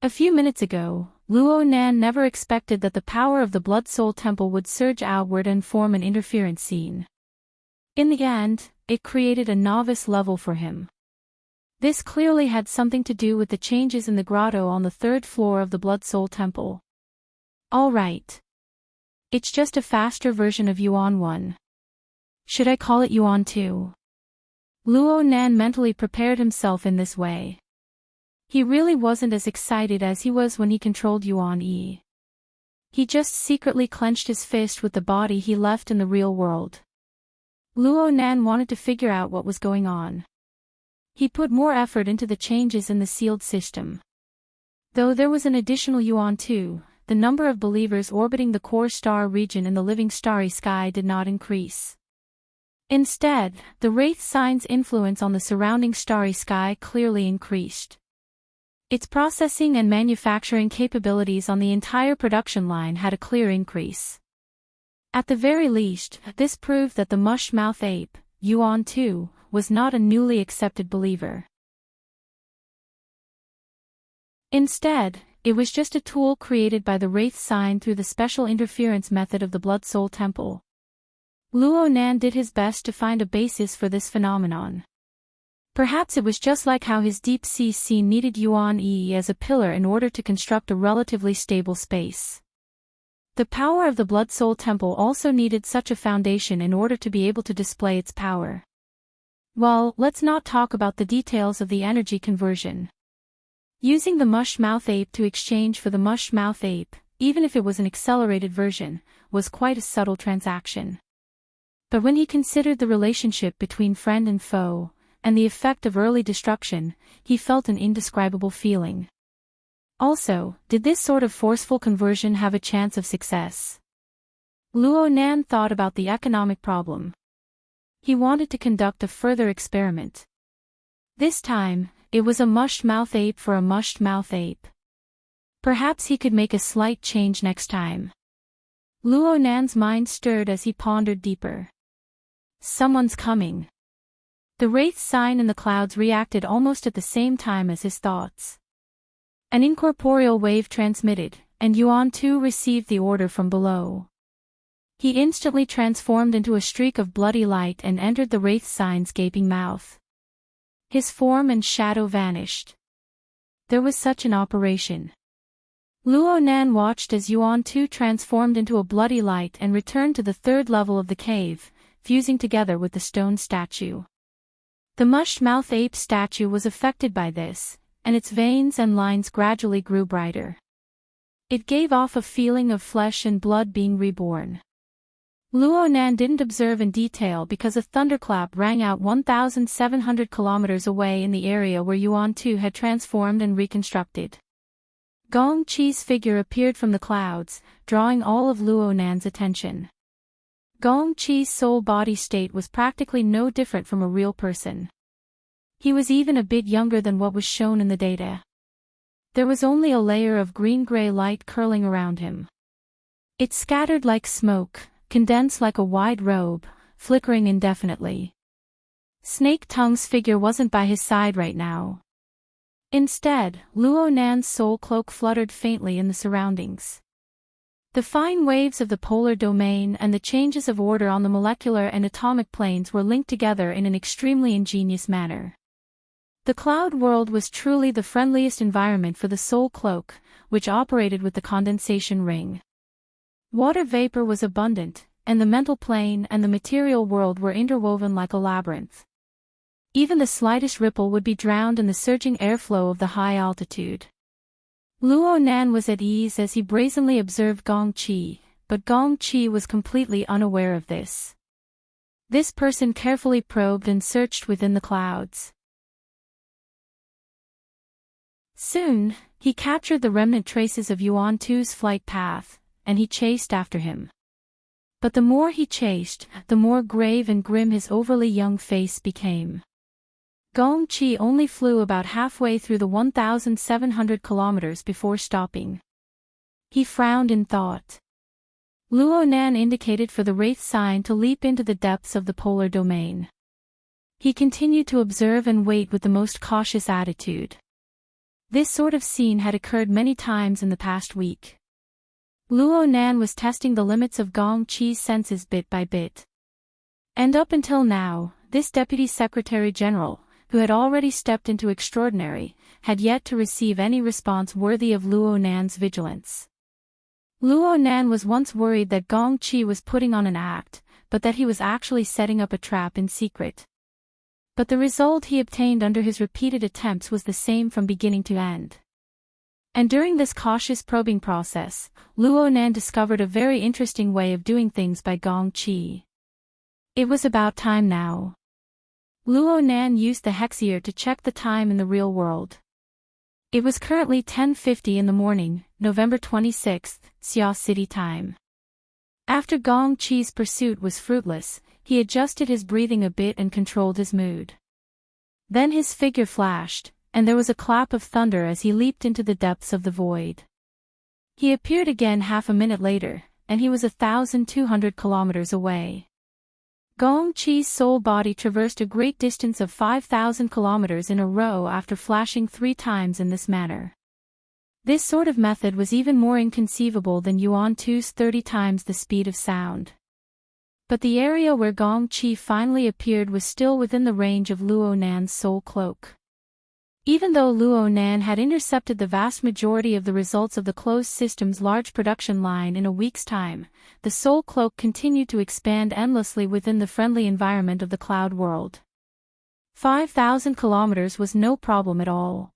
A few minutes ago, Luo Nan never expected that the power of the Blood Soul Temple would surge outward and form an interference scene. In the end, it created a novice level for him. This clearly had something to do with the changes in the grotto on the 3rd floor of the Blood Soul Temple. All right. It's just a faster version of Yuan 1. Should I call it Yuan 2? Luo Nan mentally prepared himself in this way. He really wasn't as excited as he was when he controlled Yuan E. He just secretly clenched his fist with the body he left in the real world. Luo Nan wanted to figure out what was going on. He put more effort into the changes in the sealed system. Though there was an additional Yuan 2, the number of believers orbiting the core star region in the living starry sky did not increase. Instead, the wraith sign's influence on the surrounding starry sky clearly increased. Its processing and manufacturing capabilities on the entire production line had a clear increase. At the very least, this proved that the mush-mouth ape, Yuan 2, was not a newly accepted believer. Instead, it was just a tool created by the wraith sign through the special interference method of the Blood Soul Temple. Luo Nan did his best to find a basis for this phenomenon. Perhaps it was just like how his deep-sea scene needed Yuan E as a pillar in order to construct a relatively stable space. The power of the Blood Soul Temple also needed such a foundation in order to be able to display its power. Well, let's not talk about the details of the energy conversion. Using the mush-mouth ape to exchange for the mush-mouth ape, even if it was an accelerated version, was quite a subtle transaction. But when he considered the relationship between friend and foe, and the effect of early destruction, he felt an indescribable feeling. Also, did this sort of forceful conversion have a chance of success? Luo Nan thought about the economic problem. He wanted to conduct a further experiment. This time, it was a mush-mouth ape for a mush-mouth ape. Perhaps he could make a slight change next time. Luo Nan's mind stirred as he pondered deeper. Someone's coming. The wraith sign in the clouds reacted almost at the same time as his thoughts. An incorporeal wave transmitted, and Yuan 2 received the order from below. He instantly transformed into a streak of bloody light and entered the wraith sign's gaping mouth. His form and shadow vanished. There was such an operation. Luo Nan watched as Yuan 2 transformed into a bloody light and returned to the 3rd level of the cave, fusing together with the stone statue. The mush-mouth ape statue was affected by this, and its veins and lines gradually grew brighter. It gave off a feeling of flesh and blood being reborn. Luo Nan didn't observe in detail because a thunderclap rang out 1,700 kilometers away in the area where Yuan 2 had transformed and reconstructed. Gong Qi's figure appeared from the clouds, drawing all of Luo Nan's attention. Gong Qi's soul-body state was practically no different from a real person. He was even a bit younger than what was shown in the data. There was only a layer of green-gray light curling around him. It scattered like smoke, condensed like a wide robe, flickering indefinitely. Snake Tongue's figure wasn't by his side right now. Instead, Luo Nan's soul cloak fluttered faintly in the surroundings. The fine waves of the polar domain and the changes of order on the molecular and atomic planes were linked together in an extremely ingenious manner. The cloud world was truly the friendliest environment for the soul cloak, which operated with the condensation ring. Water vapor was abundant, and the mental plane and the material world were interwoven like a labyrinth. Even the slightest ripple would be drowned in the surging airflow of the high altitude. Luo Nan was at ease as he brazenly observed Gong Qi, but Gong Qi was completely unaware of this. This person carefully probed and searched within the clouds. Soon, he captured the remnant traces of Yuan Tu's flight path, and he chased after him. But the more he chased, the more grave and grim his overly young face became. Gong Qi only flew about halfway through the 1,700 kilometers before stopping. He frowned in thought. Luo Nan indicated for the wraith sign to leap into the depths of the polar domain. He continued to observe and wait with the most cautious attitude. This sort of scene had occurred many times in the past week. Luo Nan was testing the limits of Gong Qi's senses bit by bit. And up until now, this Deputy Secretary General, who had already stepped into extraordinary, had yet to receive any response worthy of Luo Nan's vigilance. Luo Nan was once worried that Gong Qi was putting on an act, but that he was actually setting up a trap in secret. But the result he obtained under his repeated attempts was the same from beginning to end. And during this cautious probing process, Luo Nan discovered a very interesting way of doing things by Gong Qi. It was about time now. Luo Nan used the hexier to check the time in the real world. It was currently 10:50 in the morning, November 26, Xia City time. After Gong Qi's pursuit was fruitless, he adjusted his breathing a bit and controlled his mood. Then his figure flashed, and there was a clap of thunder as he leaped into the depths of the void. He appeared again half a minute later, and he was 1,200 kilometers away. Gong Qi's soul body traversed a great distance of 5,000 kilometers in a row after flashing 3 times in this manner. This sort of method was even more inconceivable than Yuan Tu's 30 times the speed of sound. But the area where Gong Qi finally appeared was still within the range of Luo Nan's soul cloak. Even though Luo Nan had intercepted the vast majority of the results of the closed system's large production line in a week's time, the soul cloak continued to expand endlessly within the friendly environment of the cloud world. 5,000 kilometers was no problem at all.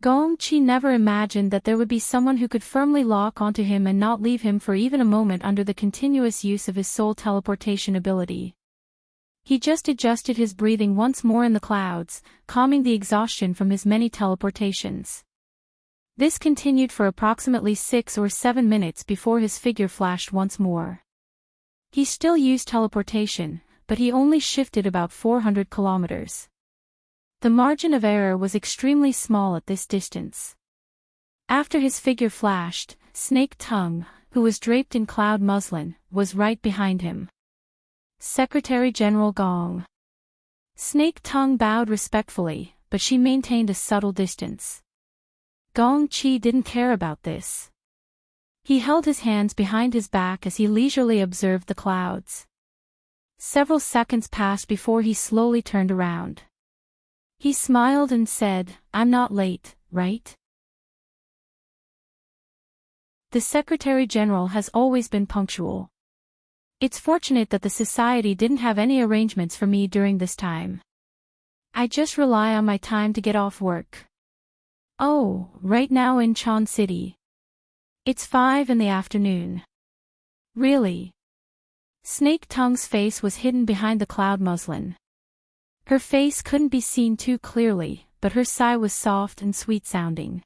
Gong Qi never imagined that there would be someone who could firmly lock onto him and not leave him for even a moment under the continuous use of his soul teleportation ability. He just adjusted his breathing once more in the clouds, calming the exhaustion from his many teleportations. This continued for approximately 6 or 7 minutes before his figure flashed once more. He still used teleportation, but he only shifted about 400 kilometers. The margin of error was extremely small at this distance. After his figure flashed, Snake Tongue, who was draped in cloud muslin, was right behind him. Secretary General Gong. Snake Tongue bowed respectfully, but she maintained a subtle distance. Gong Qi didn't care about this. He held his hands behind his back as he leisurely observed the clouds. Several seconds passed before he slowly turned around. He smiled and said, "I'm not late, right?" The Secretary General has always been punctual. It's fortunate that the Society didn't have any arrangements for me during this time. I just rely on my time to get off work. Oh, right now in Chan City. It's 5 in the afternoon. Really? Snake Tongue's face was hidden behind the cloud muslin. Her face couldn't be seen too clearly, but her sigh was soft and sweet-sounding.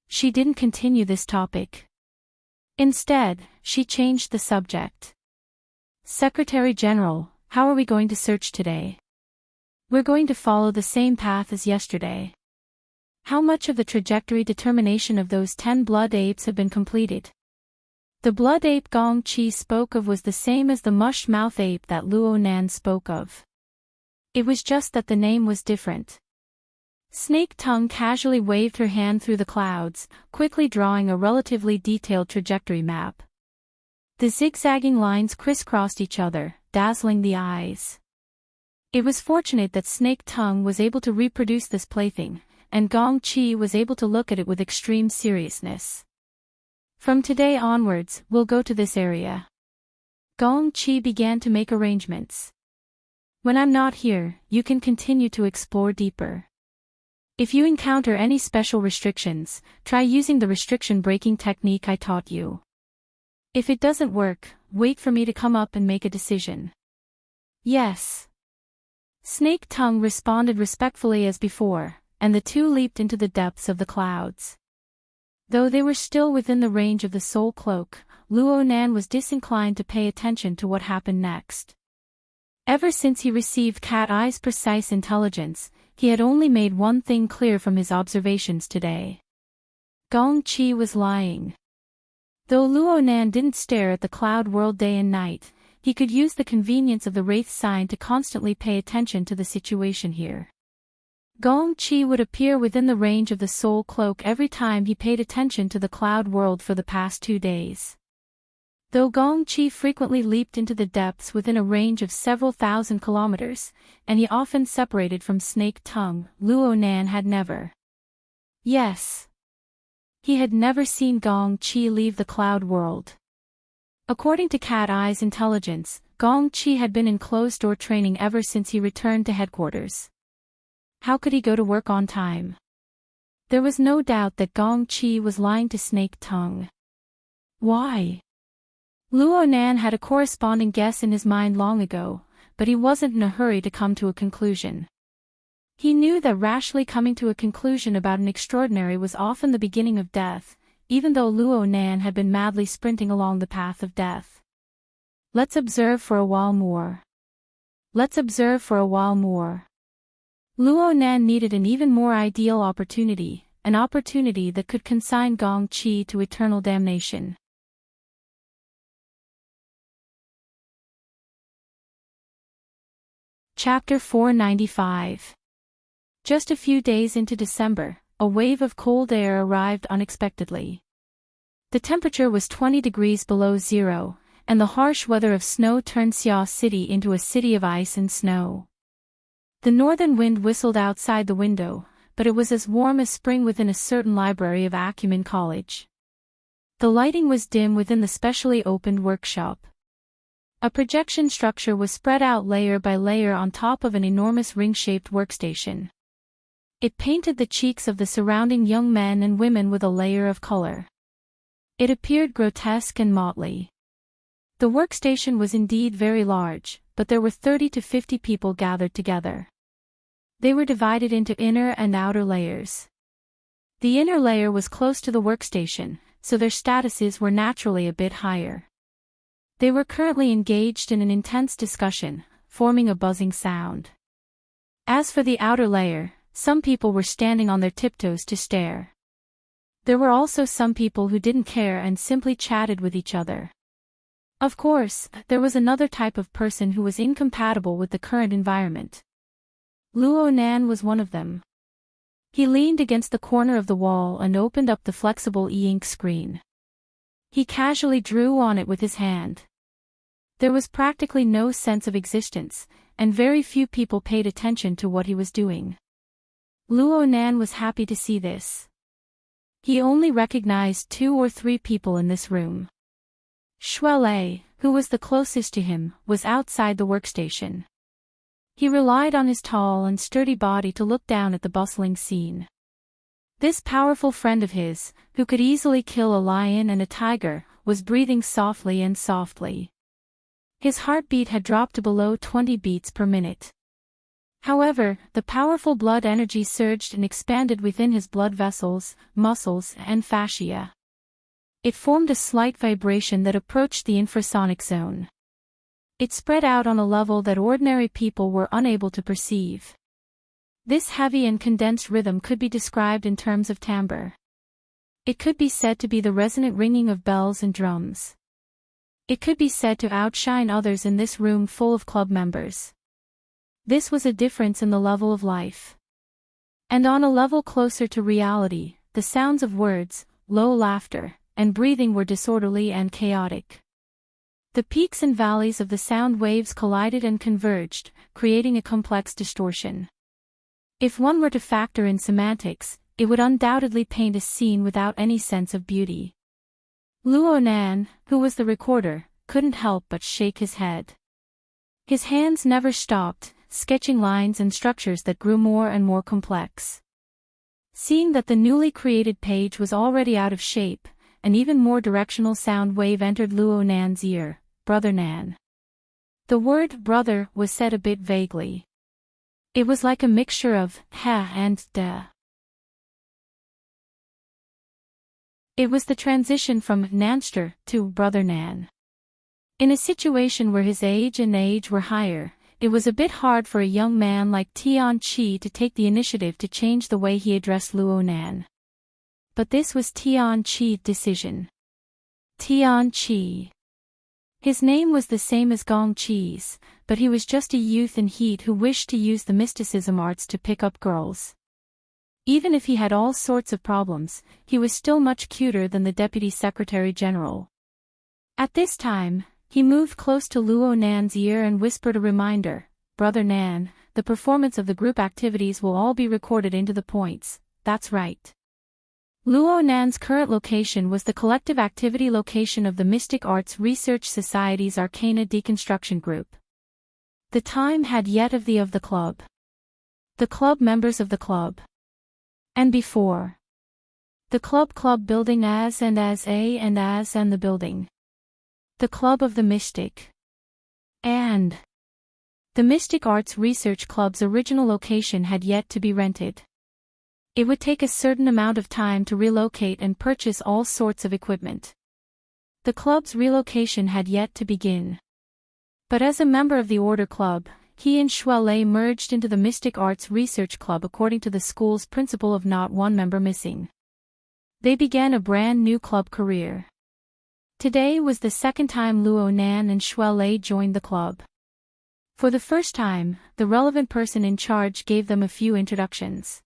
She didn't continue this topic. Instead, she changed the subject. Secretary General, how are we going to search today? We're going to follow the same path as yesterday. How much of the trajectory determination of those 10 blood apes have been completed? The blood ape Gong Chi spoke of was the same as the mush-mouth ape that Luo Nan spoke of. It was just that the name was different. Snake Tongue casually waved her hand through the clouds, quickly drawing a relatively detailed trajectory map. The zigzagging lines crisscrossed each other, dazzling the eyes. It was fortunate that Snake Tongue was able to reproduce this plaything, and Gong Chi was able to look at it with extreme seriousness. From today onwards, we'll go to this area. Gong Chi began to make arrangements. When I'm not here, you can continue to explore deeper. If you encounter any special restrictions, try using the restriction breaking technique I taught you. If it doesn't work, wait for me to come up and make a decision. Yes. Snake Tongue responded respectfully as before, and the two leaped into the depths of the clouds. Though they were still within the range of the soul cloak, Luo Nan was disinclined to pay attention to what happened next. Ever since he received Cat Eye's precise intelligence, he had only made one thing clear from his observations today. Gong Chi was lying. Though Luo Nan didn't stare at the cloud world day and night, he could use the convenience of the Wraith sign to constantly pay attention to the situation here. Gong Chi would appear within the range of the soul cloak every time he paid attention to the cloud world for the past 2 days. Though Gong Chi frequently leaped into the depths within a range of several thousand kilometers, and he often separated from Snake Tongue, Luo Nan had never. Yes. He had never seen Gong Chi leave the cloud world. According to Cat Eye's intelligence, Gong Chi had been in closed-door training ever since he returned to headquarters. How could he go to work on time? There was no doubt that Gong Chi was lying to Snake Tongue. Why? Luo Nan had a corresponding guess in his mind long ago, but he wasn't in a hurry to come to a conclusion. He knew that rashly coming to a conclusion about an extraordinary was often the beginning of death, even though Luo Nan had been madly sprinting along the path of death. Let's observe for a while more. Let's observe for a while more. Luo Nan needed an even more ideal opportunity, an opportunity that could consign Gong Chi to eternal damnation. Chapter 495. Just a few days into December, a wave of cold air arrived unexpectedly. The temperature was 20 degrees below zero, and the harsh weather of snow turned Xia City into a city of ice and snow. The northern wind whistled outside the window, but it was as warm as spring within a certain library of Acumen College. The lighting was dim within the specially opened workshop. A projection structure was spread out layer by layer on top of an enormous ring-shaped workstation. It painted the cheeks of the surrounding young men and women with a layer of color. It appeared grotesque and motley. The workstation was indeed very large, but there were 30 to 50 people gathered together. They were divided into inner and outer layers. The inner layer was close to the workstation, so their statuses were naturally a bit higher. They were currently engaged in an intense discussion, forming a buzzing sound. As for the outer layer, some people were standing on their tiptoes to stare. There were also some people who didn't care and simply chatted with each other. Of course, there was another type of person who was incompatible with the current environment. Luo Nan was one of them. He leaned against the corner of the wall and opened up the flexible e-ink screen. He casually drew on it with his hand. There was practically no sense of existence, and very few people paid attention to what he was doing. Luo Nan was happy to see this. He only recognized 2 or 3 people in this room. Shuelei, who was the closest to him, was outside the workstation. He relied on his tall and sturdy body to look down at the bustling scene. This powerful friend of his, who could easily kill a lion and a tiger, was breathing softly and softly. His heartbeat had dropped to below 20 beats per minute. However, the powerful blood energy surged and expanded within his blood vessels, muscles, and fascia. It formed a slight vibration that approached the infrasonic zone. It spread out on a level that ordinary people were unable to perceive. This heavy and condensed rhythm could be described in terms of timbre. It could be said to be the resonant ringing of bells and drums. It could be said to outshine others in this room full of club members. This was a difference in the level of life. And on a level closer to reality, the sounds of words, low laughter, and breathing were disorderly and chaotic. The peaks and valleys of the sound waves collided and converged, creating a complex distortion. If one were to factor in semantics, it would undoubtedly paint a scene without any sense of beauty. Luo Nan, who was the recorder, couldn't help but shake his head. His hands never stopped, sketching lines and structures that grew more and more complex. Seeing that the newly created page was already out of shape, an even more directional sound wave entered Luo Nan's ear, Brother Nan. The word brother was said a bit vaguely. It was like a mixture of ha and da. It was the transition from Nanster to Brother Nan. In a situation where his age and age were higher, it was a bit hard for a young man like Tian Chi to take the initiative to change the way he addressed Luo Nan. But this was Tian Chi's decision. Tian Chi. His name was the same as Gong Chi's, but he was just a youth in heat who wished to use the mysticism arts to pick up girls. Even if he had all sorts of problems, he was still much cuter than the Deputy Secretary General. At this time, he moved close to Luo Nan's ear and whispered a reminder, Brother Nan, the performance of the group activities will all be recorded into the points, that's right. Luo Nan's current location was the collective activity location of the Mystic Arts Research Society's Arcana Deconstruction Group. The time had yet of the club. The club members of the club. And before. The club building as and the building. The Club of the Mystic. And the Mystic Arts Research Club's original location had yet to be rented. It would take a certain amount of time to relocate and purchase all sorts of equipment. The club's relocation had yet to begin. But as a member of the Order Club, he and Shuelei merged into the Mystic Arts Research Club according to the school's principle of not one member missing. They began a brand new club career. Today was the second time Luo Nan and Shuelei joined the club. For the first time, the relevant person in charge gave them a few introductions.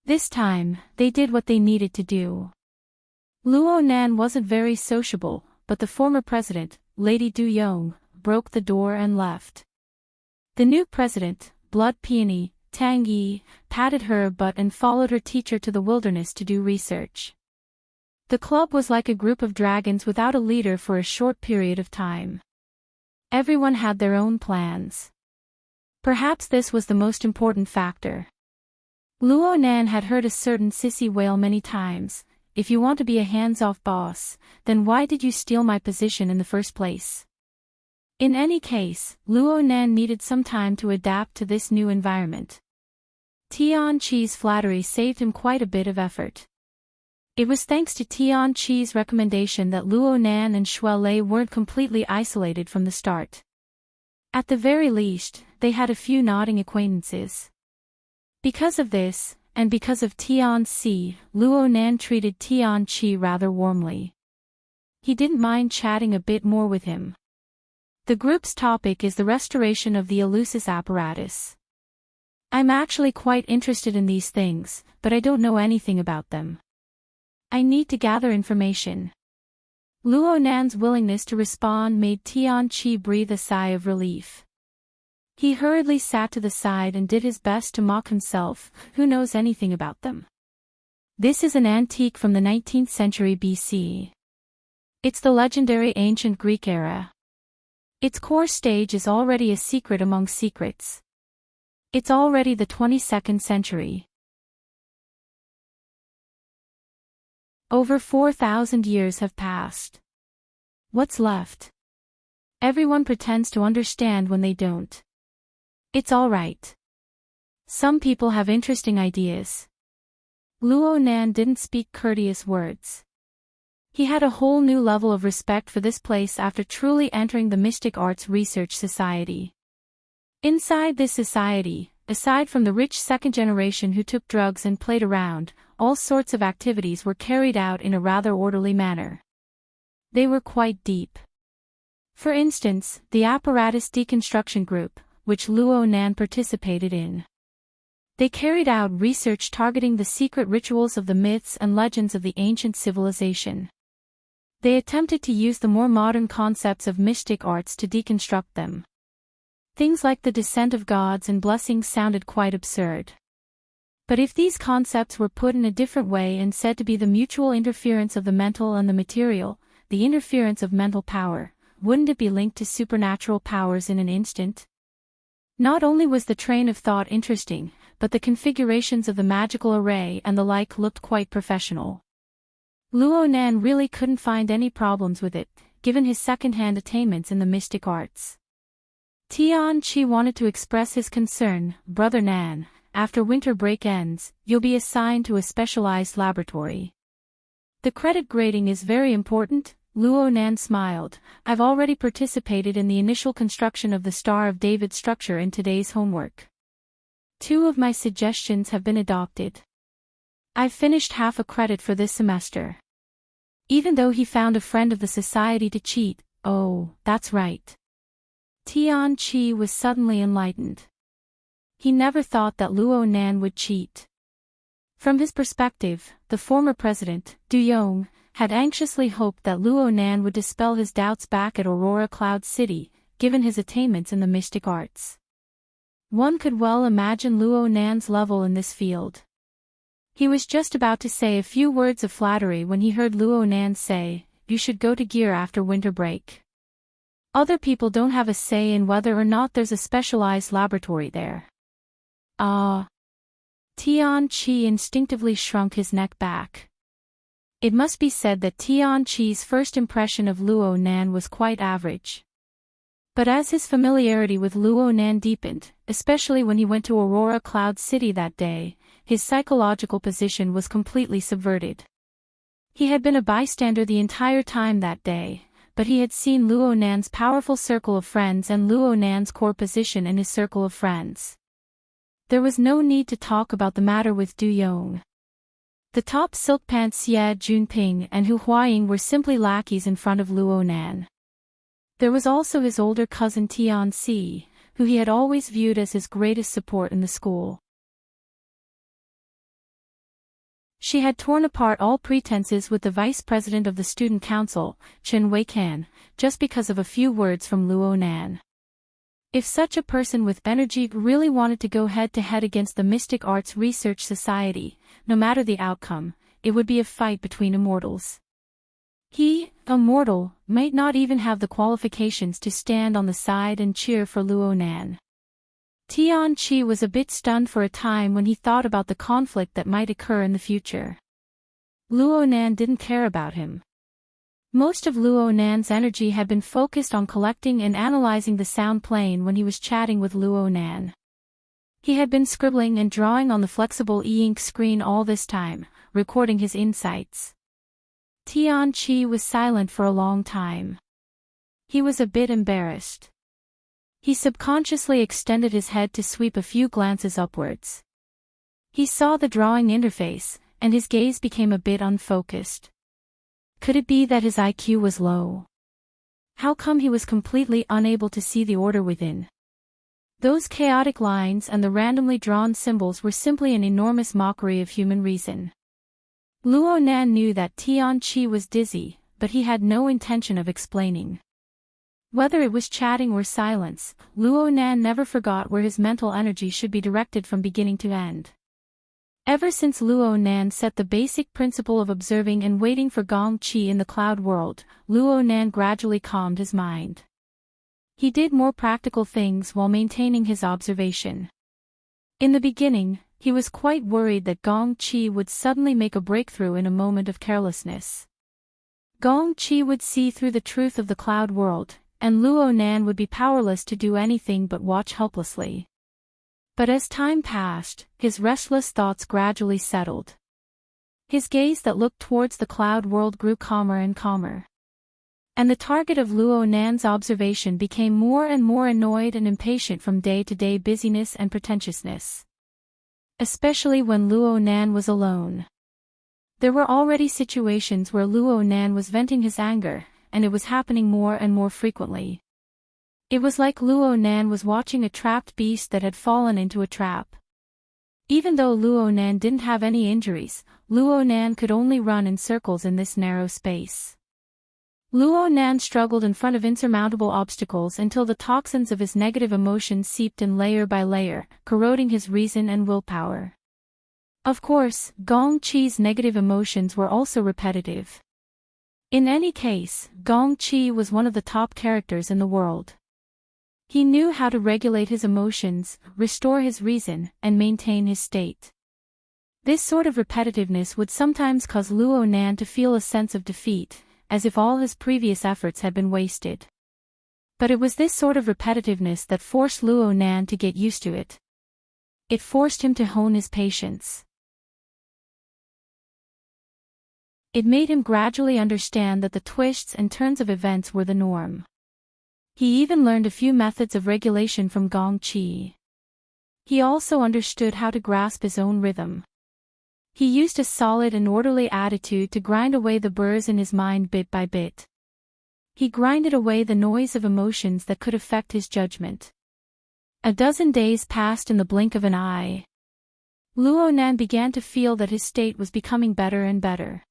This time, they did what they needed to do. Luo Nan wasn't very sociable, but the former president, Lady Du Yong, broke the door and left. The new president, Blood Peony, Tang Yi, patted her butt and followed her teacher to the wilderness to do research. The club was like a group of dragons without a leader for a short period of time. Everyone had their own plans. Perhaps this was the most important factor. Luo Nan had heard a certain sissy wail many times, if you want to be a hands-off boss, then why did you steal my position in the first place? In any case, Luo Nan needed some time to adapt to this new environment. Tian Chi's flattery saved him quite a bit of effort. It was thanks to Tian Chi's recommendation that Luo Nan and Shuelei weren't completely isolated from the start. At the very least, they had a few nodding acquaintances. Because of this, and because of Tian Chi, Luo Nan treated Tian Chi rather warmly. He didn't mind chatting a bit more with him. The group's topic is the restoration of the Eleusis apparatus. I'm actually quite interested in these things, but I don't know anything about them. I need to gather information. Luo Nan's willingness to respond made Tian Chi breathe a sigh of relief. He hurriedly sat to the side and did his best to mock himself, who knows anything about them. This is an antique from the 19th century BC. It's the legendary ancient Greek era. Its core stage is already a secret among secrets. It's already the 22nd century. Over 4,000 years have passed. What's left? Everyone pretends to understand when they don't. It's all right. Some people have interesting ideas. Luo Nan didn't speak courteous words. He had a whole new level of respect for this place after truly entering the Mystic Arts Research Society. Inside this society, aside from the rich second generation who took drugs and played around, all sorts of activities were carried out in a rather orderly manner. They were quite deep. For instance, the apparatus deconstruction group, which Luo Nan participated in. They carried out research targeting the secret rituals of the myths and legends of the ancient civilization. They attempted to use the more modern concepts of mystic arts to deconstruct them. Things like the descent of gods and blessings sounded quite absurd. But if these concepts were put in a different way and said to be the mutual interference of the mental and the material, the interference of mental power, wouldn't it be linked to supernatural powers in an instant? Not only was the train of thought interesting, but the configurations of the magical array and the like looked quite professional. Luo Nan really couldn't find any problems with it, given his second-hand attainments in the mystic arts. Tian Chi wanted to express his concern. Brother Nan, after winter break ends, you'll be assigned to a specialized laboratory. The credit grading is very important. Luo Nan smiled. I've already participated in the initial construction of the Star of David structure in today's homework. 2 of my suggestions have been adopted. I've finished half a credit for this semester. Even though he found a friend of the society to cheat, oh, that's right. Tian Chi was suddenly enlightened. He never thought that Luo Nan would cheat. From his perspective, the former president, Du Yong, had anxiously hoped that Luo Nan would dispel his doubts back at Aurora Cloud City, given his attainments in the mystic arts. One could well imagine Luo Nan's level in this field. He was just about to say a few words of flattery when he heard Luo Nan say, "You should go to Gear after winter break. Other people don't have a say in whether or not there's a specialized laboratory there." Tian Chi instinctively shrunk his neck back. It must be said that Tian Chi's first impression of Luo Nan was quite average. But as his familiarity with Luo Nan deepened, especially when he went to Aurora Cloud City that day, his psychological position was completely subverted. He had been a bystander the entire time that day, but he had seen Luo Nan's powerful circle of friends and Luo Nan's core position in his circle of friends. There was no need to talk about the matter with Du Yong. The top silk pants Xie Junping and Hu Huaying were simply lackeys in front of Luo Nan. There was also his older cousin Tian Si, who he had always viewed as his greatest support in the school. She had torn apart all pretenses with the vice president of the student council, Chen Weikan, just because of a few words from Luo Nan. If such a person with energy really wanted to go head-to-head against the Mystic Arts Research Society, no matter the outcome, it would be a fight between immortals. He, a mortal, might not even have the qualifications to stand on the side and cheer for Luo Nan. Tian Chi was a bit stunned for a time when he thought about the conflict that might occur in the future. Luo Nan didn't care about him. Most of Luo Nan's energy had been focused on collecting and analyzing the sound plane when he was chatting with Luo Nan. He had been scribbling and drawing on the flexible e-ink screen all this time, recording his insights. Tian Chi was silent for a long time. He was a bit embarrassed. He subconsciously extended his head to sweep a few glances upwards. He saw the drawing interface, and his gaze became a bit unfocused. Could it be that his IQ was low? How come he was completely unable to see the order within? Those chaotic lines and the randomly drawn symbols were simply an enormous mockery of human reason. Luo Nan knew that Tian Chi was dizzy, but he had no intention of explaining. Whether it was chatting or silence, Luo Nan never forgot where his mental energy should be directed from beginning to end. Ever since Luo Nan set the basic principle of observing and waiting for Gong Qi in the cloud world, Luo Nan gradually calmed his mind. He did more practical things while maintaining his observation. In the beginning, he was quite worried that Gong Qi would suddenly make a breakthrough in a moment of carelessness. Gong Qi would see through the truth of the cloud world, and Luo Nan would be powerless to do anything but watch helplessly. But as time passed, his restless thoughts gradually settled. His gaze that looked towards the cloud world grew calmer and calmer. And the target of Luo Nan's observation became more and more annoyed and impatient from day-to-day busyness and pretentiousness. Especially when Luo Nan was alone. There were already situations where Luo Nan was venting his anger, and it was happening more and more frequently. It was like Luo Nan was watching a trapped beast that had fallen into a trap. Even though Luo Nan didn't have any injuries, Luo Nan could only run in circles in this narrow space. Luo Nan struggled in front of insurmountable obstacles until the toxins of his negative emotions seeped in layer by layer, corroding his reason and willpower. Of course, Gong Qi's negative emotions were also repetitive. In any case, Gong Qi was one of the top characters in the world. He knew how to regulate his emotions, restore his reason, and maintain his state. This sort of repetitiveness would sometimes cause Luo Nan to feel a sense of defeat, as if all his previous efforts had been wasted. But it was this sort of repetitiveness that forced Luo Nan to get used to it. It forced him to hone his patience. It made him gradually understand that the twists and turns of events were the norm. He even learned a few methods of regulation from Gong Qi. He also understood how to grasp his own rhythm. He used a solid and orderly attitude to grind away the burrs in his mind bit by bit. He grinded away the noise of emotions that could affect his judgment. A dozen days passed in the blink of an eye. Luo Nan began to feel that his state was becoming better and better.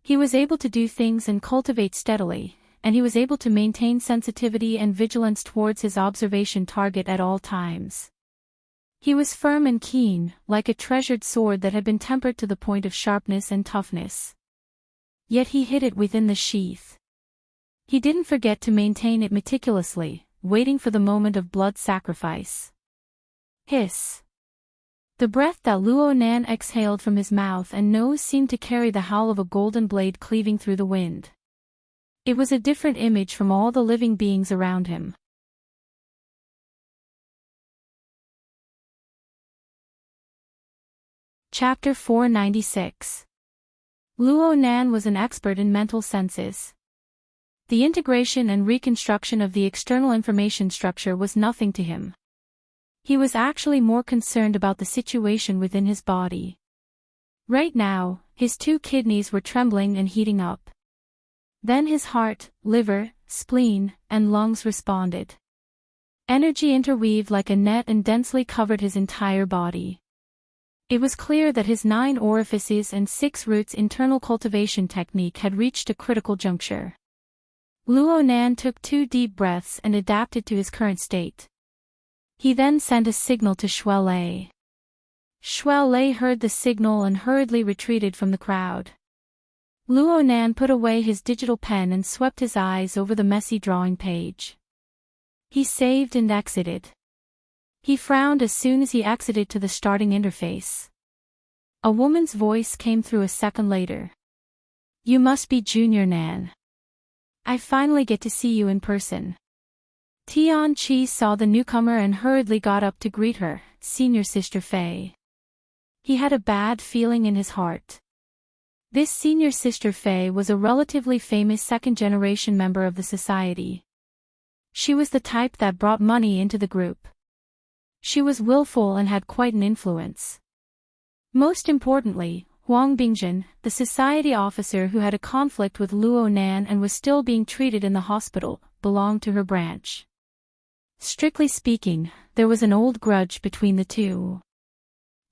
He was able to do things and cultivate steadily, and he was able to maintain sensitivity and vigilance towards his observation target at all times. He was firm and keen, like a treasured sword that had been tempered to the point of sharpness and toughness. Yet he hid it within the sheath. He didn't forget to maintain it meticulously, waiting for the moment of blood sacrifice. Hiss. The breath that Luo Nan exhaled from his mouth and nose seemed to carry the howl of a golden blade cleaving through the wind. It was a different image from all the living beings around him. Chapter 496. Luo Nan was an expert in mental senses. The integration and reconstruction of the external information structure was nothing to him. He was actually more concerned about the situation within his body. Right now, his 2 kidneys were trembling and heating up. Then his heart, liver, spleen, and lungs responded. Energy interweaved like a net and densely covered his entire body. It was clear that his 9 orifices and 6 roots internal cultivation technique had reached a critical juncture. Luo Nan took 2 deep breaths and adapted to his current state. He then sent a signal to Shuai Lei. Shuai Lei heard the signal and hurriedly retreated from the crowd. Luo Nan put away his digital pen and swept his eyes over the messy drawing page. He saved and exited. He frowned as soon as he exited to the starting interface. A woman's voice came through a second later. "You must be Junior Nan. I finally get to see you in person." Tian Qi saw the newcomer and hurriedly got up to greet her, Senior Sister Fei. He had a bad feeling in his heart. This Senior Sister Fei was a relatively famous second-generation member of the society. She was the type that brought money into the group. She was willful and had quite an influence. Most importantly, Huang Bingjin, the society officer who had a conflict with Luo Nan and was still being treated in the hospital, belonged to her branch. Strictly speaking, there was an old grudge between the two.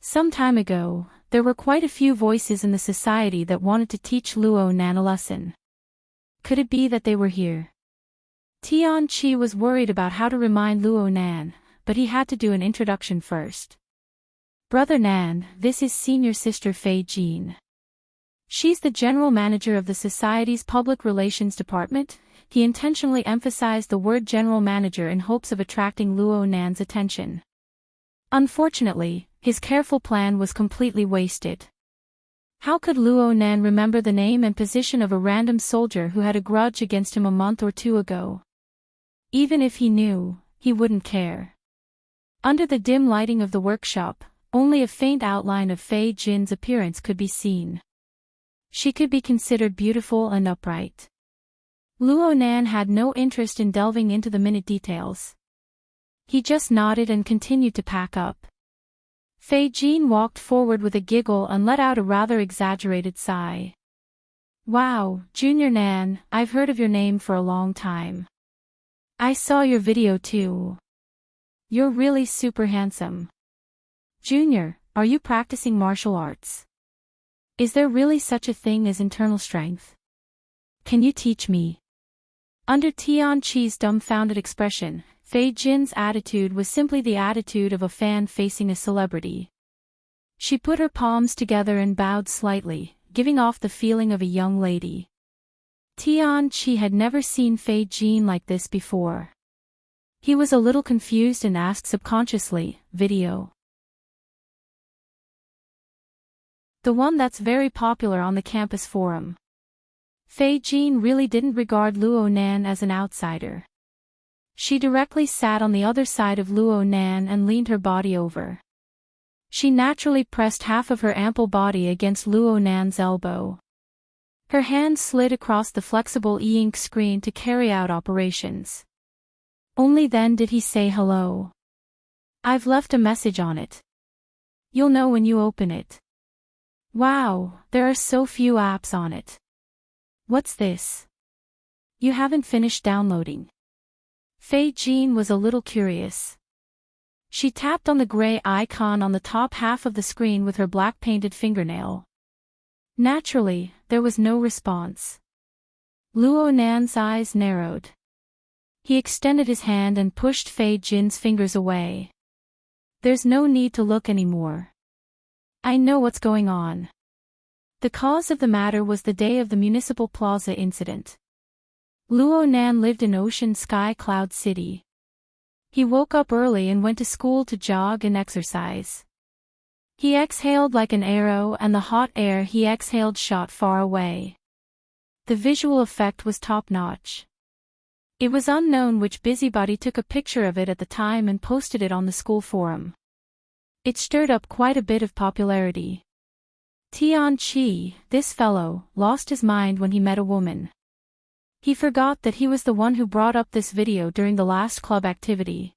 Some time ago, there were quite a few voices in the society that wanted to teach Luo Nan a lesson. Could it be that they were here? Tian Qi was worried about how to remind Luo Nan, but he had to do an introduction first. "Brother Nan, this is Senior Sister Fei Jin. She's the general manager of the society's public relations department." He intentionally emphasized the word general manager in hopes of attracting Luo Nan's attention. Unfortunately, his careful plan was completely wasted. How could Luo Nan remember the name and position of a random soldier who had a grudge against him a month or 2 ago? Even if he knew, he wouldn't care. Under the dim lighting of the workshop, only a faint outline of Fei Jin's appearance could be seen. She could be considered beautiful and upright. Luo Nan had no interest in delving into the minute details. He just nodded and continued to pack up. Fei Jin walked forward with a giggle and let out a rather exaggerated sigh. Wow, Junior Nan, I've heard of your name for a long time. I saw your video too. You're really super handsome. Junior, are you practicing martial arts? Is there really such a thing as internal strength? Can you teach me? Under Tian Chi's dumbfounded expression, Fei Jin's attitude was simply the attitude of a fan facing a celebrity. She put her palms together and bowed slightly, giving off the feeling of a young lady. Tian Chi had never seen Fei Jin like this before. He was a little confused and asked subconsciously, video? The one that's very popular on the campus forum. Fei Jin really didn't regard Luo Nan as an outsider. She directly sat on the other side of Luo Nan and leaned her body over. She naturally pressed half of her ample body against Luo Nan's elbow. Her hand slid across the flexible e-ink screen to carry out operations. Only then did he say hello. I've left a message on it. You'll know when you open it. Wow, there are so few apps on it. What's this? You haven't finished downloading. Fei Jin was a little curious. She tapped on the gray icon on the top half of the screen with her black painted fingernail. Naturally, there was no response. Luo Nan's eyes narrowed. He extended his hand and pushed Fei Jin's fingers away. There's no need to look anymore. I know what's going on. The cause of the matter was the day of the Municipal Plaza incident. Luo Nan lived in Ocean Sky Cloud City. He woke up early and went to school to jog and exercise. He exhaled like an arrow and the hot air he exhaled shot far away. The visual effect was top-notch. It was unknown which busybody took a picture of it at the time and posted it on the school forum. It stirred up quite a bit of popularity. Tian Chi, this fellow, lost his mind when he met a woman. He forgot that he was the one who brought up this video during the last club activity.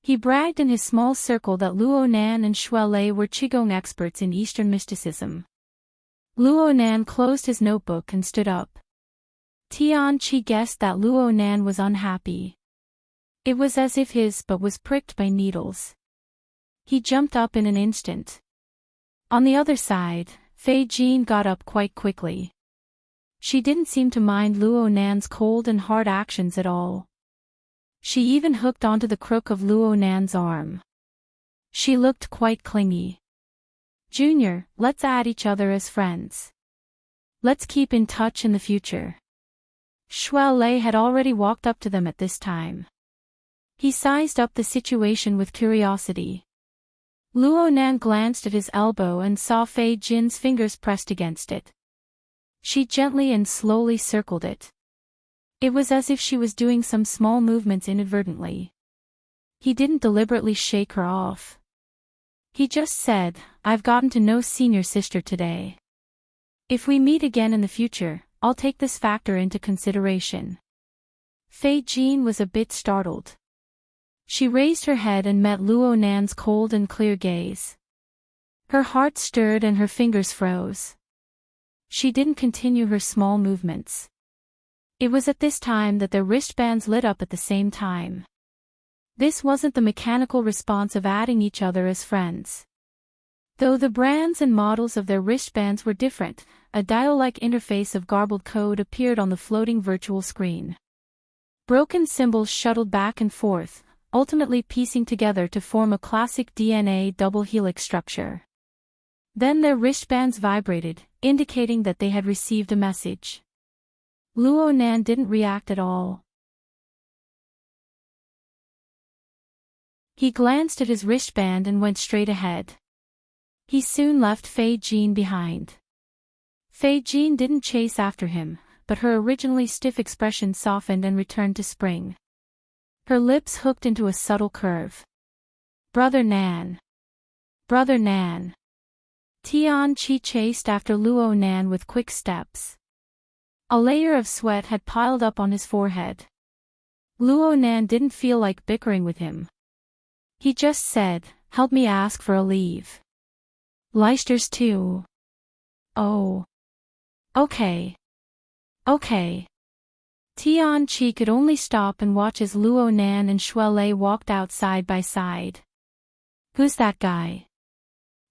He bragged in his small circle that Luo Nan and Xue Lei were Qigong experts in Eastern mysticism. Luo Nan closed his notebook and stood up. Tian Chi guessed that Luo Nan was unhappy. It was as if his butt was pricked by needles. He jumped up in an instant. On the other side, Fei Jin got up quite quickly. She didn't seem to mind Luo Nan's cold and hard actions at all. She even hooked onto the crook of Luo Nan's arm. She looked quite clingy. Junior, let's add each other as friends. Let's keep in touch in the future. Xue Lei had already walked up to them at this time. He sized up the situation with curiosity. Luo Nan glanced at his elbow and saw Fei Jin's fingers pressed against it. She gently and slowly circled it. It was as if she was doing some small movements inadvertently. He didn't deliberately shake her off. He just said, I've gotten to know senior sister today. If we meet again in the future, I'll take this factor into consideration. Fei Jin was a bit startled. She raised her head and met Luo Nan's cold and clear gaze. Her heart stirred and her fingers froze. She didn't continue her small movements. It was at this time that their wristbands lit up at the same time. This wasn't the mechanical response of adding each other as friends. Though the brands and models of their wristbands were different, a dial-like interface of garbled code appeared on the floating virtual screen. Broken symbols shuttled back and forth, ultimately piecing together to form a classic DNA double helix structure. Then their wristbands vibrated, indicating that they had received a message. Luo Nan didn't react at all. He glanced at his wristband and went straight ahead. He soon left Fei Jin behind. Fei Jin didn't chase after him, but her originally stiff expression softened and returned to spring. Her lips hooked into a subtle curve. Brother Nan. Brother Nan. Tian-Chi chased after Luo Nan with quick steps. A layer of sweat had piled up on his forehead. Luo Nan didn't feel like bickering with him. He just said, "Help me ask for a leave." "Leicesters too." "Oh. Okay. Okay." Tian-Chi could only stop and watch as Luo Nan and Shuelei walked out side by side. "Who's that guy?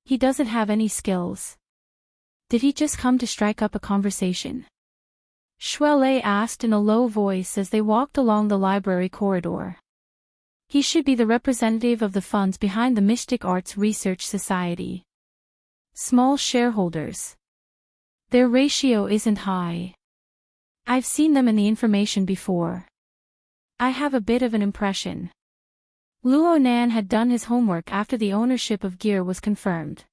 He doesn't have any skills. Did he just come to strike up a conversation?" Shuelei asked in a low voice as they walked along the library corridor. "He should be the representative of the funds behind the Mystic Arts Research Society. Small shareholders. Their ratio isn't high. I've seen them in the information before. I have a bit of an impression." Luo Nan had done his homework after the ownership of Gear was confirmed.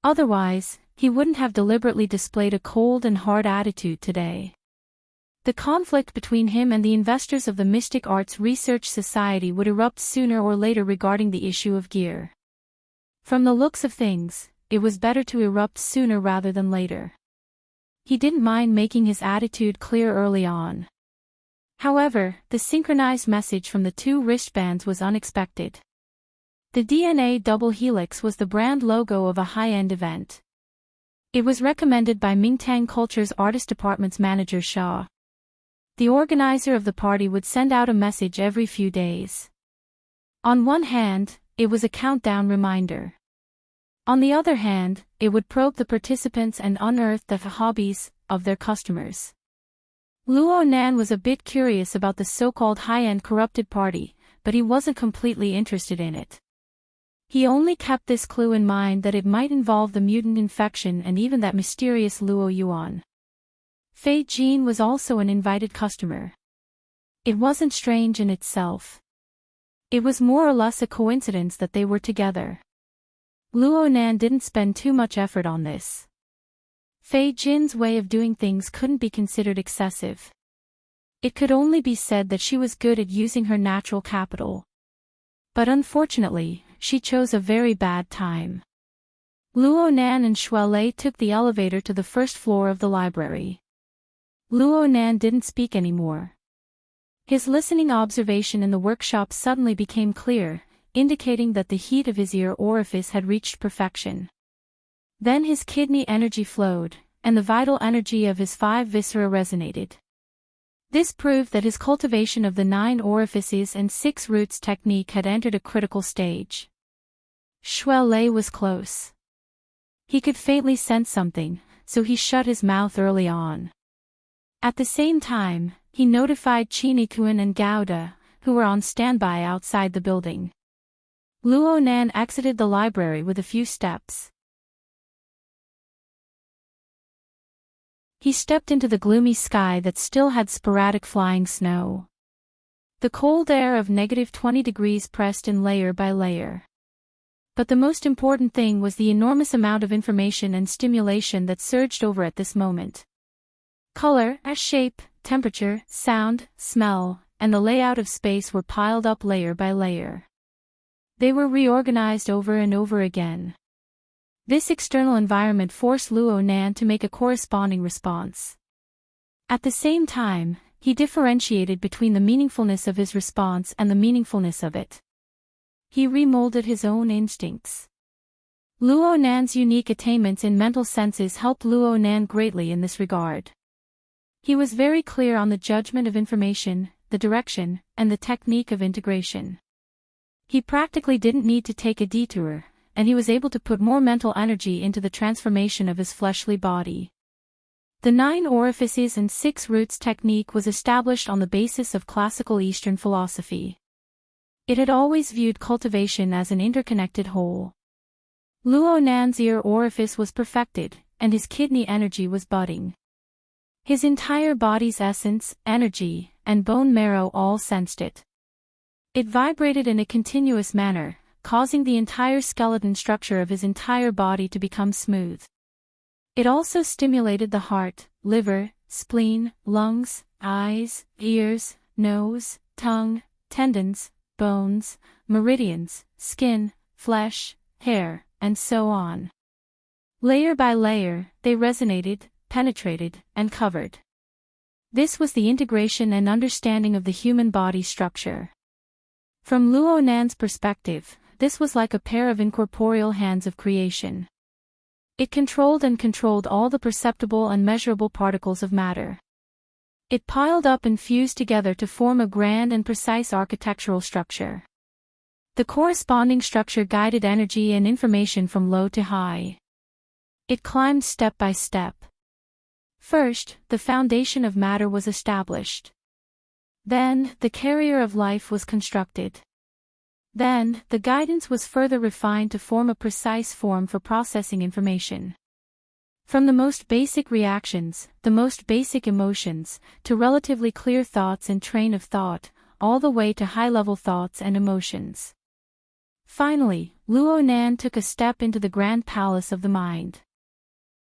Otherwise, he wouldn't have deliberately displayed a cold and hard attitude today. The conflict between him and the investors of the Mystic Arts Research Society would erupt sooner or later regarding the issue of Gear. From the looks of things, it was better to erupt sooner rather than later. He didn't mind making his attitude clear early on. However, the synchronized message from the two wristbands was unexpected. The DNA double helix was the brand logo of a high-end event. It was recommended by Mingtang Culture's Artist Department's manager Shaw. The organizer of the party would send out a message every few days. On one hand, it was a countdown reminder. On the other hand, it would probe the participants and unearth the hobbies of their customers. Luo Nan was a bit curious about the so-called high-end corrupted party, but he wasn't completely interested in it. He only kept this clue in mind that it might involve the mutant infection and even that mysterious Luo Yuan. Fei Jin was also an invited customer. It wasn't strange in itself. It was more or less a coincidence that they were together. Luo Nan didn't spend too much effort on this. Fei Jin's way of doing things couldn't be considered excessive. It could only be said that she was good at using her natural capital. But unfortunately, she chose a very bad time. Luo Nan and Shuelei took the elevator to the first floor of the library. Luo Nan didn't speak anymore. His listening observation in the workshop suddenly became clear, indicating that the heat of his ear orifice had reached perfection. Then his kidney energy flowed, and the vital energy of his 5 viscera resonated. This proved that his cultivation of the 9 orifices and 6 roots technique had entered a critical stage. Shuelei was close. He could faintly sense something, so he shut his mouth early on. At the same time, he notified Chinikuan and Gouda, who were on standby outside the building. Luo Nan exited the library with a few steps. He stepped into the gloomy sky that still had sporadic flying snow. The cold air of -20 degrees pressed in layer by layer. But the most important thing was the enormous amount of information and stimulation that surged over at this moment. Color, shape, temperature, sound, smell, and the layout of space were piled up layer by layer. They were reorganized over and over again. This external environment forced Luo Nan to make a corresponding response. At the same time, he differentiated between the meaningfulness of his response and the meaningfulness of it. He remolded his own instincts. Luo Nan's unique attainments in mental senses helped Luo Nan greatly in this regard. He was very clear on the judgment of information, the direction, and the technique of integration. He practically didn't need to take a detour, and he was able to put more mental energy into the transformation of his fleshly body. The 9 orifices and 6 roots technique was established on the basis of classical Eastern philosophy. It had always viewed cultivation as an interconnected whole. Luo Nan's ear orifice was perfected, and his kidney energy was budding. His entire body's essence, energy, and bone marrow all sensed it. It vibrated in a continuous manner, causing the entire skeleton structure of his entire body to become smooth. It also stimulated the heart, liver, spleen, lungs, eyes, ears, nose, tongue, tendons, bones, meridians, skin, flesh, hair, and so on. Layer by layer, they resonated, penetrated, and covered. This was the integration and understanding of the human body structure. From Luo Nan's perspective, this was like a pair of incorporeal hands of creation. It controlled all the perceptible and measurable particles of matter. It piled up and fused together to form a grand and precise architectural structure. The corresponding structure guided energy and information from low to high. It climbed step by step. First, the foundation of matter was established. Then, the carrier of life was constructed. Then, the guidance was further refined to form a precise form for processing information. From the most basic reactions, the most basic emotions, to relatively clear thoughts and train of thought, all the way to high-level thoughts and emotions. Finally, Luo Nan took a step into the grand palace of the mind.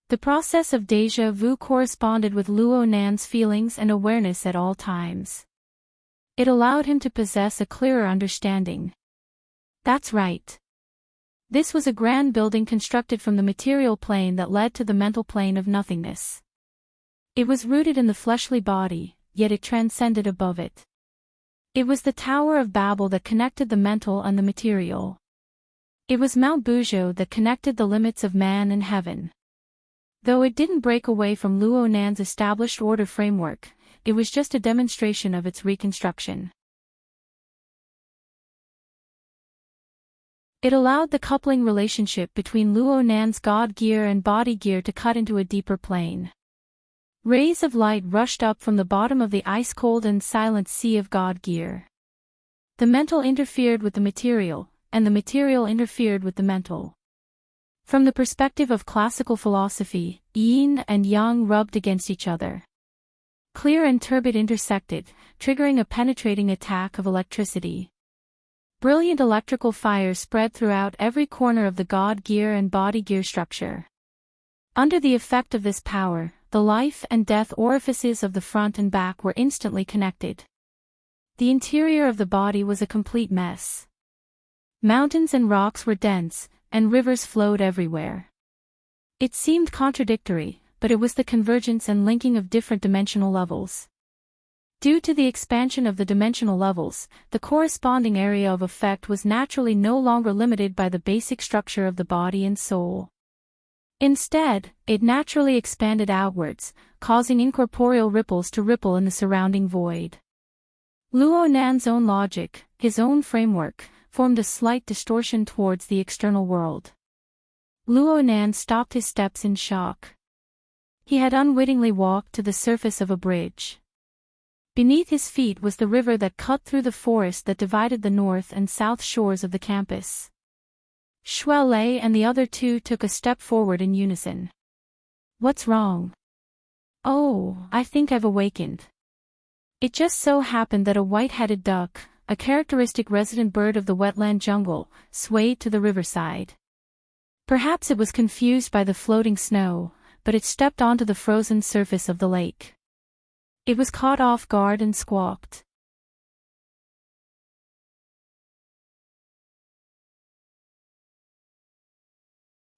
The process of déjà vu corresponded with Luo Nan's feelings and awareness at all times. It allowed him to possess a clearer understanding. That's right. This was a grand building constructed from the material plane that led to the mental plane of nothingness. It was rooted in the fleshly body, yet it transcended above it. It was the Tower of Babel that connected the mental and the material. It was Mount Buzhou that connected the limits of man and heaven. Though it didn't break away from Luo Nan's established order framework, it was just a demonstration of its reconstruction. It allowed the coupling relationship between Luo Nan's God gear and body gear to cut into a deeper plane. Rays of light rushed up from the bottom of the ice-cold and silent sea of God gear. The mental interfered with the material, and the material interfered with the mental. From the perspective of classical philosophy, yin and yang rubbed against each other. Clear and turbid intersected, triggering a penetrating attack of electricity. Brilliant electrical fire spread throughout every corner of the God gear and body gear structure. Under the effect of this power, the life and death orifices of the front and back were instantly connected. The interior of the body was a complete mess. Mountains and rocks were dense, and rivers flowed everywhere. It seemed contradictory, but it was the convergence and linking of different dimensional levels. Due to the expansion of the dimensional levels, the corresponding area of effect was naturally no longer limited by the basic structure of the body and soul. Instead, it naturally expanded outwards, causing incorporeal ripples to ripple in the surrounding void. Luo Nan's own logic, his own framework, formed a slight distortion towards the external world. Luo Nan stopped his steps in shock. He had unwittingly walked to the surface of a bridge. Beneath his feet was the river that cut through the forest that divided the north and south shores of the campus. Shuai Lei and the other two took a step forward in unison. What's wrong? Oh, I think I've awakened. It just so happened that a white-headed duck, a characteristic resident bird of the wetland jungle, swayed to the riverside. Perhaps it was confused by the floating snow, but it stepped onto the frozen surface of the lake. It was caught off guard and squawked.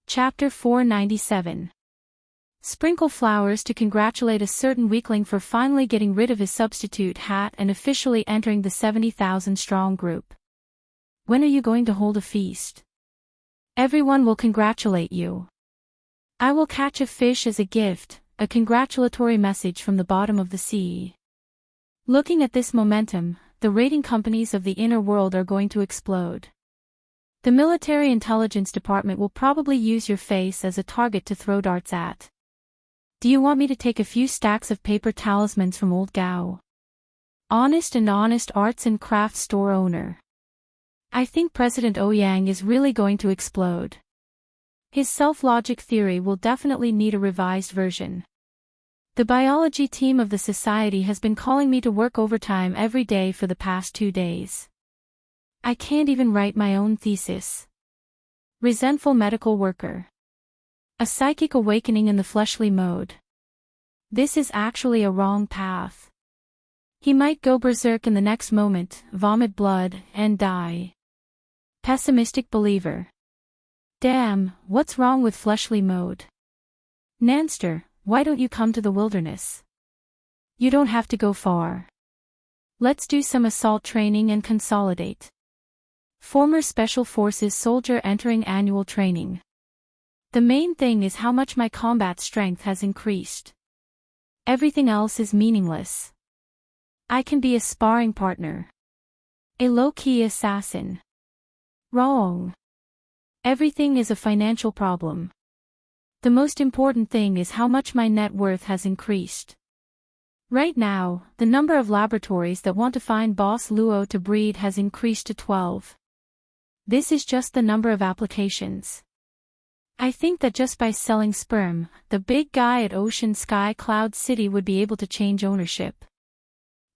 Chapter 497. Sprinkle flowers to congratulate a certain weakling for finally getting rid of his substitute hat and officially entering the 70,000-strong group. When are you going to hold a feast? Everyone will congratulate you. I will catch a fish as a gift, a congratulatory message from the bottom of the sea. Looking at this momentum, the rating companies of the inner world are going to explode. The military intelligence department will probably use your face as a target to throw darts at. Do you want me to take a few stacks of paper talismans from Old Gao? Honest arts and crafts store owner. I think President Ouyang is really going to explode. His self-logic theory will definitely need a revised version. The biology team of the society has been calling me to work overtime every day for the past 2 days. I can't even write my own thesis. Resentful medical worker. A psychic awakening in the fleshly mode. This is actually a wrong path. He might go berserk in the next moment, vomit blood, and die. Pessimistic believer. Damn, what's wrong with fleshly mode? Nanster, why don't you come to the wilderness? You don't have to go far. Let's do some assault training and consolidate. Former Special Forces soldier entering annual training. The main thing is how much my combat strength has increased. Everything else is meaningless. I can be a sparring partner. A low-key assassin. Wrong. Everything is a financial problem. The most important thing is how much my net worth has increased. Right now, the number of laboratories that want to find Boss Luo to breed has increased to 12. This is just the number of applications. I think that just by selling sperm, the big guy at Ocean Sky Cloud City would be able to change ownership.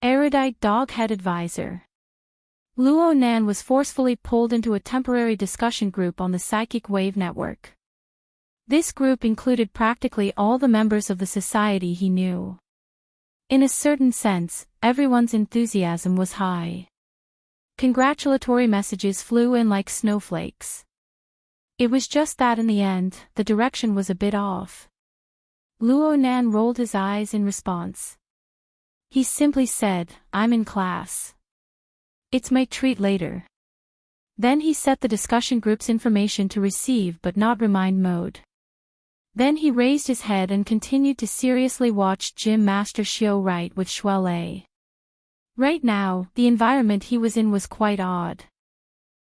Erudite Doghead Advisor. Luo Nan was forcefully pulled into a temporary discussion group on the Psychic Wave Network. This group included practically all the members of the society he knew. In a certain sense, everyone's enthusiasm was high. Congratulatory messages flew in like snowflakes. It was just that in the end, the direction was a bit off. Luo Nan rolled his eyes in response. He simply said, "I'm in class. It's my treat later." Then he set the discussion group's information to receive but not remind mode. Then he raised his head and continued to seriously watch Gym Master Xiao write with Shuele. Right now, the environment he was in was quite odd.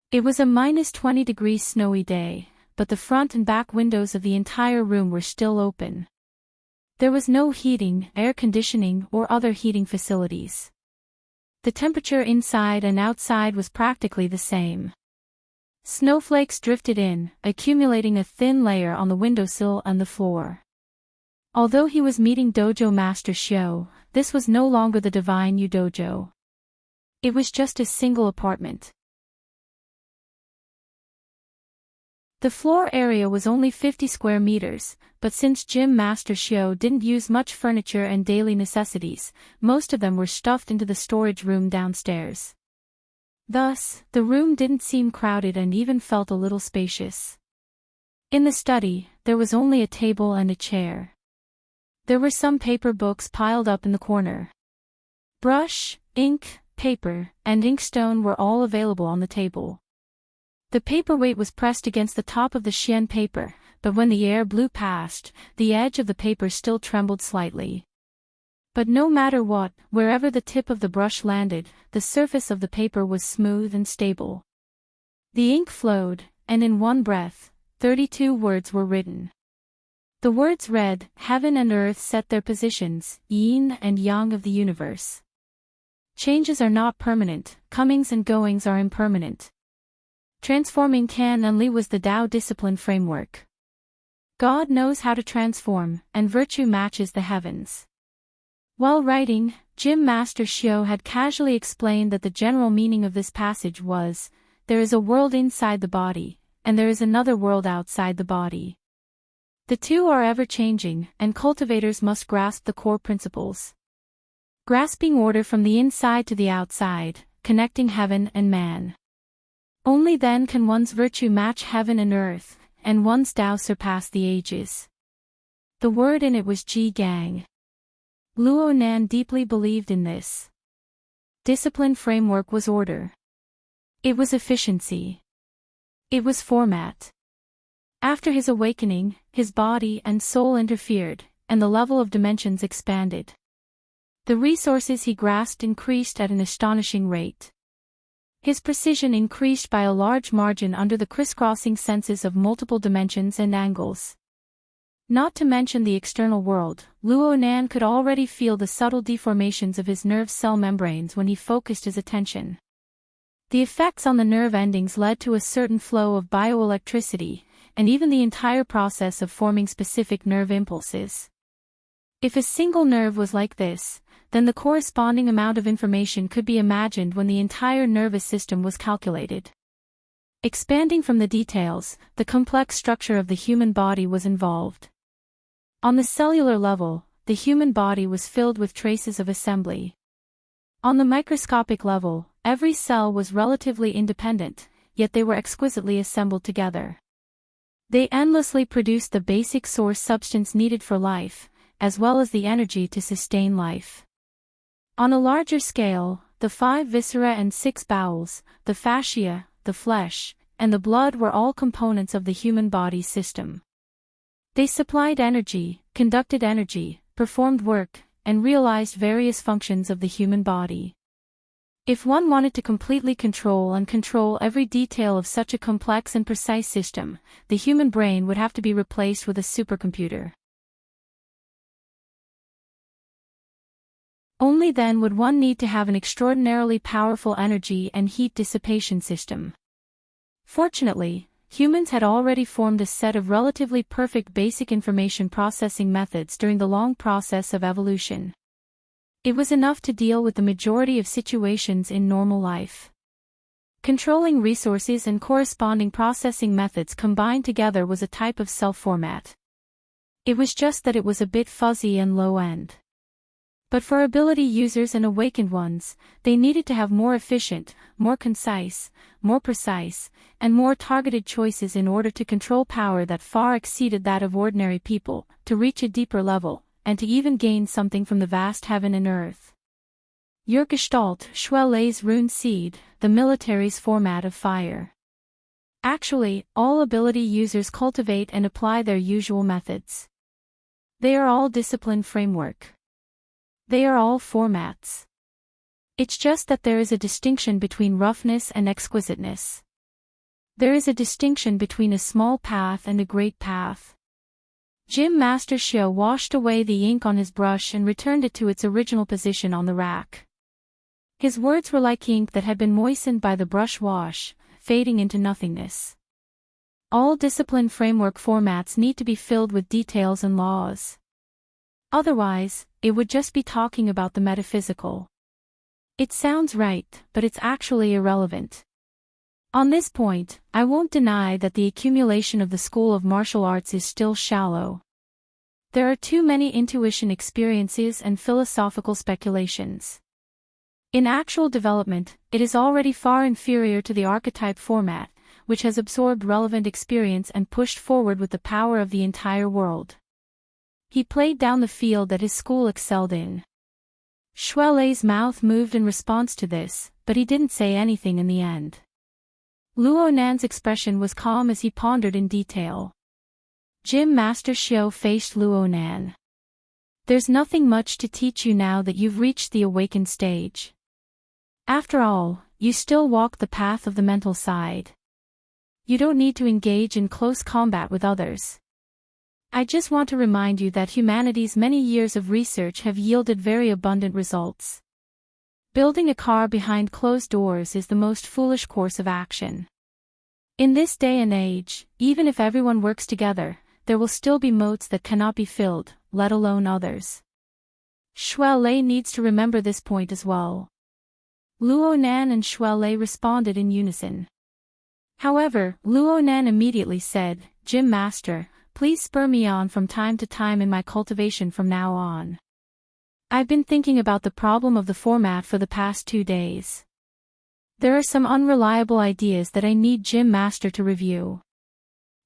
It was a -20 snowy day, but the front and back windows of the entire room were still open. There was no heating, air conditioning, or other heating facilities. The temperature inside and outside was practically the same. Snowflakes drifted in, accumulating a thin layer on the windowsill and the floor. Although he was meeting Dojo Master Xiao, this was no longer the Divine Yu Dojo. It was just a single apartment. The floor area was only 50 square meters, but since Gym Master Xiao didn't use much furniture and daily necessities, most of them were stuffed into the storage room downstairs. Thus, the room didn't seem crowded and even felt a little spacious. In the study, there was only a table and a chair. There were some paper books piled up in the corner. Brush, ink, paper, and inkstone were all available on the table. The paperweight was pressed against the top of the Xian paper, but when the air blew past, the edge of the paper still trembled slightly. But no matter what, wherever the tip of the brush landed, the surface of the paper was smooth and stable. The ink flowed, and in one breath, 32 words were written. The words read, "Heaven and earth set their positions, yin and yang of the universe. Changes are not permanent, comings and goings are impermanent. Transforming can only was the Tao discipline framework. God knows how to transform, and virtue matches the heavens." While writing, Gym Master Xiao had casually explained that the general meaning of this passage was, there is a world inside the body, and there is another world outside the body. The two are ever-changing, and cultivators must grasp the core principles. Grasping order from the inside to the outside, connecting heaven and man. Only then can one's virtue match heaven and earth, and one's Tao surpass the ages. The word in it was Ji Gang. Luo Nan deeply believed in this. Discipline framework was order. It was efficiency. It was format. After his awakening, his body and soul interfered, and the level of dimensions expanded. The resources he grasped increased at an astonishing rate. His precision increased by a large margin under the crisscrossing senses of multiple dimensions and angles. Not to mention the external world, Luo Nan could already feel the subtle deformations of his nerve cell membranes when he focused his attention. The effects on the nerve endings led to a certain flow of bioelectricity, and even the entire process of forming specific nerve impulses. If a single nerve was like this, then the corresponding amount of information could be imagined when the entire nervous system was calculated. Expanding from the details, the complex structure of the human body was involved. On the cellular level, the human body was filled with traces of assembly. On the microscopic level, every cell was relatively independent, yet they were exquisitely assembled together. They endlessly produced the basic source substance needed for life, as well as the energy to sustain life. On a larger scale, the 5 viscera and 6 bowels, the fascia, the flesh, and the blood were all components of the human body system. They supplied energy, conducted energy, performed work, and realized various functions of the human body. If one wanted to completely control every detail of such a complex and precise system, the human brain would have to be replaced with a supercomputer. Only then would one need to have an extraordinarily powerful energy and heat dissipation system. Fortunately, humans had already formed a set of relatively perfect basic information processing methods during the long process of evolution. It was enough to deal with the majority of situations in normal life. Controlling resources and corresponding processing methods combined together was a type of self-format. It was just that it was a bit fuzzy and low-end. But for ability users and awakened ones, they needed to have more efficient, more concise, more precise, and more targeted choices in order to control power that far exceeded that of ordinary people, to reach a deeper level, and to even gain something from the vast heaven and earth. Your Gestalt, Schwelle's rune seed, the military's format of fire. Actually, all ability users cultivate and apply their usual methods. They are all discipline framework. They are all formats. It's just that there is a distinction between roughness and exquisiteness. There is a distinction between a small path and a great path. Jim Master Show washed away the ink on his brush and returned it to its original position on the rack. His words were like ink that had been moistened by the brush wash, fading into nothingness. All discipline framework formats need to be filled with details and laws. Otherwise, it would just be talking about the metaphysical. It sounds right, but it's actually irrelevant. On this point, I won't deny that the accumulation of the school of martial arts is still shallow. There are too many intuition experiences and philosophical speculations. In actual development, it is already far inferior to the archetype format, which has absorbed relevant experience and pushed forward with the power of the entire world. He played down the field that his school excelled in. Schwelle's mouth moved in response to this, but he didn't say anything in the end. Luo Nan's expression was calm as he pondered in detail. Jim Master Shio faced Luo Nan. There's nothing much to teach you now that you've reached the awakened stage. After all, you still walk the path of the mental side. You don't need to engage in close combat with others. I just want to remind you that humanity's many years of research have yielded very abundant results. Building a car behind closed doors is the most foolish course of action. In this day and age, even if everyone works together, there will still be moats that cannot be filled, let alone others. Schwelle needs to remember this point as well. Luo Nan and Schwelle responded in unison. However, Luo Nan immediately said, Jim Master, please spur me on from time to time in my cultivation from now on. I've been thinking about the problem of the format for the past 2 days. There are some unreliable ideas that I need Jim Master to review.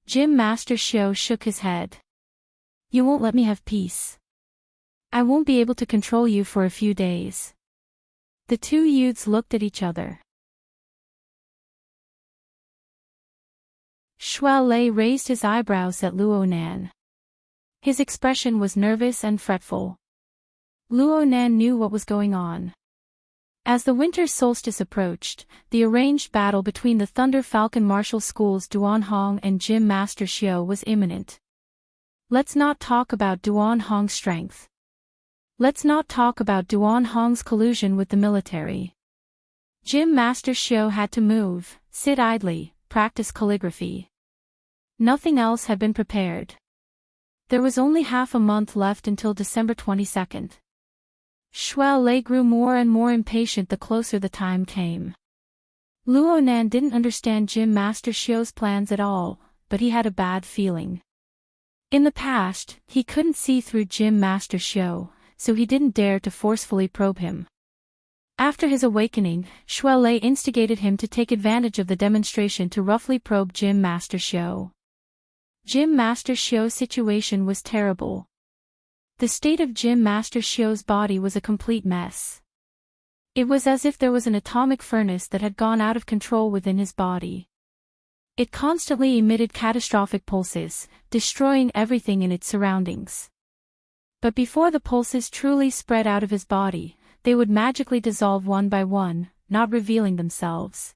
Jim Master Shio shook his head. You won't let me have peace. I won't be able to control you for a few days. The two youths looked at each other. Schwelle raised his eyebrows at Luo Nan. His expression was nervous and fretful. Luo Nan knew what was going on. As the winter solstice approached, the arranged battle between the Thunder Falcon Martial School's Duan Hong and Jim Master Shio was imminent. Let's not talk about Duan Hong's strength. Let's not talk about Duan Hong's collusion with the military. Jim Master Shio had to move, sit idly, practice calligraphy. Nothing else had been prepared. There was only half a month left until December 22nd. Schwelle grew more and more impatient the closer the time came. Luo Nan didn't understand Jim Master Shio's plans at all, but he had a bad feeling. In the past, he couldn't see through Jim Master Shio, so he didn't dare to forcefully probe him. After his awakening, Schwelle instigated him to take advantage of the demonstration to roughly probe Jim Master Shio. Gym Master Shio's situation was terrible. The state of Gym Master Shio's body was a complete mess. It was as if there was an atomic furnace that had gone out of control within his body. It constantly emitted catastrophic pulses, destroying everything in its surroundings. But before the pulses truly spread out of his body, they would magically dissolve one by one, not revealing themselves.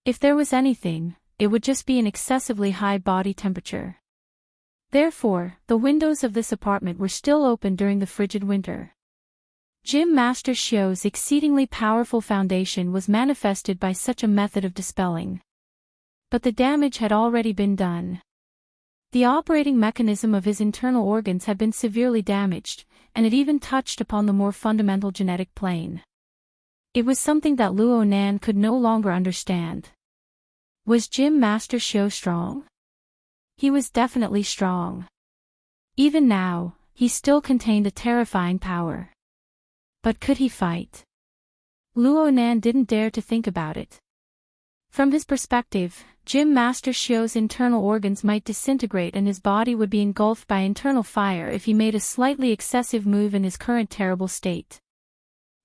If there was anything, it would just be an excessively high body temperature. Therefore, the windows of this apartment were still open during the frigid winter. Gym Master Shio's exceedingly powerful foundation was manifested by such a method of dispelling. But the damage had already been done. The operating mechanism of his internal organs had been severely damaged, and it even touched upon the more fundamental genetic plane. It was something that Luo Nan could no longer understand. Was Gym Master Shio strong? He was definitely strong. Even now, he still contained a terrifying power. But could he fight? Luo Nan didn't dare to think about it. From his perspective, Gym Master Shio's internal organs might disintegrate and his body would be engulfed by internal fire if he made a slightly excessive move in his current terrible state.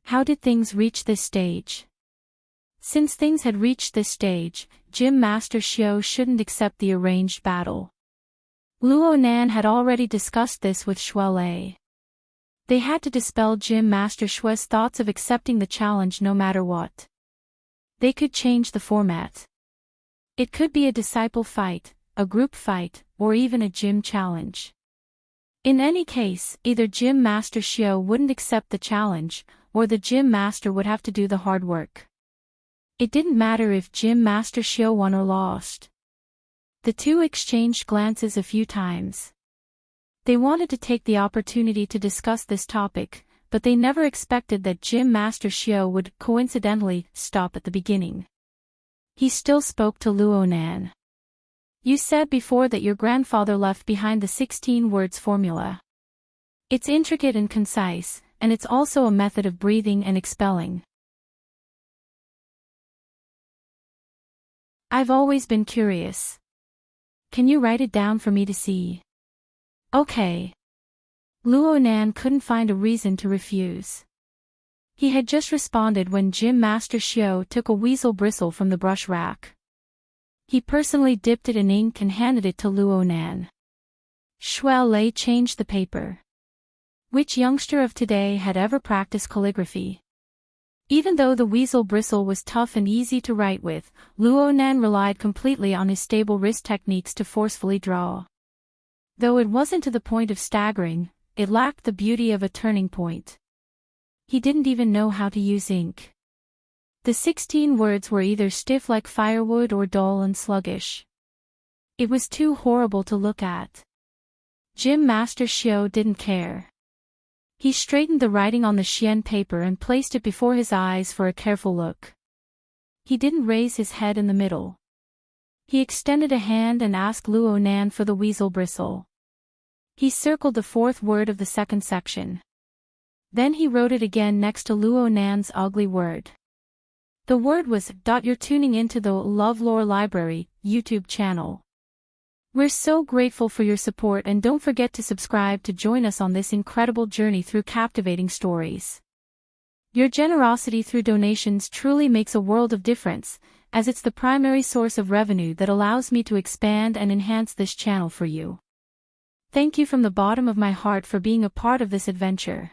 How did things reach this stage? Since things had reached this stage, Gym Master Shio shouldn't accept the arranged battle. Luo Nan had already discussed this with Shui Lei. They had to dispel Gym Master Shui's thoughts of accepting the challenge no matter what. They could change the format. It could be a disciple fight, a group fight, or even a gym challenge. In any case, either Gym Master Shio wouldn't accept the challenge, or the Gym Master would have to do the hard work. It didn't matter if Gym Master Shio won or lost. The two exchanged glances a few times. They wanted to take the opportunity to discuss this topic, but they never expected that Gym Master Shio would, coincidentally, stop at the beginning. He still spoke to Luo Nan. You said before that your grandfather left behind the 16 words formula. It's intricate and concise, and it's also a method of breathing and expelling. I've always been curious. Can you write it down for me to see? Okay. Luo Nan couldn't find a reason to refuse. He had just responded when Gym Master Shio took a weasel bristle from the brush rack. He personally dipped it in ink and handed it to Luo Nan. Shui Lei changed the paper. Which youngster of today had ever practiced calligraphy? Even though the weasel bristle was tough and easy to write with, Luo Nan relied completely on his stable wrist techniques to forcefully draw. Though it wasn't to the point of staggering, it lacked the beauty of a turning point. He didn't even know how to use ink. The 16 words were either stiff like firewood or dull and sluggish. It was too horrible to look at. Gym Master Shio didn't care. He straightened the writing on the xian paper and placed it before his eyes for a careful look. He didn't raise his head in the middle. He extended a hand and asked Luo Nan for the weasel bristle. He circled the fourth word of the second section. Then he wrote it again next to Luo Nan's ugly word. The word was, You're tuning into the LoveLore Library YouTube channel. We're so grateful for your support and don't forget to subscribe to join us on this incredible journey through captivating stories. Your generosity through donations truly makes a world of difference, as it's the primary source of revenue that allows me to expand and enhance this channel for you. Thank you from the bottom of my heart for being a part of this adventure.